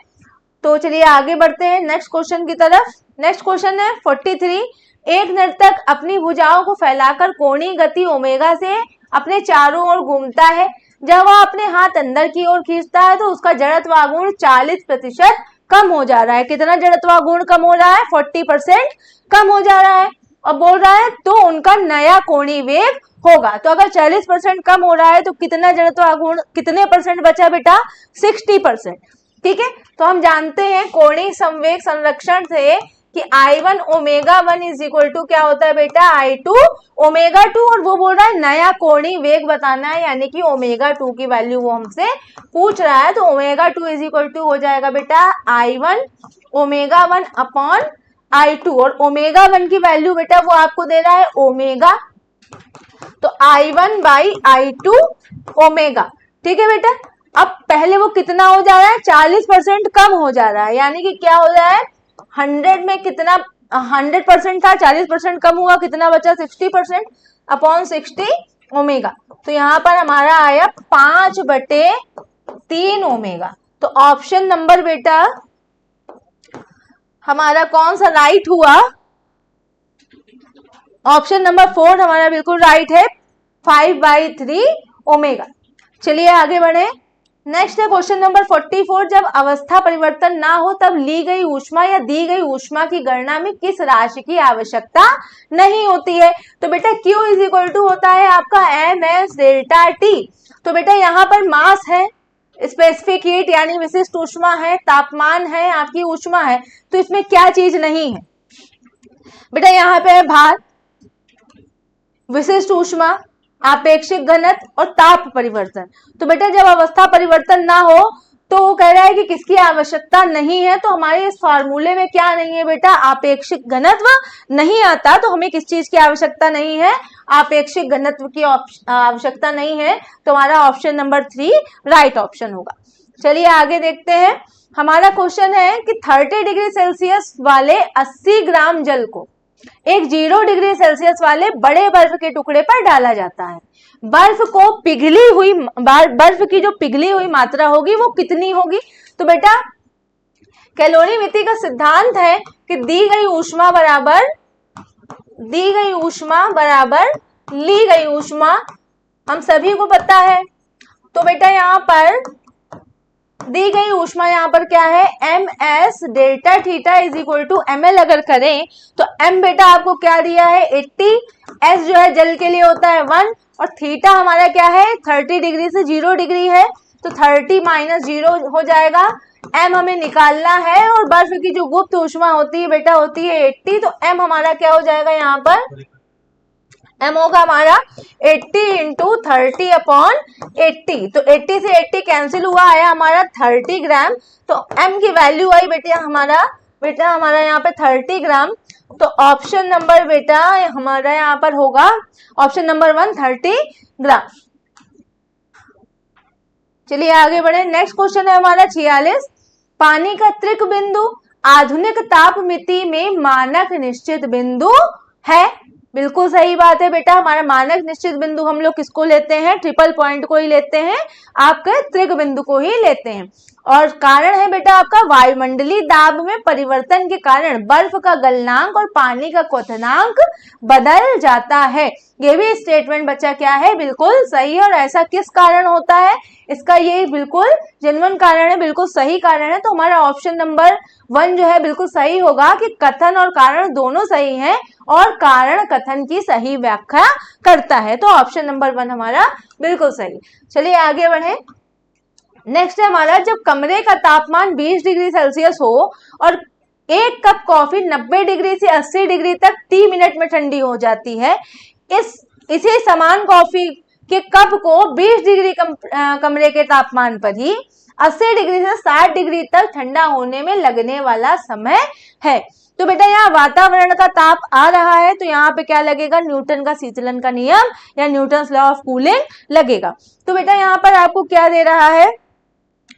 तो चलिए आगे बढ़ते हैं नेक्स्ट क्वेश्चन की तरफ। नेक्स्ट क्वेश्चन है 43। एक नर्तक अपनी भुजाओं को फैलाकर कोणीय गति ओमेगा से अपने चारों ओर घूमता है। जब वह अपने हाथ अंदर की ओर खींचता है तो उसका जड़त्वागुण 40% कम हो जा रहा है। कितना जड़त्वागुण कम हो रहा है, 40% कम हो जा रहा है। और बोल रहा है तो उनका नया कोणीय वेग होगा। तो अगर 40% कम हो रहा है तो कितना जड़त्वागुण, कितने परसेंट बचा बेटा, 60%। ठीक है, तो हम जानते हैं कोणीय संवेग संरक्षण से कि I1 omega 1 is equal to क्या होता है बेटा, I2 ओमेगा 2। और वो बोल रहा है नया कोणीय वेग बताना है, यानी कि ओमेगा 2 की वैल्यू वो हमसे पूछ रहा है। तो ओमेगा 2 इज इक्वल टू हो जाएगा बेटा I1 ओमेगा 1 अपॉन I2। और ओमेगा 1 की वैल्यू बेटा वो आपको दे रहा है ओमेगा, तो I1 बाई I2 ओमेगा। ठीक है बेटा, अब पहले वो कितना हो जा रहा है, 40% कम हो जा रहा है। यानी कि क्या हो रहा है, 100 में कितना 100% था, 40% कम हुआ, कितना बचा, 60% अपॉन 60 ओमेगा। तो यहाँ पर हमारा आया 5/3 ओमेगा। तो ऑप्शन नंबर बेटा हमारा कौन सा राइट हुआ, ऑप्शन नंबर 4 हमारा बिल्कुल राइट है, 5/3 ओमेगा। चलिए आगे बढ़े। नेक्स्ट है क्वेश्चन नंबर 44। जब अवस्था परिवर्तन ना हो तब ली गई ऊष्मा या दी गई ऊष्मा की गणना में किस राशि की आवश्यकता नहीं होती है। तो बेटा Q इज इक्वल टू होता है आपका ms डेल्टा T। तो बेटा यहाँ पर मास है, स्पेसिफिक हीट यानी विशिष्ट ऊष्मा है, तापमान है, आपकी ऊष्मा है। तो इसमें क्या चीज नहीं है बेटा, यहाँ पे है भार, विशिष्ट ऊष्मा, आपेक्षिक घनत्व और ताप परिवर्तन। तो बेटा जब अवस्था परिवर्तन ना हो तो वो कह रहा है कि किसकी आवश्यकता नहीं है। तो हमारे इस फॉर्मूले में क्या नहीं है बेटा, आपेक्षिक घनत्व नहीं आता। तो हमें किस चीज की आवश्यकता नहीं है, आपेक्षिक घनत्व की आवश्यकता नहीं है। तो हमारा ऑप्शन नंबर 3 राइट ऑप्शन होगा। चलिए आगे देखते हैं। हमारा क्वेश्चन है कि 30 डिग्री सेल्सियस वाले 80 ग्राम जल को एक 0 डिग्री सेल्सियस वाले बड़े बर्फ के टुकड़े पर डाला जाता है। बर्फ की जो पिघली हुई मात्रा होगी वो कितनी होगी। तो बेटा कैलोरीमिति का सिद्धांत है कि दी गई ऊष्मा बराबर ली गई ऊष्मा, हम सभी को पता है। तो बेटा यहाँ पर दी गई ऊष्मा यहाँ पर क्या है, ms delta theta is equal to ml अगर करें तो m बेटा आपको क्या दिया है 80, s जो है जल के लिए होता है 1 और थीटा हमारा क्या है 30 डिग्री से 0 डिग्री है। तो 30 माइनस 0 हो जाएगा, m हमें निकालना है और बर्फ की जो गुप्त ऊष्मा होती है बेटा होती है 80, तो m हमारा क्या हो जाएगा यहाँ पर, m होगा हमारा 80 इंटू 30/80। तो 80 से 80 कैंसिल हुआ, आया हमारा 30 ग्राम। तो m की वैल्यू आई बेटा हमारा यहाँ पे 30 ग्राम। तो ऑप्शन नंबर बेटा हमारा यहाँ पर होगा ऑप्शन नंबर 1 30 ग्राम। चलिए आगे बढ़े। नेक्स्ट क्वेश्चन है हमारा 46। पानी का त्रिक बिंदु आधुनिक ताप मिति में मानक निश्चित बिंदु है। बिल्कुल सही बात है बेटा, हमारा मानक निश्चित बिंदु हम लोग किसको लेते हैं, ट्रिपल पॉइंट को ही लेते हैं, आपके त्रिक बिंदु को ही लेते हैं। और कारण है बेटा आपका वायुमंडलीय दाब में परिवर्तन के कारण बर्फ का गलनांक और पानी का क्वथनांक बदल जाता है। ये भी स्टेटमेंट बच्चा क्या है, बिल्कुल सही है। और ऐसा किस कारण होता है, इसका ये बिल्कुल जेन्युइन कारण है, बिल्कुल सही कारण है। तो हमारा ऑप्शन नंबर 1 जो है बिल्कुल सही होगा कि कथन और कारण दोनों सही हैं और कारण कथन की सही व्याख्या करता है। तो ऑप्शन नंबर 1 हमारा बिल्कुल सही। चलिए आगे बढ़े। नेक्स्ट है हमारा, जब कमरे का तापमान 20 डिग्री सेल्सियस हो और एक कप कॉफी 90 डिग्री से 80 डिग्री तक 30 मिनट में ठंडी हो जाती है, इसी समान कॉफी के कप को 20 डिग्री कमरे के तापमान पर ही 80 डिग्री से 60 डिग्री तक ठंडा होने में लगने वाला समय है। तो बेटा यहाँ वातावरण का ताप आ रहा है, तो यहाँ पे क्या लगेगा, न्यूटन का शीतलन का नियम या न्यूटन्स लॉ ऑफ कूलिंग लगेगा। तो बेटा यहाँ पर आपको क्या दे रहा है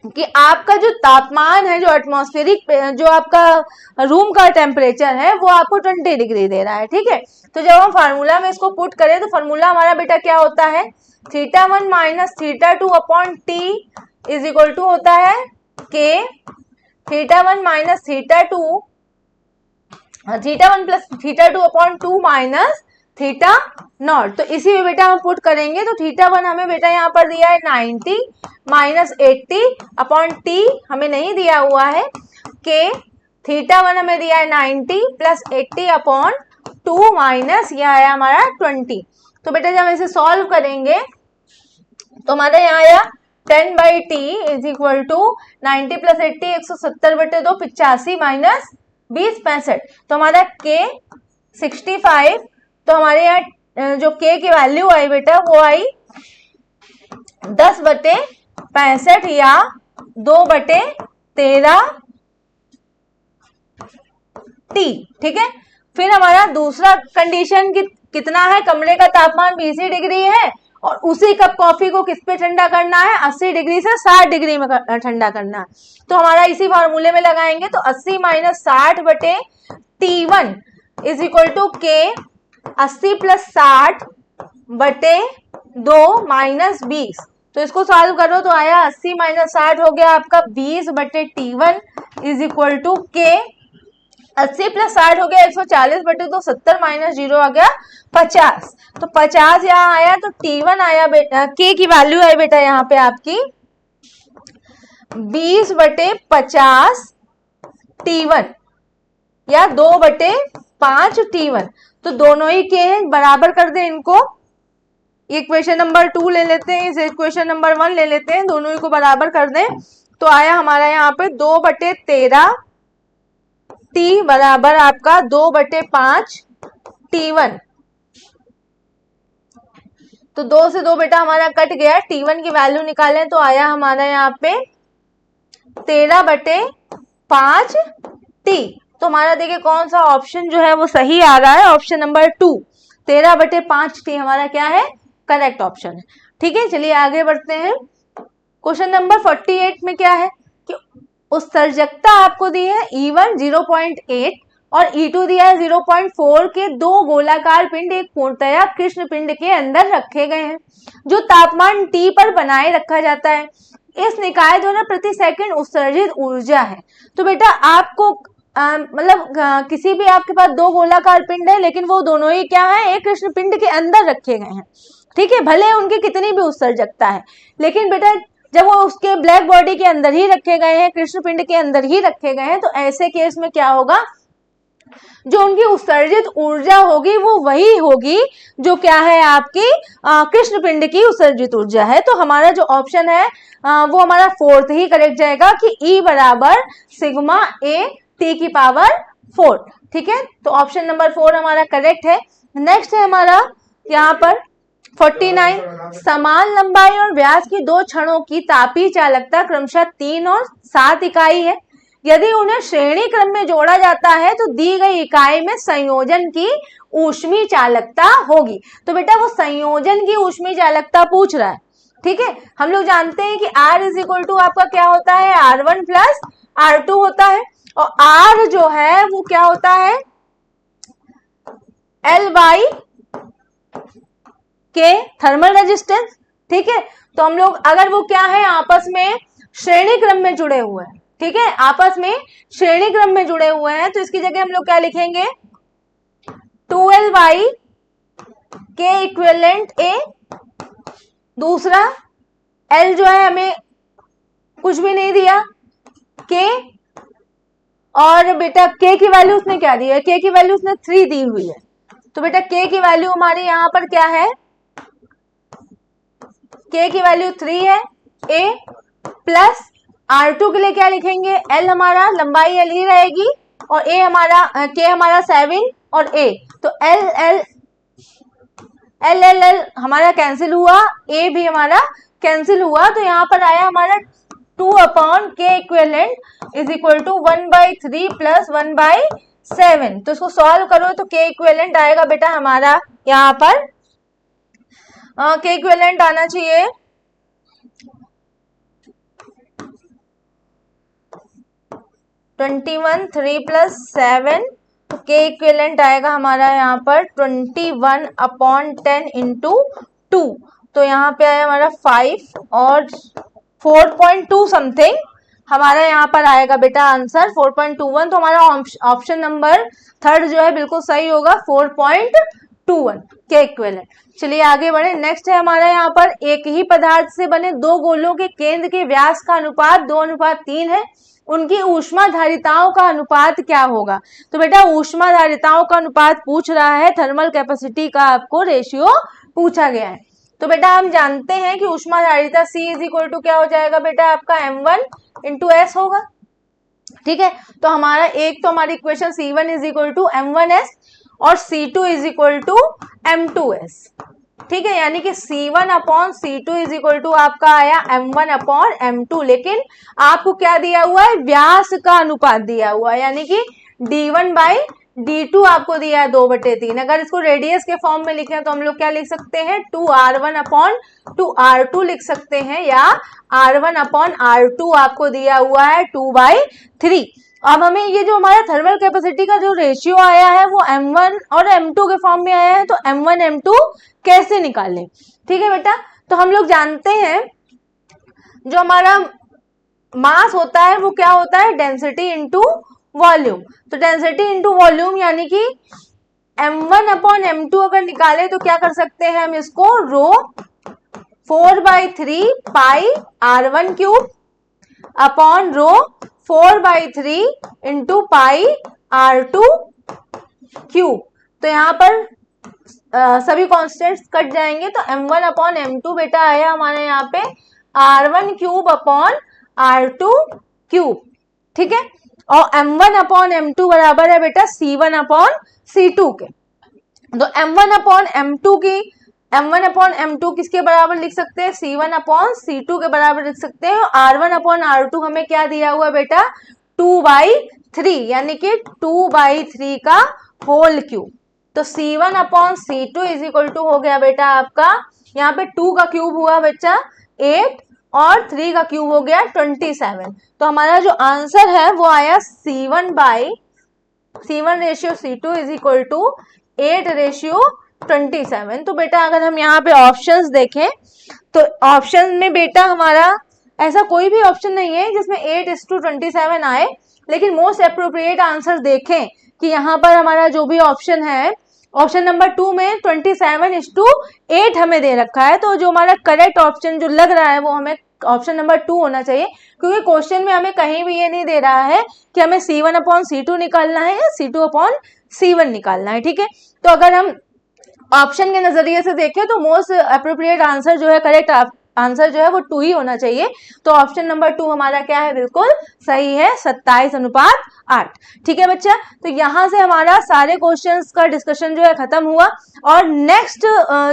कि आपका जो तापमान है, जो एटमॉस्फेरिक जो आपका रूम का टेम्परेचर है वो आपको 20 डिग्री दे रहा है, ठीक है। तो जब हम फार्मूला में इसको पुट करें तो फार्मूला हमारा बेटा क्या होता है, θ1 minus θ2 upon T is equal to होता है K θ1 minus θ2 θ1 plus θ2 upon 2 minus theta naught. तो इसी में बेटा हम पुट करेंगे तो θ1 हमें बेटा यहाँ पर दिया है 90 माइनस 80 अपॉन T हमें नहीं दिया हुआ है, K θ1 हमें दिया है 90 प्लस 80 अपॉन 2 माइनस यह आया हमारा 20। तो बेटा जब इसे सॉल्व करेंगे तो हमारे यहाँ आया 10/T is equal to 90 plus 80 170/2 85 minus 20 65। तो हमारा K 65। तो हमारे यहाँ जो K की वैल्यू आई बेटा वो आई 10/65 या 2/13 T, ठीक है। फिर हमारा दूसरा कंडीशन कितना है, कमरे का तापमान 20 डिग्री है और उसी कप कॉफी को किस पे ठंडा करना है, 80 डिग्री से 60 डिग्री में ठंडा करना है। तो हमारा इसी फार्मूले में लगाएंगे तो 80 minus 60/T1 is equal to K 80 plus 60/2 minus 20। तो इसको सॉल्व करो तो आया 80 माइनस 60 हो गया आपका 20/T1 is equal to K 80 plus 60 हो गया 140/2 70 माइनस 0 आ गया 50। तो 50 यहाँ आया तो T1 आया बेटा, K की वैल्यू आई बेटा यहाँ पे आपकी 20/50 T1 या 2/5 T1। तो दोनों ही के हैं, बराबर कर दें इनको। इक्वेशन नंबर 2 ले लेते हैं, इस इक्वेशन नंबर 1 ले लेते हैं, दोनों ही को बराबर कर दें तो आया हमारा यहाँ पे 2/13 T बराबर आपका 2/5 T1। तो 2 से 2 बेटा हमारा कट गया, T1 की वैल्यू निकालें तो आया हमारा यहाँ पे 13/5 T। तो हमारा देखिए कौन सा ऑप्शन जो है वो सही आ रहा है, ऑप्शन नंबर 2 13/5 T हमारा क्या है, करेक्ट ऑप्शन है, ठीक है। चलिए आगे बढ़ते हैं। क्वेश्चन नंबर 48 में क्या है कि उत्सर्जकता आपको दी है E1 0.8 और E2 दिया है 0.4 के दो गोलाकार पिंड एक पूर्णतया कृष्ण पिंड के अंदर रखे गए हैं जो तापमान T पर बनाए रखा जाता है। इस निकाय द्वारा प्रति सेकंड उत्सर्जित ऊर्जा है। तो बेटा आपको मतलब किसी भी आपके पास दो गोलाकार पिंड है लेकिन वो दोनों ही क्या है, एक कृष्ण पिंड के अंदर रखे गए हैं, ठीक है। भले उनकी कितनी भी उत्सर्जकता है लेकिन बेटा जब वो उसके ब्लैक बॉडी के अंदर ही रखे गए हैं, कृष्ण पिंड के अंदर ही रखे गए हैं, तो ऐसे केस में क्या होगा, जो उनकी उत्सर्जित ऊर्जा होगी वो वही होगी जो क्या है आपकी कृष्ण पिंड की उत्सर्जित ऊर्जा है। तो हमारा जो ऑप्शन है वो हमारा फोर्थ ही करेक्ट जाएगा कि E बराबर सिग्मा A T की पावर 4। ठीक है, तो ऑप्शन नंबर 4 हमारा करेक्ट है। नेक्स्ट है हमारा यहाँ पर 49, समान लंबाई और व्यास की दो छड़ों की तापीय चालकता क्रमशः 3 और 7 इकाई है। यदि उन्हें श्रेणी क्रम में जोड़ा जाता है तो दी गई इकाई में संयोजन की ऊष्मीय चालकता होगी। तो बेटा वो संयोजन की ऊष्मीय चालकता पूछ रहा है। ठीक है, हम लोग जानते हैं कि R इज इक्वल टू आपका क्या होता है, R1 प्लस R2 होता है, और R जो है वो क्या होता है, L बाई के थर्मल रेजिस्टेंस। ठीक है, तो हम लोग अगर वो क्या है आपस में श्रेणी क्रम में जुड़े हुए हैं, ठीक है, आपस में श्रेणी क्रम में जुड़े हुए हैं, तो इसकी जगह हम लोग क्या लिखेंगे, 2L बाई के इक्विवेलेंट A। दूसरा L जो है हमें कुछ भी नहीं दिया, K, और बेटा K की वैल्यू उसने क्या दी है, K की वैल्यू उसने 3 दी हुई है। तो बेटा K की वैल्यू हमारी यहाँ पर क्या है, K की वैल्यू 3 है, A प्लस R2 के लिए क्या लिखेंगे, L हमारा लंबाई L ही रहेगी, और A हमारा K हमारा 7 और A, तो L हमारा कैंसिल हुआ, A भी हमारा कैंसिल हुआ, तो यहाँ पर आया हमारा 2 upon K equivalent is equal to 1/3 plus 1/7। तो इसको सॉल्व करो तो K इक्विवेलेंट आएगा बेटा हमारा यहाँ पर K इक्विवेलेंट आना चाहिए 21 3 प्लस 7, तो K इक्विवेलेंट आएगा हमारा यहाँ पर 21 अपॉन 10 इंटू 2, तो यहाँ पे आया हमारा 5 और 4.2 समथिंग हमारा यहाँ पर आएगा बेटा आंसर 4.21। तो हमारा ऑप्शन नंबर 3 जो है बिल्कुल सही होगा 4.21 के इक्विवेलेंट। चलिए आगे बढ़े। नेक्स्ट है हमारा यहाँ पर एक ही पदार्थ से बने दो गोलों के केंद्र के व्यास का अनुपात 2:3 है, उनकी ऊष्माधारिताओं का अनुपात क्या होगा। तो बेटा ऊष्माधारिताओं का अनुपात पूछ रहा है, थर्मल कैपेसिटी का आपको रेशियो पूछा गया है। तो बेटा हम जानते हैं कि ऊष्माधारिता C इज इक्वल टू क्या हो जाएगा बेटा आपका M1 इंटू S होगा। ठीक है, तो हमारा एक तो हमारी equation C1 is equal to M1S और C2 is equal to M2S। ठीक है, यानी कि C1 upon C2 is equal to आपका आया M1 अपॉन M2, लेकिन आपको क्या दिया हुआ है, व्यास का अनुपात दिया हुआ है, यानी कि D1 बाई D2 आपको दिया है 2/3। अगर इसको रेडियस के फॉर्म में लिखें तो हम लोग क्या लिख सकते हैं, 2R1 अपॉन 2R2 लिख सकते हैं, या R1 अपॉन R2 आपको दिया हुआ है 2/3। अब हमें ये जो हमारा थर्मल कैपेसिटी का जो रेशियो आया है वो M1 और M2 के फॉर्म में आया है, तो M1 M2 कैसे निकालें। ठीक है बेटा, तो हम लोग जानते हैं जो हमारा मास होता है वो क्या होता है, डेंसिटी इंटू वॉल्यूम। तो डेंसिटी इंटू वॉल्यूम यानी कि M1 अपॉन M2 अगर निकाले तो क्या कर सकते हैं हम इसको, रो 4/3 पाई R1 cube upon rho 4/3 into pi R2 cube. तो यहाँ पर सभी कॉन्स्टेंट्स कट जाएंगे, तो M1 अपॉन M2 बेटा आया हमारे यहाँ पे R1 cube upon R2 cube. ठीक है, और M1 अपॉन M2 बराबर है बेटा C1 अपॉन C2 के। तो M1 अपॉन M2 किसके बराबर लिख सकते हैं, C1 अपॉन C2 के बराबर लिख सकते हैं। R1 अपॉन R2 हमें क्या दिया हुआ बेटा, 2/3, यानी कि 2/3 का होल क्यूब। तो C1 upon C2 is equal to हो गया बेटा आपका, यहाँ पे 2 का क्यूब हुआ बच्चा 8 और 3 का क्यूब हो गया 27। तो हमारा जो आंसर है वो आया C1 ratio C2 is equal to 8 ratio 27। तो बेटा अगर हम यहाँ पे ऑप्शंस देखें तो ऑप्शन में बेटा हमारा ऐसा कोई भी ऑप्शन नहीं है जिसमें 8:27 आए, लेकिन मोस्ट अप्रोप्रिएट आंसर देखें कि यहाँ पर हमारा जो भी ऑप्शन है, ऑप्शन नंबर 2 में 27:8 हमें दे रखा है। तो जो हमारा करेक्ट ऑप्शन जो लग रहा है वो हमें ऑप्शन नंबर 2 होना चाहिए, क्योंकि क्वेश्चन में हमें कहीं भी ये नहीं दे रहा है कि हमें C1 अपॉन C2 निकालना है या C2 अपॉन C1 निकालना है, ठीक है। तो अगर हम ऑप्शन के नजरिए से देखें तो मोस्ट अप्रोप्रिएट आंसर जो है, करेक्ट आंसर जो है वो 2 ही होना चाहिए। तो ऑप्शन नंबर 2 हमारा क्या है, बिल्कुल सही है, 27:8। ठीक है बच्चा, तो यहां से हमारा सारे क्वेश्चंस का डिस्कशन जो है खत्म हुआ। और नेक्स्ट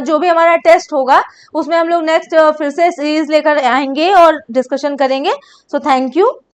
जो भी हमारा टेस्ट होगा उसमें हम लोग नेक्स्ट फिर से सीरीज लेकर आएंगे और डिस्कशन करेंगे। सो थैंक यू।